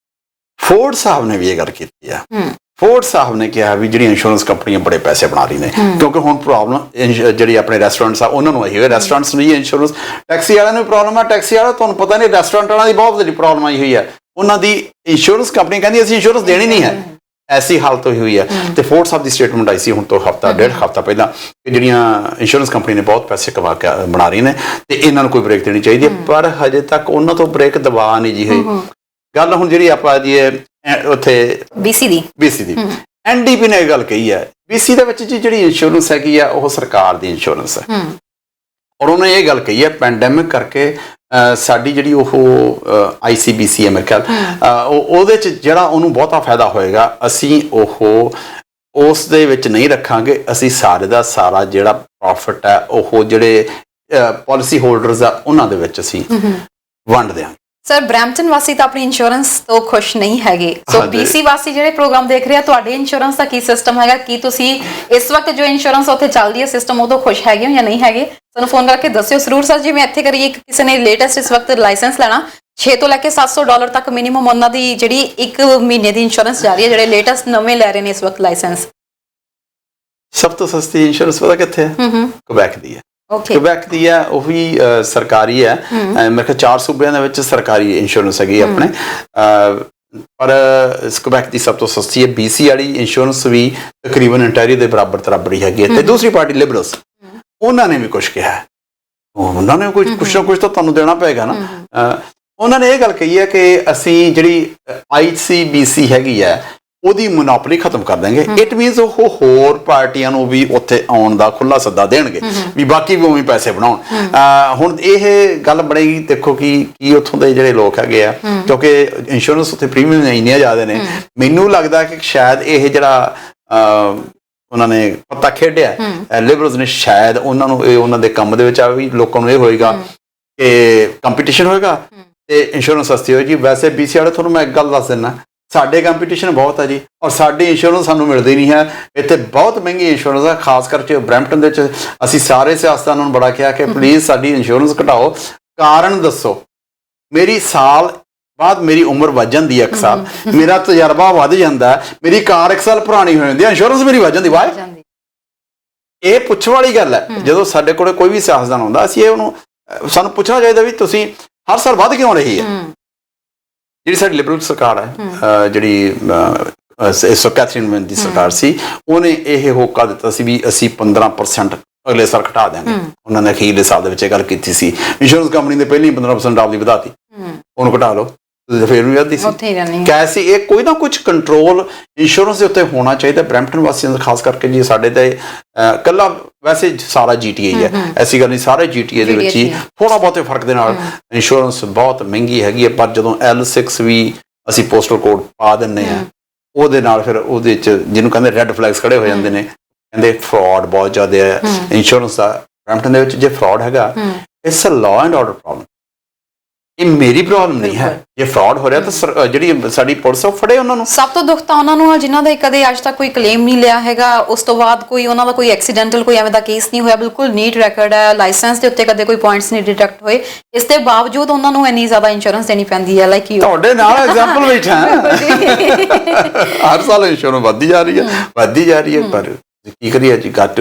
ਫੋਰਡ ਸਾਹਿਬ ਨੇ ਵੀ ਇਹ ਗੱਲ ਕੀਤੀ ਆ। ਫੋਰਡ ਸਾਹਿਬ ਨੇ ਕਿਹਾ ਵੀ ਜਿਹੜੀਆਂ ਇੰਸ਼ੋਰੈਂਸ ਕੰਪਨੀਆਂ ਬੜੇ ਪੈਸੇ ਬਣਾ ਰਹੀ ਨੇ, ਕਿਉਂਕਿ ਹੁਣ ਪ੍ਰੋਬਲਮ ਜਿਹੜੀ ਆਪਣੇ ਰੈਸਟੋਰੈਂਟਸ ਆ ਉਹਨਾਂ ਨੂੰ ਆਈ ਹੋਈ। ਰੈਸਟੋਰੈਂਟਸ ਨੂੰ ਇੰਸ਼ੋਰੈਂਸ, ਟੈਕਸੀ ਵਾਲਿਆਂ ਨੂੰ ਪ੍ਰੋਬਲਮ ਆ। ਟੈਕਸੀ ਵਾਲਾ ਤੁਹਾਨੂੰ ਪਤਾ ਨਹੀਂ, ਰੈਸਟੋਰੈਂਟ ਵਾਲਿਆਂ ਦੀ ਬਹੁਤ ਵੱਡੀ ਪ੍ਰੋਬਲਮ ਆਈ ਹੋਈ ਹੈ। ਉਹਨਾਂ ਦੀ ਇੰਸ਼ੋਰੈਂਸ ਕੰਪਨੀ ਕਹਿੰਦੀ ਅਸੀਂ ਇੰਸ਼ੋਰੈਂਸ ਦੇਣੀ ਨਹੀਂ ਹੈ, ਐਸੀ ਹਾਲਤ ਹੋਈ ਹੋਈ ਹੈ। ਤੇ ਫੋਰਡ ਸਾਹਿਬ ਦੀ ਸਟੇਟਮੈਂਟ ਆਈ ਸੀ ਹੁਣ ਤੋਂ ਡੇਢ ਹਫ਼ਤਾ ਪਹਿਲਾਂ ਕਿ ਜਿਹੜੀਆਂ ਇੰਸ਼ੋਰੈਂਸ ਕੰਪਨੀ ਨੇ ਬਹੁਤ ਪੈਸੇ ਕਮਾ ਕੇ ਬਣਾ ਰਹੀ ਨੇ ਤੇ ਇਹਨਾਂ ਨੂੰ ਕੋਈ ਬ੍ਰੇਕ ਦੇਣੀ ਚਾਹੀਦੀ ਹੈ। ਪਰ ਹਜੇ ਤੱਕ ਉਹਨਾਂ ਤੋਂ ਬ੍ਰੇਕ ਦਬਾ ਨਹੀਂ ਜੀ ਹੋਈ ਗੱਲ। ਹੁਣ ਜਿਹੜੀ ਆਪਾਂ ਜੀ ਉੱਥੇ BC ਦੀ NDP ਨੇ ਇਹ ਗੱਲ ਕਹੀ ਹੈ, BC ਦੇ ਵਿੱਚ ਜੀ ਜਿਹੜੀ ਇੰਸ਼ੋਰੈਂਸ ਹੈਗੀ ਆ ਉਹ ਸਰਕਾਰ ਦੀ ਇੰਸ਼ੋਰੈਂਸ ਹੈ। ਔਰ ਉਹਨੇ ਇਹ ਗੱਲ ਕਹੀ ਹੈ ਪੈਂਡੈਮਿਕ ਕਰਕੇ ਸਾਡੀ ਜਿਹੜੀ ਉਹ ICBC ਹੈ ਮੇਰੇ ਖਿਆਲ, ਉਹਦੇ 'ਚ ਜਿਹੜਾ ਉਹਨੂੰ ਬਹੁਤਾ ਫਾਇਦਾ ਹੋਏਗਾ, ਅਸੀਂ ਉਹ ਉਸ ਦੇ ਵਿੱਚ ਨਹੀਂ ਰੱਖਾਂਗੇ। ਅਸੀਂ ਸਾਰੇ ਦਾ ਸਾਰਾ ਜਿਹੜਾ ਪ੍ਰੋਫਿਟ ਹੈ ਉਹ ਜਿਹੜੇ ਪਾਲਿਸੀ ਹੋਲਡਰਸ ਆ ਉਹਨਾਂ ਦੇ ਵਿੱਚ ਅਸੀਂ ਵੰਡ ਦਿਆਂਗੇ। ਸਰ, ਬਰੈਂਪਟਨ ਵਾਸੀ ਤਾਂ ਆਪਣੀ ਇੰਸ਼ੋਰੈਂਸ ਤੋਂ ਖੁਸ਼ ਨਹੀਂ ਹੈਗੇ, ਸੋ BC ਵਾਸੀ ਜਿਹੜੇ ਪ੍ਰੋਗਰਾਮ ਦੇਖ ਰਹੇ ਆ, ਤੁਹਾਡੇ ਇੰਸ਼ੋਰੈਂਸ ਦਾ ਕੀ ਸਿਸਟਮ ਹੈਗਾ? ਕੀ ਤੁਸੀਂ ਇਸ ਵਕਤ ਜੋ ਇੰਸ਼ੋਰੈਂਸ ਉੱਥੇ ਚੱਲਦੀ ਹੈ ਸਿਸਟਮ, ਉਹ ਤੋਂ ਖੁਸ਼ ਹੈਗੇ ਹੋ ਜਾਂ ਨਹੀਂ ਹੈਗੇ? ਸਾਨੂੰ ਫੋਨ ਕਰਕੇ ਦੱਸਿਓ ਜ਼ਰੂਰ ਸਰ। ਜਿਵੇਂ ਇੱਥੇ ਕਰੀਏ, ਕਿਸੇ ਨੇ ਲੇਟੈਸਟ ਇਸ ਵਕਤ ਲਾਇਸੈਂਸ ਲੈਣਾ, $6 ਤੋਂ ਲੈ ਕੇ $700 ਤੱਕ ਮਿਨੀਮਮ ਉਹਨਾਂ ਦੀ ਜਿਹੜੀ 1 ਮਹੀਨੇ ਦੀ ਇੰਸ਼ੋਰੈਂਸ ਜਾ ਰਹੀ ਹੈ, ਜਿਹੜੇ ਲੇਟੈਸਟ ਨਵੇਂ ਲੈ ਰਹੇ ਨੇ ਇਸ ਵਕਤ ਲਾਇਸੈਂਸ। ਸਭ ਤੋਂ ਸਸਤੀ ਇੰਸ਼ੋਰੈਂਸ ਪਤਾ ਕਿੱਥੇ ਹੈ? ਕੁਬੈਕ ਦੀ ਹੈ। ਕੁਬੈਕ ਦੀ ਹੈ, ਉਹ ਵੀ ਸਰਕਾਰੀ ਹੈ। ਮੇਰੇ ਖਿਆਲ 4 ਸੂਬਿਆਂ ਦੇ ਵਿੱਚ ਸਰਕਾਰੀ ਇੰਸ਼ੋਰੈਂਸ ਹੈਗੀ ਆਪਣੇ, ਪਰ ਕੁਬੈਕ ਦੀ ਸਭ ਤੋਂ ਸਸਤੀ ਹੈ। BC ਵਾਲੀ ਇੰਸ਼ੋਰੈਂਸ ਵੀ ਤਕਰੀਬਨ ਇੰਟੈਰੀਓ ਦੇ ਬਰਾਬਰ ਹੀ ਹੈਗੀ ਹੈ। ਤੇ ਦੂਸਰੀ ਪਾਰਟੀ ਲਿਬਰਲਸ, ਉਹਨਾਂ ਨੇ ਵੀ ਕੁਝ ਕਿਹਾ, ਉਹਨਾਂ ਨੇ ਕੁਝ ਨਾ ਕੁਝ ਤਾਂ ਤੁਹਾਨੂੰ ਦੇਣਾ ਪਏਗਾ ਨਾ। ਉਹਨਾਂ ਨੇ ਇਹ ਗੱਲ ਕਹੀ ਹੈ ਕਿ ਅਸੀਂ ਜਿਹੜੀ ICBC ਹੈਗੀ ਹੈ ਉਹਦੀ ਮੋਨੋਪੋਲੀ ਖਤਮ ਕਰ ਦੇਂਗੇ। ਇਟ ਮੀਨਸ ਉਹ ਹੋਰ ਪਾਰਟੀਆਂ ਨੂੰ ਵੀ ਉੱਥੇ ਆਉਣ ਦਾ ਖੁੱਲਾ ਸੱਦਾ ਦੇਣਗੇ ਵੀ ਬਾਕੀ ਵੀ ਉਵੇਂ ਪੈਸੇ ਬਣਾਉਣ। ਹੁਣ ਇਹ ਗੱਲ ਬਣੇਗੀ, ਦੇਖੋ ਕੀ ਉੱਥੋਂ ਦੇ ਜਿਹੜੇ ਲੋਕ ਹੈਗੇ ਆ, ਕਿਉਂਕਿ ਇੰਸ਼ੋਰੈਂਸ ਉੱਥੇ ਪ੍ਰੀਮੀਅਮ ਇੰਨੇ ਜ਼ਿਆਦਾ ਨੇ। ਮੈਨੂੰ ਲੱਗਦਾ ਕਿ ਸ਼ਾਇਦ ਇਹ ਜਿਹੜਾ ਉਹਨਾਂ ਨੇ ਪੱਤਾ ਖੇਡਿਆ ਲਿਬਰਲਸ ਨੇ, ਸ਼ਾਇਦ ਉਹਨਾਂ ਨੂੰ ਇਹ ਉਹਨਾਂ ਦੇ ਕੰਮ ਦੇ ਵਿੱਚ ਆ ਵੀ ਲੋਕਾਂ ਨੂੰ ਇਹ ਹੋਏਗਾ ਕਿ ਕੰਪੀਟੀਸ਼ਨ ਹੋਏਗਾ ਤੇ ਇੰਸ਼ੋਰੈਂਸ ਸਸਤੀ ਹੋਏਗੀ। ਵੈਸੇ BC ਵਾਲੇ, ਤੁਹਾਨੂੰ ਮੈਂ ਇੱਕ ਗੱਲ ਦੱਸ ਦਿੰਦਾ, ਸਾਡੇ ਕੰਪੀਟੀਸ਼ਨ ਬਹੁਤ ਹੈ ਜੀ, ਔਰ ਸਾਡੀ ਇੰਸ਼ੋਰੈਂਸ ਸਾਨੂੰ ਮਿਲਦੀ ਨਹੀਂ ਹੈ। ਇੱਥੇ ਬਹੁਤ ਮਹਿੰਗੀ ਇੰਸ਼ੋਰੈਂਸ ਹੈ, ਖਾਸ ਕਰਕੇ ਬਰੈਂਪਟਨ ਦੇ ਵਿੱਚ। ਅਸੀਂ ਸਾਰੇ ਸਿਆਸਤਦਾਨਾਂ ਨੂੰ ਬੜਾ ਕਿਹਾ ਕਿ ਪਲੀਜ਼ ਸਾਡੀ ਇੰਸ਼ੋਰੈਂਸ ਘਟਾਓ, ਕਾਰਨ ਦੱਸੋ। ਮੇਰੀ ਸਾਲ ਬਾਅਦ ਮੇਰੀ ਉਮਰ ਵੱਧ ਜਾਂਦੀ ਹੈ, 1 ਸਾਲ ਮੇਰਾ ਤਜਰਬਾ ਵੱਧ ਜਾਂਦਾ, ਮੇਰੀ ਕਾਰ 1 ਸਾਲ ਪੁਰਾਣੀ ਹੋ ਜਾਂਦੀ ਹੈ, ਇੰਸ਼ੋਰੈਂਸ ਮੇਰੀ ਵੱਧ ਜਾਂਦੀ। ਵਾਹ, ਇਹ ਪੁੱਛਣ ਵਾਲੀ ਗੱਲ ਹੈ। ਜਦੋਂ ਸਾਡੇ ਕੋਲ ਕੋਈ ਵੀ ਸਿਆਸਤਦਾਨ ਆਉਂਦਾ, ਅਸੀਂ ਇਹ ਉਹਨੂੰ ਸਾਨੂੰ ਪੁੱਛਣਾ ਚਾਹੀਦਾ ਵੀ ਤੁਸੀਂ ਹਰ ਸਾਲ ਵੱਧ ਕਿਉਂ ਰਹੀ ਹੈ। ਜਿਹੜੀ ਸਾਡੀ ਲਿਬਰਲ ਸਰਕਾਰ ਹੈ, ਜਿਹੜੀ ਕੈਥਰੀਨ ਦੀ ਸਰਕਾਰ ਸੀ, ਉਹਨੇ ਇਹ ਹੋਕਾ ਦਿੱਤਾ ਸੀ ਵੀ ਅਸੀਂ 15% ਅਗਲੇ ਸਾਲ ਘਟਾ ਦਿਆਂਗੇ। ਉਹਨਾਂ ਨੇ ਅਖੀਰਲੇ ਸਾਲ ਦੇ ਵਿੱਚ ਇਹ ਗੱਲ ਕੀਤੀ ਸੀ। ਇੰਸ਼ੋਰੈਂਸ ਕੰਪਨੀ ਨੇ ਪਹਿਲਾਂ ਹੀ 15% ਆਪਦੀ ਵਧਾਤੀ, ਉਹਨੂੰ ਘਟਾ ਲਓ, ਫਿਰ ਵੀ ਵੱਧਦੀ ਸੀ। ਕੈਸੀ ਇਹ ਕੋਈ ਨਾ ਕੁਝ ਕੰਟਰੋਲ ਇੰਸ਼ੋਰੈਂਸ ਦੇ ਉੱਤੇ ਹੋਣਾ ਚਾਹੀਦਾ। ਬਰੈਂਪਟਨ ਵਾਸੀਆਂ ਦਾ ਖਾਸ ਕਰਕੇ ਜੀ, ਸਾਡੇ ਤੇ ਇਕੱਲਾ ਵੈਸੇ ਸਾਰਾ GTA ਹੈ, ਐਸੀ ਗੱਲ ਨਹੀਂ, ਸਾਰੇ GTA ਦੇ ਵਿੱਚ ਹੀ ਥੋੜਾ ਬਹੁਤੇ ਫਰਕ ਦੇ ਨਾਲ ਇੰਸ਼ੋਰੈਂਸ ਬਹੁਤ ਮਹਿੰਗੀ ਹੈਗੀ ਹੈ। ਪਰ ਜਦੋਂ L6 ਵੀ ਅਸੀਂ ਪੋਸਟਲ ਕੋਡ ਪਾ ਦਿੰਦੇ ਹਾਂ, ਉਹਦੇ ਨਾਲ ਫਿਰ ਉਹਦੇ 'ਚ ਜਿਹਨੂੰ ਕਹਿੰਦੇ ਰੈੱਡ ਫਲੈਗਸ ਖੜੇ ਹੋ ਜਾਂਦੇ ਨੇ, ਕਹਿੰਦੇ ਫਰਾਡ ਬਹੁਤ ਜ਼ਿਆਦਾ ਹੈ ਇੰਸ਼ੋਰੈਂਸ ਦਾ। ਬਰੈਂਪਟਨ ਦੇ ਵਿੱਚ ਜੇ ਫਰਾਡ ਹੈਗਾ, it's a law and order problem. ਇਹ ਮੇਰੀ ਪ੍ਰੋਬਲਮ ਨਹੀਂ ਹੈ। ਜੇ ਫਰਾਡ ਹੋ ਰਿਹਾ ਤਾਂ ਜਿਹੜੀ ਸਾਡੀ ਪੁਲਿਸ ਉਹ ਫੜੇ ਉਹਨਾਂ ਨੂੰ। ਸਭ ਤੋਂ ਦੁੱਖ ਤਾਂ ਉਹਨਾਂ ਨੂੰ ਆ ਜਿਨ੍ਹਾਂ ਦੇ ਕਦੇ ਅੱਜ ਤੱਕ ਕੋਈ ਕਲੇਮ ਨਹੀਂ ਲਿਆ ਹੈਗਾ, ਉਸ ਤੋਂ ਬਾਅਦ ਕੋਈ ਉਹਨਾਂ ਦਾ ਕੋਈ ਐਕਸੀਡੈਂਟਲ ਕੋਈ ਐਵੇਂ ਦਾ ਕੇਸ ਨਹੀਂ ਹੋਇਆ, ਬਿਲਕੁਲ ਨੀਟ ਰੈਕੋਰਡ ਹੈ, ਲਾਇਸੈਂਸ ਦੇ ਉੱਤੇ ਕਦੇ ਕੋਈ ਪੁਆਇੰਟਸ ਨਹੀਂ ਡਿਟੈਕਟ ਹੋਏ। ਇਸ ਦੇ ਬਾਵਜੂਦ ਉਹਨਾਂ ਨੂੰ ਇੰਨੀ ਜ਼ਿਆਦਾ ਇੰਸ਼ੋਰੈਂਸ ਦੇਣੀ ਪੈਂਦੀ ਹੈ। ਲਾਈਕ ਯੂ, ਤੁਹਾਡੇ ਨਾਲ ਐਗਜ਼ਾਮਪਲ ਬੈਠਾ ਹਰ ਸਾਲ ਇੰਸ਼ੋਰੈਂਸ ਵੱਧਦੀ ਜਾ ਰਹੀ ਹੈ, ਪਰ ਕੀ ਕਰੀਏ ਜੀ, ਗੱਟ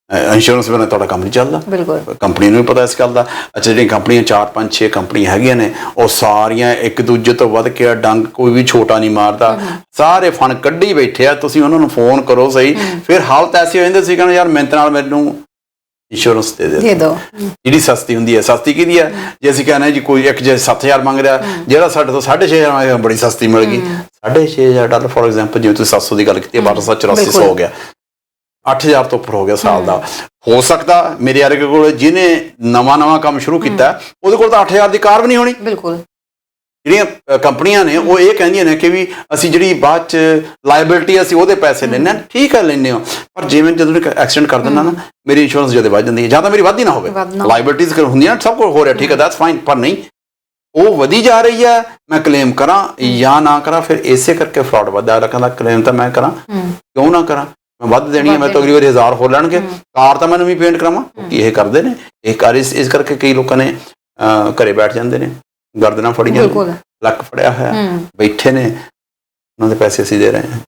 ਇੰਸ਼ੋਰੈਂਸ ਬਿਨਾਂ ਤੁਹਾਡਾ ਕੰਮ ਨਹੀਂ ਚੱਲਦਾ। ਬਿਲਕੁਲ, ਕੰਪਨੀ ਨੂੰ ਵੀ ਪਤਾ ਇਸ ਗੱਲ ਦਾ। ਅੱਛਾ, ਜਿਹੜੀਆਂ ਕੰਪਨੀਆਂ 4 5 6 ਕੰਪਨੀਆਂ ਹੈਗੀਆਂ ਨੇ, ਉਹ ਸਾਰੀਆਂ ਇੱਕ ਦੂਜੇ ਤੋਂ ਵੱਧ ਕੇ ਡੰਗ ਕੋਈ ਵੀ ਛੋਟਾ ਨਹੀਂ ਮਾਰਦਾ, ਸਾਰੇ ਫੰਡ ਕੱਢੀ ਬੈਠੇ ਆ। ਤੁਸੀਂ ਉਹਨਾਂ ਨੂੰ ਫੋਨ ਕਰੋ ਸਹੀ, ਫਿਰ ਹਾਲਤ ਐਸੀ ਹੋ ਜਾਂਦੀ ਸੀ ਕਹਿੰਦੇ ਯਾਰ ਮਿਹਨਤ ਨਾਲ ਮੈਨੂੰ ਇੰਸ਼ੋਰੈਂਸ ਦੇ ਦਿਓ। ਜਿਹੜੀ ਸਸਤੀ ਹੁੰਦੀ ਹੈ, ਸਸਤੀ ਕਿਹਦੀ ਹੈ? ਜੇ ਅਸੀਂ ਕਹਿੰਦੇ ਜੀ ਕੋਈ ਇੱਕ ਜੇ 7000 ਮੰਗ ਰਿਹਾ, ਜਿਹੜਾ ਸਾਡੇ ਤੋਂ 6500 ਮੰਗਿਆ, ਬੜੀ ਸਸਤੀ ਮਿਲ ਗਈ। $6500 ਫੋਰ ਐਗਜ਼ਾਮਪਲ, ਜਿਵੇਂ ਤੁਸੀਂ 700 ਦੀ ਗੱਲ ਕੀਤੀ ਹੈ, 1284 ਹੋ ਗਿਆ, 8000 ਤੋਂ ਉੱਪਰ ਹੋ ਗਿਆ ਸਾਲ ਦਾ। ਹੋ ਸਕਦਾ ਮੇਰੇ ਵਰਗੇ ਕੋਲ ਜਿਹਨੇ ਨਵਾਂ ਕੰਮ ਸ਼ੁਰੂ ਕੀਤਾ, ਉਹਦੇ ਕੋਲ ਤਾਂ 8000 ਦੀ ਕਾਰ ਵੀ ਨਹੀਂ ਹੋਣੀ। ਬਿਲਕੁਲ, ਜਿਹੜੀਆਂ ਕੰਪਨੀਆਂ ਨੇ ਉਹ ਇਹ ਕਹਿੰਦੀਆਂ ਨੇ ਕਿ ਵੀ ਅਸੀਂ ਜਿਹੜੀ ਬਾਅਦ ਚ ਲਾਇਬਿਲਿਟੀ ਅਸੀਂ ਉਹਦੇ ਪੈਸੇ ਲੈਂਦੇ ਹਾਂ, ਠੀਕ ਹੈ ਲੈਂਦੇ ਹੋ, ਪਰ ਜਿਵੇਂ ਜਦੋਂ ਐਕਸੀਡੈਂਟ ਕਰ ਦਿੰਦਾ ਨਾ ਮੇਰੀ ਇੰਸ਼ੋਰੈਂਸ ਜਦੋਂ ਵੱਧ ਜਾਂਦੀ ਹੈ, ਜਾਂ ਤਾਂ ਮੇਰੀ ਵੱਧਦੀ ਨਾ ਹੋਵੇ, ਲਾਇਬਿਲਿਟੀਜ਼ ਹੁੰਦੀਆਂ ਸਭ ਕੁਝ ਹੋ ਰਿਹਾ ਠੀਕ ਹੈ ਦੈਟਸ ਫਾਈਨ, ਪਰ ਨਹੀਂ ਉਹ ਵਧੀ ਜਾ ਰਹੀ ਹੈ, ਮੈਂ ਕਲੇਮ ਕਰਾਂ ਜਾਂ ਨਾ ਕਰਾਂ, ਫਿਰ ਇਸੇ ਕਰਕੇ ਫਰਾਡ ਵੱਧਦਾ। ਕਹਿੰਦਾ ਕਲੇਮ ਤਾਂ ਮੈਂ ਕਰਾਂ ਕਿਉਂ ਨਾ ਕਰਾਂ, ਮੈਂ ਵੱਧ ਦੇਣੀ ਹੈ, ਮੈਂ ਤਾਂ ਅਗਲੀ ਵਾਰੀ 1000 ਹੋਰ ਲੈਣਗੇ, ਕਾਰ ਤਾਂ ਮੈਨੂੰ ਵੀ ਪੇਂਟ ਕਰਾਵਾਂ, ਕਿਉਂਕਿ ਇਹ ਕਰਦੇ ਨੇ ਇਹ ਕਰ ਇਸ ਕਰਕੇ ਕਈ ਲੋਕਾਂ ਨੇ ਘਰੇ ਬੈਠ ਜਾਂਦੇ ਨੇ, ਗਰਦਨਾਂ ਫੜੀਆਂ, ਲੱਕ ਫੜਿਆ ਹੋਇਆ, ਬੈਠੇ ਨੇ, ਉਹਨਾਂ ਦੇ ਪੈਸੇ ਅਸੀਂ ਦੇ ਰਹੇ ਹਾਂ,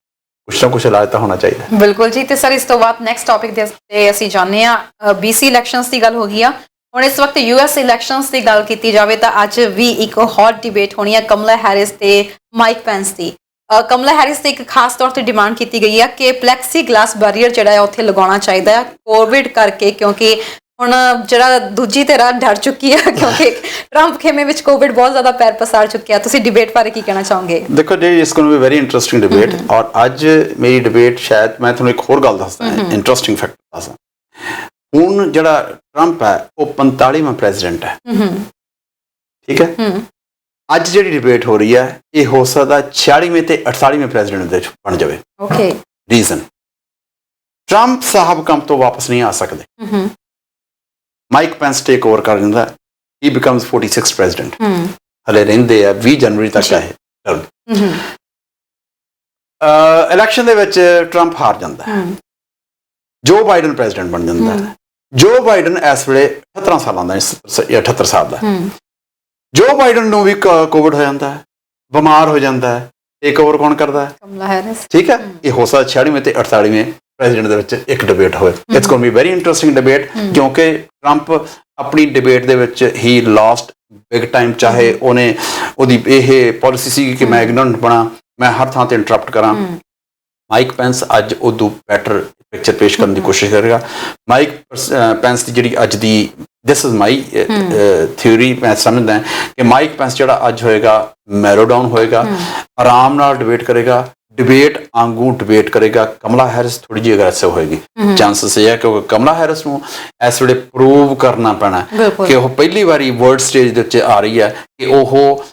ਕੁਛ ਨਾ ਕੁਛ ਇਲਾਜ ਤਾਂ ਹੋਣਾ ਚਾਹੀਦਾ। ਬਿਲਕੁਲ ਜੀ। ਤੇ ਸਰ ਇਸ ਤੋਂ ਬਾਅਦ ਨੈਕਸਟ ਟੌਪਿਕ ਦੇ ਉੱਤੇ ਅਸੀਂ ਜਾਣਦੇ ਹਾਂ, BC ਇਲੈਕਸ਼ਨਸ ਦੀ ਗੱਲ ਹੋ ਗਈ ਆ, ਹੁਣ ਇਸ ਵਕਤ US ਇਲੈਕਸ਼ਨਸ ਦੀ ਗੱਲ ਕੀਤੀ ਜਾਵੇ ਤਾਂ ਅੱਜ ਵੀ ਇੱਕ ਹੌਟ ਡਿਬੇਟ ਹੋਣੀ ਹੈ ਕਮਲਾ ਹੈਰਿਸ ਤੇ ਮਾਈਕ ਪੈਂਸ ਦੀ। ਕਮਲਾ ਹੈਰਿਸ ਤੇ ਇੱਕ ਖਾਸ ਤੌਰ ਤੇ ਡਿਮਾਂਡ ਕੀਤੀ ਗਈ ਹੈ ਕਿ ਪਲੈਕਸੀ ਗਲਾਸ ਬੈਰੀਅਰ ਜਿਹੜਾ ਹੈ ਉੱਥੇ ਲਗਾਉਣਾ ਚਾਹੀਦਾ ਹੈ ਕੋਵਿਡ ਕਰਕੇ, ਕਿਉਂਕਿ ਹੁਣ ਜਿਹੜਾ ਦੂਜੀ ਧਿਰ ਡਰ ਚੁੱਕੀ ਹੈ ਕਿਉਂਕਿ ਟਰੰਪ ਖੇਮੇ ਵਿੱਚ ਕੋਵਿਡ ਬਹੁਤ ਜ਼ਿਆਦਾ ਪੈਰ ਪਸਾਰ ਚੁੱਕਿਆ। ਤੁਸੀਂ ਡਿਬੇਟ ਬਾਰੇ ਕੀ ਕਹਿਣਾ ਚਾਹੋਗੇ? ਦੇਖੋ ਜੀ ਇਸ ਕੋਲ ਵੀ ਵੈਰੀ ਇੰਟਰਸਟਿੰਗ ਡਿਬੇਟ, ਔਰ ਅੱਜ ਮੇਰੀ ਡਿਬੇਟ ਸ਼ਾਇਦ ਮੈਂ ਤੁਹਾਨੂੰ ਇੱਕ ਹੋਰ ਗੱਲ ਦੱਸਦਾ, ਇੰਟਰਸਟਿੰਗ ਫੈਕਟ ਦੱਸਦਾ। ਹੁਣ ਜਿਹੜਾ ਟਰੰਪ ਹੈ ਉਹ 45ਵਾਂ ਪ੍ਰੈਜ਼ੀਡੈਂਟ ਹੈ, ਠੀਕ ਹੈ। ਅੱਜ ਜਿਹੜੀ ਡਿਬੇਟ ਹੋ ਰਹੀ ਹੈ ਇਹ ਹੋ ਸਕਦਾ 46ਵੇਂ ਤੇ 48ਵੇਂ ਪ੍ਰੈਜ਼ੀਡੈਂਟ ਦੇ ਬਣ ਜਾਵੇ। ਓਕੇ, ਰੀਜ਼ਨ ਟਰੰਪ ਸਾਹਿਬ ਕੰਮ ਤੋਂ ਵਾਪਸ ਨਹੀਂ ਆ ਸਕਦੇ, ਮਾਈਕ ਪੈਂਸ ਟੇਕ ਓਵਰ ਕਰ ਦਿੰਦਾ, ਹੀ ਬਿਕਮਸ 46th ਪ੍ਰੈਜ਼ੀਡੈਂਟ, ਹਲੇ ਰਹਿੰਦੇ ਆ 20 ਜਨਵਰੀ ਤੱਕ ਹੈ ਟਰਮ। ਇਲੈਕਸ਼ਨ ਦੇ ਵਿੱਚ ਟਰੰਪ ਹਾਰ ਜਾਂਦਾ ਹੈ, ਜੋ ਬਾਈਡਨ ਪ੍ਰੈਜ਼ੀਡੈਂਟ ਬਣ ਜਾਂਦਾ ਹੈ। ਜੋ ਬਾਈਡਨ ਇਸ ਵੇਲੇ 78 ਸਾਲਾਂ ਦਾ, 78 ਸਾਲ ਦਾ। ਜੋ ਬਾਈਡਨ ਨੂੰ ਵੀ ਕੋਵਿਡ ਹੋ ਜਾਂਦਾ ਹੈ, ਬਿਮਾਰ ਹੋ ਜਾਂਦਾ ਹੈ, ਟੇਕ ਓਵਰ ਕੌਣ ਕਰਦਾ ਹੈ? ਕਮਲਾ ਹੈਰਿਸ, ਠੀਕ ਹੈ। ਇਹ ਹੋ ਸਕਦਾ 46ਵੇਂ ਤੇ 48ਵੇਂ ਪ੍ਰੈਜ਼ੀਡੈਂਟ ਦੇ ਵਿੱਚ ਇੱਕ ਡਿਬੇਟ ਹੋਵੇ। It's going to be very interesting debate, ਕਿਉਂਕਿ ਟਰੰਪ ਆਪਣੀ ਡਿਬੇਟ ਦੇ ਵਿੱਚ ਹੀ ਲਾਸਟ ਬਿਗ ਟਾਈਮ, ਚਾਹੇ ਉਹਦੀ ਇਹ ਪਾਲਿਸੀ ਸੀ ਕਿ ਮੈਂ ਇਗਨੋਰੈਂਟ ਬਣਾ, ਮੈਂ ਹਰ ਥਾਂ ਤੇ ਇੰਟਰਪਟ ਕਰਾਂ। ਮਾਈਕ ਪੈਂਸ ਅੱਜ ਉਦੋਂ ਬੈਟਰ ਪਿਕਚਰ ਪੇਸ਼ ਕਰਨ ਦੀ ਕੋਸ਼ਿਸ਼ ਕਰੇਗਾ। ਮਾਈਕ ਪੈਂਸ ਦੀ ਜਿਹੜੀ ਅੱਜ ਦੀ ਦਿਸ ਇਜ਼ ਮਾਈ ਥਿਊਰੀ, ਮੈਂ ਸਮਝਦਾ ਕਿ ਮਾਈਕ ਪੈਂਸ ਜਿਹੜਾ ਅੱਜ ਹੋਏਗਾ ਮੈਲੋ ਡਾਊਨ ਹੋਏਗਾ, ਆਰਾਮ ਨਾਲ ਡਿਬੇਟ ਕਰੇਗਾ, ਡਿਬੇਟ ਆਂਗੂ ਡਿਬੇਟ ਕਰੇਗਾ। ਕਮਲਾ ਹੈਰਿਸ ਥੋੜੀ ਜਿਹੀ ਅਗਰੈਸਿਵ ਹੋਏਗੀ, ਚਾਂਸਸ ਇਹ ਹੈ ਕਿਉਂਕਿ ਕਮਲਾ ਹੈਰਿਸ ਨੂੰ ਇਸ ਵੇਲੇ ਪ੍ਰੂਵ ਕਰਨਾ ਪੈਣਾ ਕਿ ਉਹ ਪਹਿਲੀ ਵਾਰੀ ਵਰਲਡ ਸਟੇਜ ਦੇ ਉੱਤੇ ਆ ਰਹੀ ਹੈ ਕਿ ਉਹ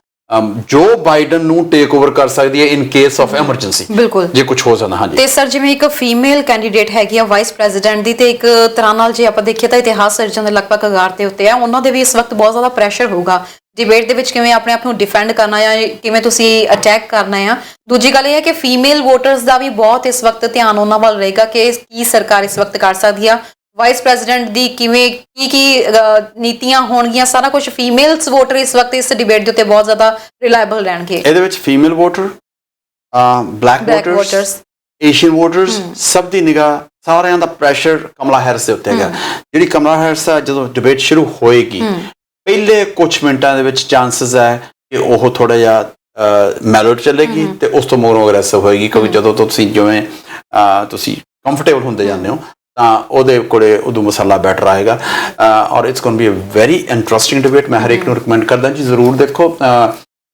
ਜੋ ਬਾਈਡਨ ਨੂੰ ਟੇਕ ਓਵਰ ਕਰ ਸਕਦੀ ਹੈ ਇਨ ਕੇਸ ਆਫ ਐਮਰਜੈਂਸੀ, ਜੇ ਕੁਝ ਹੋ ਜਾਂਦਾ। ਹਾਂਜੀ, ਤੇ ਸਰ ਜਿਵੇਂ ਇੱਕ ਫੀਮੇਲ ਕੈਂਡੀਡੇਟ ਹੈਗੀ ਆ ਵਾਈਸ ਪ੍ਰੈਜ਼ੀਡੈਂਟ ਦੀ, ਤੇ ਇੱਕ ਤਰ੍ਹਾਂ ਨਾਲ ਜੇ ਆਪਾਂ ਦੇਖੀਏ ਤਾਂ ਇਤਿਹਾਸ ਸਿਰਜਣ ਦੇ ਲਗਭਗ ਕਗਾਰ ਤੇ ਉੱਤੇ ਆ, ਉਹਨਾਂ ਦੇ ਵੀ ਇਸ ਵਕਤ ਬਹੁਤ ਜ਼ਿਆਦਾ ਪ੍ਰੈਸ਼ਰ ਹੋਊਗਾ ਡਿਬੇਟ ਦੇ ਵਿੱਚ ਕਿਵੇਂ ਆਪਣੇ ਆਪ ਨੂੰ ਡਿਫੈਂਡ ਕਰਨਾ ਆ, ਕਿਵੇਂ ਤੁਸੀਂ ਅਟੈਕ ਕਰਨਾ ਆ। ਦੂਜੀ ਗੱਲ ਇਹ ਹੈ ਕਿ ਫੀਮੇਲ ਵੋਟਰਸ ਦਾ ਵੀ ਬਹੁਤ ਇਸ ਵਕਤ ਧਿਆਨ ਉਹਨਾਂ ਵੱਲ ਰਹੇਗਾ ਕਿ ਕੀ ਸਰਕਾਰ ਇਸ ਵਕਤ ਕਰ ਸਕਦੀ ਆ, ਵਾਈਸ ਪ੍ਰੈਜ਼ੀਡੈਂਟ ਦੀ ਕਿਵੇਂ ਕੀ ਨੀਤੀਆਂ ਹੋਣਗੀਆਂ, ਸਾਰਾ ਕੁਝ ਫੀਮੇਲਸ ਵੋਟਰ ਇਸ ਵਕਤ ਇਸ ਡਿਬੇਟ ਦੇ ਉੱਤੇ ਬਹੁਤ ਜ਼ਿਆਦਾ ਰਿਲਾਇਬਲ ਰਹਿਣਗੇ। ਇਹਦੇ ਵਿੱਚ female voter, black voters, Asian voters, ਸਭ ਦੀ ਨਿਗਾਹ, ਸਾਰਿਆਂ ਦਾ ਪ੍ਰੈਸ਼ਰ ਕਮਲਾ ਹੈਰਿਸ ਦੇ ਉੱਤੇ ਹੈਗਾ। ਜਿਹੜੀ ਕਮਲਾ ਹੈਰਿਸ ਆ ਜਦੋਂ ਡਿਬੇਟ ਸ਼ੁਰੂ ਹੋਏਗੀ ਪਹਿਲੇ ਕੁਝ ਮਿੰਟਾਂ ਦੇ ਵਿੱਚ ਚਾਂਸਸ ਹੈ ਕਿ ਉਹ ਥੋੜਾ ਜਿਹਾ ਮੈਲੋ ਚੱਲੇਗੀ ਤੇ ਉਸ ਤੋਂ ਮੋਰ ਅਗਰੈਸਿਵ ਹੋਏਗੀ, ਕਿਉਂਕਿ ਜਦੋਂ ਤੁਸੀਂ ਜਿਵੇਂ ਤੁਸੀਂ ਕੰਫਰਟੇਬਲ ਹੁੰਦੇ ਜਾਂਦੇ ਹੋ ਤਾਂ ਉਹਦੇ ਕੋਲੇ ਉਦੋਂ ਮਸਾਲਾ ਬੈਟਰ ਆਏਗਾ। ਔਰ it's going to be a very interesting debate. ਮੈਂ ਹਰੇਕ ਨੂੰ ਰਿਕਮੈਂਡ ਕਰਦਾ ਜੀ ਜ਼ਰੂਰ ਦੇਖੋ,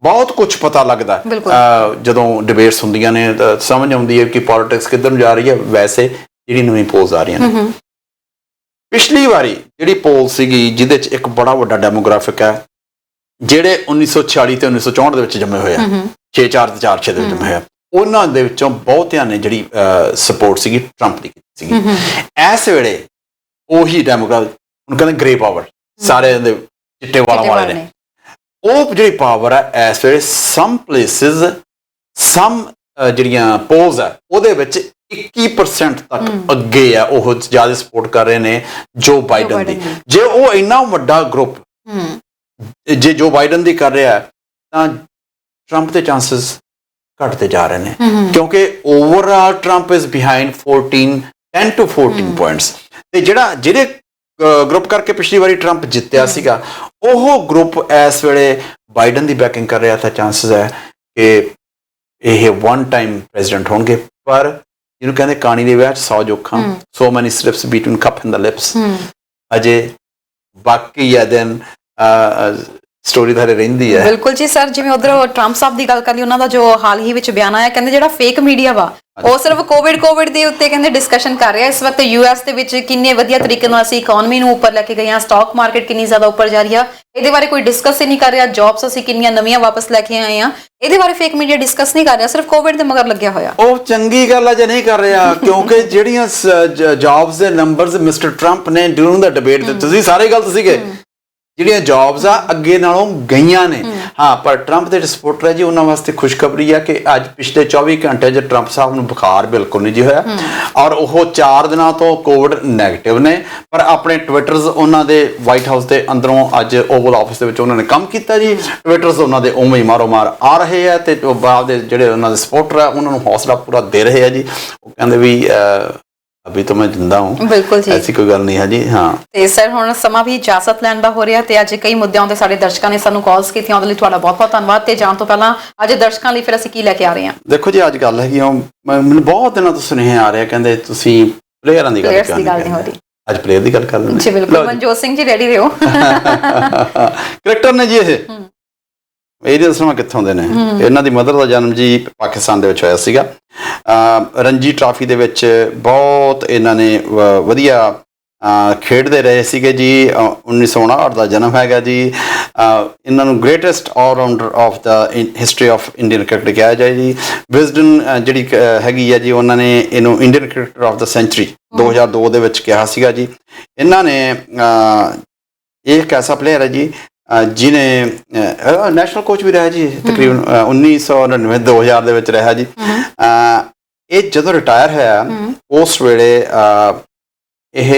ਬਹੁਤ ਕੁਝ ਪਤਾ ਲੱਗਦਾ ਜਦੋਂ ਡਿਬੇਟਸ ਹੁੰਦੀਆਂ ਨੇ, ਸਮਝ ਆਉਂਦੀ ਹੈ ਕਿ ਪੋਲਿਟਿਕਸ ਕਿੱਧਰ ਨੂੰ ਜਾ ਰਹੀ ਹੈ। ਵੈਸੇ ਜਿਹੜੀ ਨਵੀਂ ਪੋਲਸ ਆ ਰਹੀਆਂ ਨੇ, ਪਿਛਲੀ ਵਾਰੀ ਜਿਹੜੀ ਪੋਲ ਸੀਗੀ ਜਿਹਦੇ 'ਚ ਇੱਕ ਬੜਾ ਵੱਡਾ ਡੈਮੋਗ੍ਰਾਫਿਕ ਹੈ, ਜਿਹੜੇ 1946 ਤੇ 1964 ਦੇ ਵਿੱਚ ਜੰਮੇ ਹੋਏ ਆ, 6-4 ਤੇ 4-6 ਦੇ ਵਿੱਚ ਜੰਮੇ ਹੋਏ ਆ, ਉਹਨਾਂ ਦੇ ਵਿੱਚੋਂ ਬਹੁਤਿਆਂ ਨੇ ਜਿਹੜੀ ਸਪੋਰਟ ਸੀਗੀ ਟਰੰਪ ਦੀ ਕੀਤੀ ਸੀਗੀ। ਇਸ ਵੇਲੇ ਉਹੀ ਡੈਮੋਕ੍ਰੇਟ, ਹੁਣ ਕਹਿੰਦੇ ਗ੍ਰੇ ਪਾਵਰ, ਸਾਰੇ ਦੇ ਚਿੱਟੇ ਵਾਲਾਂ ਵਾਲੇ ਨੇ, ਉਹ ਜਿਹੜੀ ਪਾਵਰ ਹੈ ਇਸ ਵੇਲੇ ਸਮ ਪਲੇਸਿਸ, ਸਮ ਜਿਹੜੀਆਂ ਪੋਲਸ ਆ ਉਹਦੇ ਵਿੱਚ 21% ਤੱਕ ਅੱਗੇ ਆ, ਉਹ ਜ਼ਿਆਦਾ ਸਪੋਰਟ ਕਰ ਰਹੇ ਨੇ ਜੋ ਬਾਈਡਨ ਦੀ। ਜੇ ਉਹ ਇੰਨਾ ਵੱਡਾ ਗਰੁੱਪ ਜੇ ਜੋ ਬਾਈਡਨ ਦੀ ਕਰ ਰਿਹਾ ਤਾਂ ਟਰੰਪ ਦੇ ਚਾਂਸਸ ਘਟਦੇ ਜਾ ਰਹੇ ਨੇ, ਕਿਉਂਕਿ overall Trump is behind 10 to 14 points. ਤੇ ਜਿਹੜੇ ਗਰੁੱਪ ਕਰਕੇ ਪਿਛਲੀ ਵਾਰੀ ਟਰੰਪ ਜਿੱਤਿਆ ਸੀਗਾ, ਉਹ ਗਰੁੱਪ ਇਸ ਵੇਲੇ ਬਾਈਡਨ ਦੀ ਬੈਕਿੰਗ ਕਰ ਰਿਹਾ ਤਾਂ ਚਾਂਸਸ ਹੈ ਕਿ ਇਹ ਵਨ ਟਾਈਮ ਪ੍ਰੈਜ਼ੀਡੈਂਟ ਹੋਣਗੇ। ਪਰ ਜਿਹਨੂੰ ਕਹਿੰਦੇ ਕਾਣੀ ਦੇ ਵਿਆਹ 'ਚ 100 ਜੋਖਾਂ, so many slips between cup and the lips, ਅਜੇ ਬਾਕੀ ਆ ਦਿਨ ਸਟੋਰੀ ਤਾਂ ਰਹਿੰਦੀ ਹੈ। ਬਿਲਕੁਲ ਜੀ ਸਰ, ਜਿਵੇਂ ਉਧਰ ਟਰੰਪ ਸਾਹਿਬ ਦੀ ਗੱਲ ਕਰ ਲਈ, ਉਹਨਾਂ ਦਾ ਜੋ ਹਾਲ ਹੀ ਵਿੱਚ ਬਿਆਨ ਆਇਆ, ਕਹਿੰਦੇ ਜਿਹੜਾ ਫੇਕ ਮੀਡੀਆ ਵਾ ਉਹ ਸਿਰਫ ਕੋਵਿਡ ਦੇ ਉੱਤੇ ਕਹਿੰਦੇ ਡਿਸਕਸ਼ਨ ਕਰ ਰਿਹਾ। ਇਸ ਵਕਤ ਯੂਐਸ ਦੇ ਵਿੱਚ ਕਿੰਨੇ ਵਧੀਆ ਤਰੀਕੇ ਨਾਲ ਅਸੀਂ ਇਕਨੋਮੀ ਨੂੰ ਉੱਪਰ ਲੈ ਕੇ ਗਏ ਹਾਂ, ਸਟਾਕ ਮਾਰਕੀਟ ਕਿੰਨੀ ਜ਼ਿਆਦਾ ਉੱਪਰ ਜਾ ਰਹੀ ਆ, ਇਹਦੇ ਬਾਰੇ ਕੋਈ ਡਿਸਕਸ ਹੀ ਨਹੀਂ ਕਰ ਰਿਹਾ। ਜੌਬਸ ਅਸੀਂ ਕਿੰਨੀਆਂ ਨਵੀਆਂ ਵਾਪਸ ਲੈ ਕੇ ਆਏ ਆ, ਇਹਦੇ ਬਾਰੇ ਫੇਕ ਮੀਡੀਆ ਡਿਸਕਸ ਨਹੀਂ ਕਰ ਰਿਹਾ, ਸਿਰਫ ਕੋਵਿਡ ਦੇ ਮਗਰ ਲੱਗਿਆ ਹੋਇਆ। ਉਹ ਚੰਗੀ ਗੱਲ ਆ ਜੇ ਨਹੀਂ ਕਰ ਰਿਹਾ, ਕਿਉਂਕਿ ਜਿਹੜੀਆਂ ਜੌਬਸ ਦੇ ਨੰਬਰਸ ਮਿਸਟਰ ਟਰੰਪ ਨੇ ਡਿਊਰਿੰਗ ਦਾ ਡਿਬੇਟ ਦੇ, ਤੁਸੀਂ ਸਾਰੇ ਗਲਤ ਸੀਗੇ, ਜਿਹੜੀਆਂ ਜੌਬਸ ਆ ਅੱਗੇ ਨਾਲੋਂ ਗਈਆਂ ਨੇ। ਹਾਂ, ਪਰ ਟਰੰਪ ਦੇ ਸਪੋਰਟਰ ਹੈ ਜੀ, ਉਹਨਾਂ ਵਾਸਤੇ ਖੁਸ਼ਖਬਰੀ ਆ ਕਿ ਅੱਜ ਪਿਛਲੇ 24 ਘੰਟੇ 'ਚ ਟਰੰਪ ਸਾਹਿਬ ਨੂੰ ਬੁਖਾਰ ਬਿਲਕੁਲ ਨਹੀਂ ਜੀ ਹੋਇਆ, ਔਰ ਉਹ 4 ਦਿਨਾਂ ਤੋਂ ਕੋਵਿਡ ਨੈਗੇਟਿਵ ਨੇ। ਪਰ ਆਪਣੇ ਟਵਿੱਟਰਸ ਉਹਨਾਂ ਦੇ ਵਾਈਟ ਹਾਊਸ ਦੇ ਅੰਦਰੋਂ ਅੱਜ ਓਵਲ ਆਫਿਸ ਦੇ ਵਿੱਚ ਉਹਨਾਂ ਨੇ ਕੰਮ ਕੀਤਾ ਜੀ। ਟਵਿੱਟਰਸ ਉਹਨਾਂ ਦੇ ਉਵੇਂ ਹੀ ਮਾਰੋ ਮਾਰ ਆ ਰਹੇ ਆ, ਤੇ ਬਾਅਦ ਦੇ ਜਿਹੜੇ ਉਹਨਾਂ ਦੇ ਸਪੋਰਟਰ ਆ ਉਹਨਾਂ ਨੂੰ ਹੌਸਲਾ ਪੂਰਾ ਦੇ ਰਹੇ ਆ ਜੀ। ਉਹ ਕਹਿੰਦੇ ਵੀ ਅਭੀ ਤਾਂ ਮੈਂ ਜਿੰਦਾ ਹੂੰ, ਬਿਲਕੁਲ ਜੀ, ਐਸੀ ਕੋਈ ਗੱਲ ਨਹੀਂ ਹੈ ਜੀ। ਹਾਂ, ਤੇ ਸਰ ਹੁਣ ਸਮਾਂ ਵੀ ਇਜਾਜ਼ਤ ਲੈਣ ਦਾ ਹੋ ਰਿਹਾ, ਤੇ ਅੱਜ ਕਈ ਮੁੱਦਿਆਂ ਤੇ ਸਾਡੇ ਦਰਸ਼ਕਾਂ ਨੇ ਸਾਨੂੰ ਕਾਲਸ ਕੀਤੀਆਂ, ਉਹਦੇ ਲਈ ਤੁਹਾਡਾ ਬਹੁਤ ਬਹੁਤ ਧੰਨਵਾਦ। ਤੇ ਜਾਣ ਤੋਂ ਪਹਿਲਾਂ ਅੱਜ ਦਰਸ਼ਕਾਂ ਲਈ ਫਿਰ ਅਸੀਂ ਕੀ ਲੈ ਕੇ ਆ ਰਹੇ ਹਾਂ? ਦੇਖੋ ਜੀ, ਅੱਜ ਗੱਲ ਹੈਗੀ ਮੈਨੂੰ ਬਹੁਤ ਦਿਨਾਂ ਤੋਂ ਸੁਨੇਹੇ ਆ ਰਿਹਾ, ਕਹਿੰਦੇ ਤੁਸੀਂ ਪਲੇਅਰਾਂ ਦੀ ਗੱਲ ਨਹੀਂ ਹੋ ਰਹੀ, ਅੱਜ ਪਲੇਅਰ ਦੀ ਗੱਲ ਕਰ ਲੈਂਦੇ ਜੀ। ਬਿਲਕੁਲ, ਮਨਜੋਤ ਸਿੰਘ ਜੀ ਰੈਡੀ ਰਹੋ। ਕ੍ਰਿਕਟਰ ਨੇ ਜੀ ਇਹ ਦੱਸਣਾ ਕਿੱਥੋਂ ਦੇ ਨੇ। ਇਹਨਾਂ ਦੀ ਮਦਰ ਦਾ ਜਨਮ ਜੀ ਪਾਕਿਸਤਾਨ ਦੇ ਵਿੱਚ ਹੋਇਆ ਸੀਗਾ। ਰਣਜੀ ਟਰਾਫੀ ਦੇ ਵਿੱਚ ਬਹੁਤ ਇਹਨਾਂ ਨੇ ਵਧੀਆ ਖੇਡਦੇ ਰਹੇ ਸੀਗੇ ਜੀ। 1959 ਦਾ ਜਨਮ ਹੈਗਾ ਜੀ। ਇਹਨਾਂ ਨੂੰ greatest all-rounder of the history of Indian cricket ਕਿਹਾ ਜਾਏ ਜੀ। ਵਿਜ਼ਡਨ ਜਿਹੜੀ ਹੈਗੀ ਆ ਜੀ, ਉਹਨਾਂ ਨੇ ਇਹਨੂੰ Indian cricketer of the century 2002 ਦੇ ਵਿੱਚ ਕਿਹਾ ਸੀਗਾ ਜੀ। ਇਹਨਾਂ ਨੇ ਇਹ ਇੱਕ ਐਸਾ ਪਲੇਅਰ ਹੈ ਜੀ ਜਿਹਨੇ ਨੈਸ਼ਨਲ ਕੋਚ ਵੀ ਰਿਹਾ ਜੀ, ਤਕਰੀਬਨ 1999 2000 ਦੇ ਵਿੱਚ ਰਿਹਾ ਜੀ। ਇਹ ਜਦੋਂ ਰਿਟਾਇਰ ਹੋਇਆ ਉਸ ਵੇਲੇ ਇਹ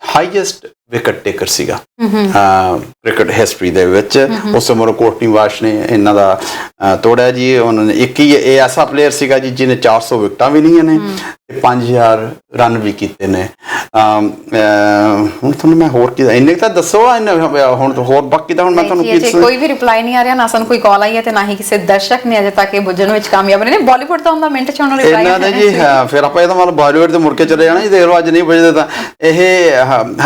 ਹਾਈਐਸਟ ਵਿਕਟ ਟੇਕਰ ਸੀਗਾ ਕ੍ਰਿਕਟ ਹਿਸਟਰੀ ਦੇ ਵਿੱਚ। ਉਸ ਸਮੇਂ ਕੋਟਨੀ ਵਾਸ਼ ਨੇ ਇਹਨਾਂ ਦਾ ਤੋੜਿਆ ਜੀ। ਉਹਨਾਂ ਨੇ ਇੱਕ ਹੀ ਇਹ ਐਸਾ ਪਲੇਅਰ ਸੀਗਾ ਜੀ ਜਿਹਨੇ 400 ਵਿਕਟਾਂ ਵੀ ਲਈਆਂ ਨੇ ਤੇ 5000 ਰਨ ਵੀ ਕੀਤੇ ਨੇ। ਹੁਣ ਤੁਹਾਨੂੰ ਮੈਂ ਹੋਰ ਕੀ ਇੰਨੇ ਤਾਂ ਦੱਸੋ, ਹੁਣ ਹੋਰ ਬਾਕੀ ਤਾਂ ਹੁਣ ਮੈਂ ਤੁਹਾਨੂੰ ਕੀ ਕੋਈ ਵੀ ਰਿਪਲਾਈ ਨਹੀਂ ਆ ਰਿਹਾ, ਨਾ ਸਾਨੂੰ ਕੋਈ ਕਾਲ ਆਈ ਹੈ ਤੇ ਨਾ ਹੀ ਕਿਸੇ ਦਰਸ਼ਕ ਨੇ ਅਜੇ ਤੱਕ ਇਹ ਬੁੱਝਣ ਵਿੱਚ ਕਾਮਯਾਬ ਰਹੇ ਨੇ। ਬਾਲੀਵੁੱਡ ਤਾਂ ਹੁੰਦਾ ਮਿੰਟ ਚ ਉਹਨਾਂ ਨੂੰ ਰਿਪਲਾਈ ਇਹਨਾਂ ਨੇ ਜੀ। ਫਿਰ ਆਪਾਂ ਇਹਦਾ ਮਤਲਬ ਬਾਲੀਵੁੱਡ ਤੇ ਮੁੜ ਕੇ ਚਲੇ ਜਾਣਾ ਜੀ। ਦੇਖ ਲਓ ਅੱਜ ਨਹੀਂ ਪੁੱਛਦੇ ਤਾਂ ਇਹ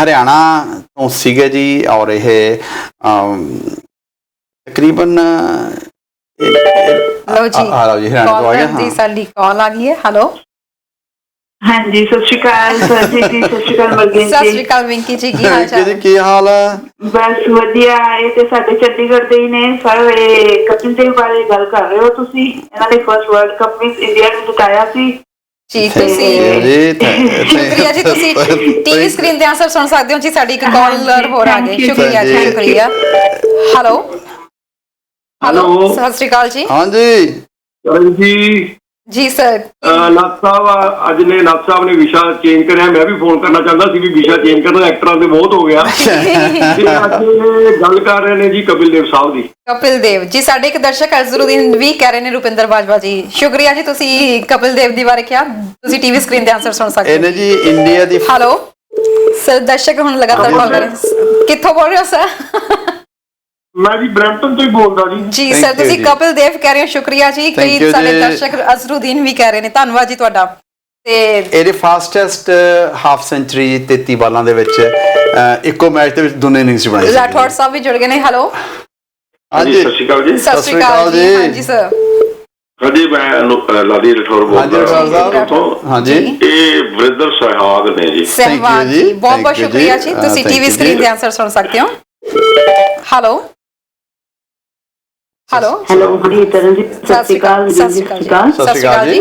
ਹਰਿਆਣਾ ਤੋਂ ਸੀਗੇ ਜੀ, ਔਰ ਇਹ ਤਕਰੀਬਨ ਲਓ ਜੀ ਹਰਿਆਣਾ ਤੋਂ ਆ ਗਿਆ। ਸਾਡੀ ਕਾਲ ਆ ਗਈ ਹੈ। ਹੈਲੋ, ਹਾਂਜੀ, ਸਤਿ ਸ਼੍ਰੀ ਅਕਾਲ ਸਰ ਜੀ। ਸਤਿ ਸ਼੍ਰੀ ਅਕਾਲ ਮਰਗੀਨ ਜੀ। ਸਤਿ ਸ਼੍ਰੀ ਅਕਾਲ ਵਿੰਕੀ ਜੀ, ਕੀ ਹਾਲ ਚਾਲ? ਕੀ ਹਾਲ ਹੈ? ਬਸ ਵਧੀਆ। ਇਹ ਤੇ ਸਾਡੇ ਚੰਡੀਗੜ੍ਹ ਦੇ ਹੀ ਨੇ ਸਰ। ਇਹ ਕਪਿਲ ਦੇਵ ਬਾਰੇ ਗੱਲ ਕਰ ਰਹੇ ਹੋ ਤੁਸੀਂ? ਇਹਨਾਂ ਨੇ ਫਰਸਟ ਵਰਲਡ ਕੱਪ ਵਿੱਚ ਇੰਡੀਆ ਨੂੰ ਜਿਤਾਇਆ ਸੀ ਜੀ। ਤੁਸੀਂ ਸ਼ੁਕਰੀਆ ਜੀ, ਤੁਸੀਂ ਟੀਵੀ ਸਕਰੀਨ ਤੇ ਆਨਸਰ ਸੁਣ ਸਕਦੇ ਹੋ ਜੀ। ਸਾਡੀ ਇੱਕ ਕਾਲਰ ਹੋਰ ਆ ਗਈ, ਸ਼ੁਕਰੀਆ ਜੀ, ਸ਼ੁਕਰੀਆ। ਹੈਲੋ ਹੈਲੋ, ਸਤਿ ਸ਼੍ਰੀ ਅਕਾਲ ਜੀ। ਹਾਂਜੀ ਜੀ ਸਰ। ਨਾਥ ਸਾਹਿਬ ਅੱਜ ਨੇ ਨਾਥ ਸਾਹਿਬ ਨੇ ਵਿਸ਼ਾ ਚੇਂਜ ਕਰਿਆ। ਮੈਂ ਵੀ ਫੋਨ ਕਰਨਾ ਚਾਹੁੰਦਾ ਸੀ ਵੀ ਵਿਸ਼ਾ ਚੇਂਜ ਕਰਨਾ, ਐਕਟਰਾਂ ਤੇ ਬਹੁਤ ਹੋ ਗਿਆ। ਤੇ ਅੱਜ ਗੱਲ ਕਰ ਰਹੇ ਨੇ ਜੀ ਕਪਿਲ ਦੇਵ ਸਾਹਿਬ ਦੀ। ਕਪਿਲ ਦੇਵ ਜੀ, ਸਾਡੇ ਇੱਕ ਦਰਸ਼ਕ ਅਜ਼ਰੂਦੀਨ ਵੀ ਕਹਿ ਰਹੇ ਨੇ, ਰੁਪਿੰਦਰ ਬਾਜਵਾ ਜੀ, ਸ਼ੁਕਰੀਆ ਜੀ, ਤੁਸੀਂ ਕਪਿਲ ਦੇਵ ਦੀ ਬਾਰੇ ਕਿਹਾ। ਤੁਸੀਂ ਟੀਵੀ ਸਕਰੀਨ ਤੇ ਆਨਸਰ ਸੁਣ ਸਕਦੇ ਹੋ ਜੀ। ਇੰਡੀਆ ਦੀ ਹੈਲੋ ਸਰ, ਦਰਸ਼ਕ ਹੁਣ ਲਗਾਤਾਰ ਕਾਲ ਕਰ ਰਹੇ। ਕਿੱਥੋਂ ਬੋਲ ਰਹੇ ਹੋ ਸਰ? ਮੈਂ ਜੀ ਬ੍ਰੈਂਪਟਨ ਤੋਂ ਹੀ ਬੋਲਦਾ ਜੀ। ਜੀ ਸਰ, ਤੁਸੀਂ ਕਪਿਲ ਦੇਵ ਕਹਿ ਰਹੇ ਹੋ, ਸ਼ੁਕਰੀਆ ਜੀ। ਕਈ ਸਾਡੇ ਦਰਸ਼ਕ ਅਜ਼ਰੂਦੀਨ ਵੀ ਕਹਿ ਰਹੇ ਨੇ, ਧੰਨਵਾਦ ਜੀ ਤੁਹਾਡਾ। ਤੇ ਇਹਦੇ ਫਾਸਟੈਸਟ ਹਾਫ ਸੈਂਚੁਰੀ 33 ਬਾਲਾਂ ਦੇ ਵਿੱਚ ਇੱਕੋ ਮੈਚ ਦੇ ਵਿੱਚ ਦੋਨੇ ਇਨਿੰਗਸ ਬਣਾਈ। ਰਾਠੌੜ ਸਾਹਿਬ ਵੀ ਜੁੜ ਗਏ ਨੇ। ਹੈਲੋ ਹਾਂਜੀ, ਸਤਿ ਸ਼੍ਰੀ ਅਕਾਲ ਜੀ। ਸਤਿ ਸ਼੍ਰੀ ਅਕਾਲ ਜੀ। ਹਾਂਜੀ ਸਰ। ਹਾਂਜੀ, ਮੈਂ ਲਾਡੀ ਰਠੌਰ ਬੋਲਦਾ। ਹਾਂਜੀ, ਇਹ ਬ੍ਰਿਦਰ ਸਹਿਵਾਗ ਨੇ ਜੀ। ਸਹਿਵਾਗ ਜੀ, ਬਹੁਤ ਬਹੁਤ ਸ਼ੁਕਰੀਆ ਜੀ। ਤੁਸੀਂ ਟੀਵੀ ਸਕਰੀਨ ਤੇ ਆਨਸਰ ਸੁਣ ਸਕਦੇ ਹੋ। Hello hello hello, good evening ਜੀ। ਸਤਿ ਸ਼੍ਰੀ ਅਕਾਲ। ਸਤਿ ਸ਼੍ਰੀ ਅਕਾਲ ਜੀ।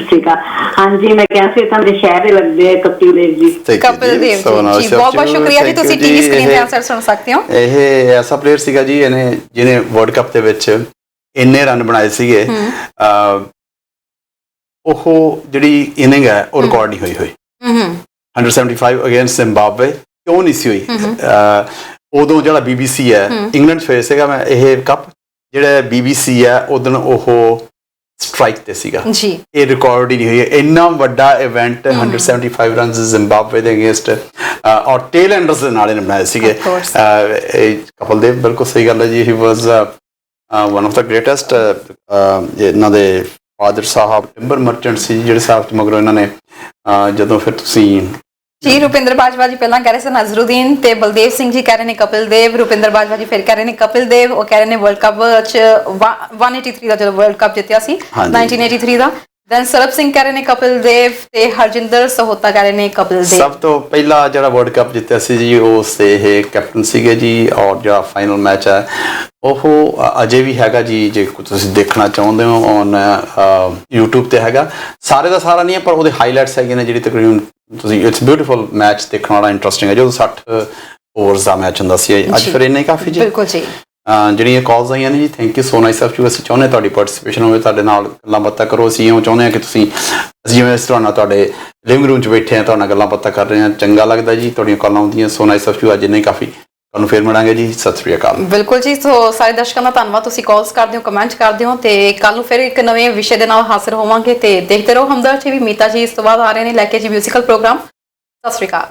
ਠੀਕ ਆ। ਹਾਂਜੀ, ਮੈਂ ਕਿਹਾ ਸੀ ਤੁਹਾਡੇ ਸ਼ਹਿਰ ਦੇ ਲੱਗਦੇ ਆ ਕਪਿਲ ਦੇਵ ਜੀ। ਕਪਿਲ ਦੇਵ ਜੀ, ਬਹੁਤ ਬਹੁਤ ਸ਼ੁਕਰੀਆ ਜੀ। ਤੁਸੀਂ ਟੀਵੀ ਸਕਰੀਨ ਤੇ ਆਨਸਰ ਸੁਣ ਸਕਦੇ ਹੋ। ਇਹ ਐਸਾ ਪਲੇਅਰ ਸੀਗਾ ਜੀ ਜਿਹਨੇ ਵਰਲਡ ਕੱਪ ਦੇ ਵਿੱਚ ਇੰਨੇ ਰਨ ਬਣਾਏ ਸੀਗੇ। ਉਹ ਜਿਹੜੀ ਇਨਿੰਗ ਹੈ ਉਹ ਰਿਕਾਰਡ ਨਹੀਂ ਹੋਈ 175 ਅਗੇਂਸਟ ਜ਼ਿੰਬਾਬਵੇ। ਕਿਉਂ ਨਹੀਂ ਸੀ ਹੋਈ? ਉਦੋਂ ਜਿਹੜਾ BBC ਹੈ ਇੰਗਲੈਂਡ 'ਚ ਹੋਇਆ ਸੀਗਾ ਮੈਂ ਇਹ ਕੱਪ। ਜਿਹੜਾ BBC ਹੈ ਉਦੋਂ ਉਹ ਸਟ੍ਰਾਈਕ ਤੇ ਸੀਗਾ ਜੀ। ਇਹ ਰਿਕਾਰਡ ਹੀ ਨਹੀਂ ਹੋਈ। ਇੰਨਾ ਵੱਡਾ ਇਵੈਂਟ 175 ਰਨਸ ਜ਼ਿੰਬਾਬਵੇ ਦੇ ਅਗੇਂਸਟ ਔਰ ਟੇਲ ਐਂਡਰਸ ਦੇ ਨਾਲ ਇਹਨੇ ਬਣਾਏ ਸੀਗੇ। ਕਪਿਲ ਦੇਵ, ਬਿਲਕੁਲ ਸਹੀ ਗੱਲ ਹੈ ਜੀ। ਹੀ ਵਾਜ਼ ਵਨ ਆਫ ਦਾ ਗ੍ਰੇਟੈਸਟ। ਇਹਨਾਂ ਦੇ ਫਾਦਰ ਸਾਹਿਬ ਟਿੰਬਰ ਮਰਚੈਂਟ ਸੀ ਜਿਹੜੇ ਸਾਹਿਬ ਮਗਰੋਂ ਇਹਨਾਂ ਨੇ ਜਦੋਂ ਫਿਰ ਤੁਸੀਂ ਜੀ ਰੁਪਿੰਦਰ ਬਾਜਵਾ ਜੀ ਪਹਿਲਾਂ ਕਹਿ ਰਹੇ ਸਨ ਅਜ਼ਰੁਦੀਨ ਤੇ ਬਲਦੇਵ ਸਿੰਘ ਜੀ ਕਹਿ ਰਹੇ ਨੇ ਕਪਿਲ ਦੇਵ। ਰੁਪਿੰਦਰ ਬਾਜਵਾ ਜੀ ਫਿਰ ਕਹਿ ਰਹੇ ਨੇ ਕਪਿਲ ਦੇਵ। ਉਹ ਕਹਿ ਰਹੇ ਨੇ ਵਰਲਡ ਕੱਪ ਚ 183 ਦਾ ਜਦੋਂ ਵਰਲਡ ਕੱਪ ਜਿੱਤਿਆ ਸੀ 1983 ਦਾ। ਦੈਨ ਸਰਬ ਸਿੰਘ ਕਹਿ ਰਹੇ ਨੇ ਕਪਿਲ ਦੇਵ ਤੇ ਹਰਜਿੰਦਰ ਸਹੋਤਾ ਕਹਿ ਰਹੇ ਨੇ ਕਪਿਲ ਦੇਵ। ਸਭ ਤੋਂ ਪਹਿਲਾ ਜਿਹੜਾ ਵਰਲਡ ਕੱਪ ਜਿੱਤਿਆ ਸੀ ਜੀ ਉਸ ਤੇ ਇਹ ਕੈਪਟਨ ਸੀਗੇ ਜੀ। ਔਰ ਜਿਹੜਾ ਫਾਈਨਲ ਮੈਚ ਹੈ ਉਹ ਅਜੇ ਵੀ ਹੈਗਾ ਜੀ, ਜੇ ਤੁਸੀਂ ਦੇਖਣਾ ਚਾਹੁੰਦੇ ਹੋ ਔਨ YouTube ਤੇ ਹੈਗਾ। ਸਾਰੇ ਦਾ ਸਾਰਾ ਨਹੀਂ ਹੈ ਪਰ ਉਹਦੇ ਹਾਈਲਾਈਟਸ ਹੈਗੇ ਨੇ ਜਿਹੜੀ ਤਕਰੀਬਨ ਤੁਸੀਂ ਇਟਸ ਬਿਊਟੀਫੁਲ ਮੈਚ ਦੇਖਣ ਵਾਲਾ ਇੰਟਰਸਟਿੰਗ ਹੈ। ਜਦੋਂ 60 ਓਵਰਸ ਦਾ ਮੈਚ ਹੁੰਦਾ ਸੀ ਅੱਜ ਫਿਰ ਇੰਨਾ ਹੀ ਕਾਫੀ ਜੀ। ਬਿਲਕੁਲ ਜੀ। ਜਿਹੜੀਆਂ ਕਾਲਸ ਆਈਆਂ ਨੇ ਜੀ thank you so nice of you. ਅਸੀਂ ਚਾਹੁੰਦੇ ਤੁਹਾਡੀ ਪਾਰਟਿਸਿਪੇਸ਼ਨ ਹੋਵੇ, ਤੁਹਾਡੇ ਨਾਲ ਗੱਲਾਂ ਬਾਤਾਂ ਕਰੋ। ਅਸੀਂ ਇਉਂ ਚਾਹੁੰਦੇ ਹਾਂ ਕਿ ਤੁਸੀਂ ਜਿਵੇਂ ਅਸੀਂ ਤੁਹਾਡੇ ਨਾਲ ਤੁਹਾਡੇ ਲਿਵਿੰਗ ਰੂਮ 'ਚ ਬੈਠੇ ਹਾਂ ਤੁਹਾਡੇ ਨਾਲ ਗੱਲਾਂ ਬਾਤਾਂ ਕਰ ਰਹੇ ਹਾਂ, ਚੰਗਾ ਲੱਗਦਾ ਜੀ। ਤੁਹਾਡੀਆਂ ਕਾਲਾਂ ਆਉਂਦੀਆਂ। So nice of you. ਅੱਜ ਇੰਨਾ ਹੀ ਕਾਫੀ। ਤੁਹਾਨੂੰ ਫੇਰ ਮਿਲਾਂਗੇ ਜੀ। ਸਤਿ ਸ੍ਰੀ ਅਕਾਲ। ਬਿਲਕੁਲ ਜੀ। ਸੋ ਸਾਰੇ ਦਰਸ਼ਕਾਂ ਦਾ ਧੰਨਵਾਦ, ਤੁਸੀਂ ਕਾਲਸ ਕਰਦੇ ਹੋ, ਕਮੈਂਟ ਕਰਦੇ ਹੋ ਤੇ ਕੱਲ ਨੂੰ ਫਿਰ ਇੱਕ ਨਵੇਂ ਵਿਸ਼ੇ ਦੇ ਨਾਲ ਹਾਜ਼ਰ ਹੋਵਾਂਗੇ। ਤੇ ਦੇਖਦੇ ਰਹੋ ਹਮਦਰਦ ਟੀਵੀ। ਮੀਤਾ ਜੀ ਇਸ ਤੋਂ ਬਾਅਦ ਆ ਰਹੇ ਨੇ ਲੈ ਕੇ ਜੀ ਮਿਊਜ਼ੀਕਲ ਪ੍ਰੋਗਰਾਮ। ਸਤਿ ਸ੍ਰੀ ਅਕਾਲ।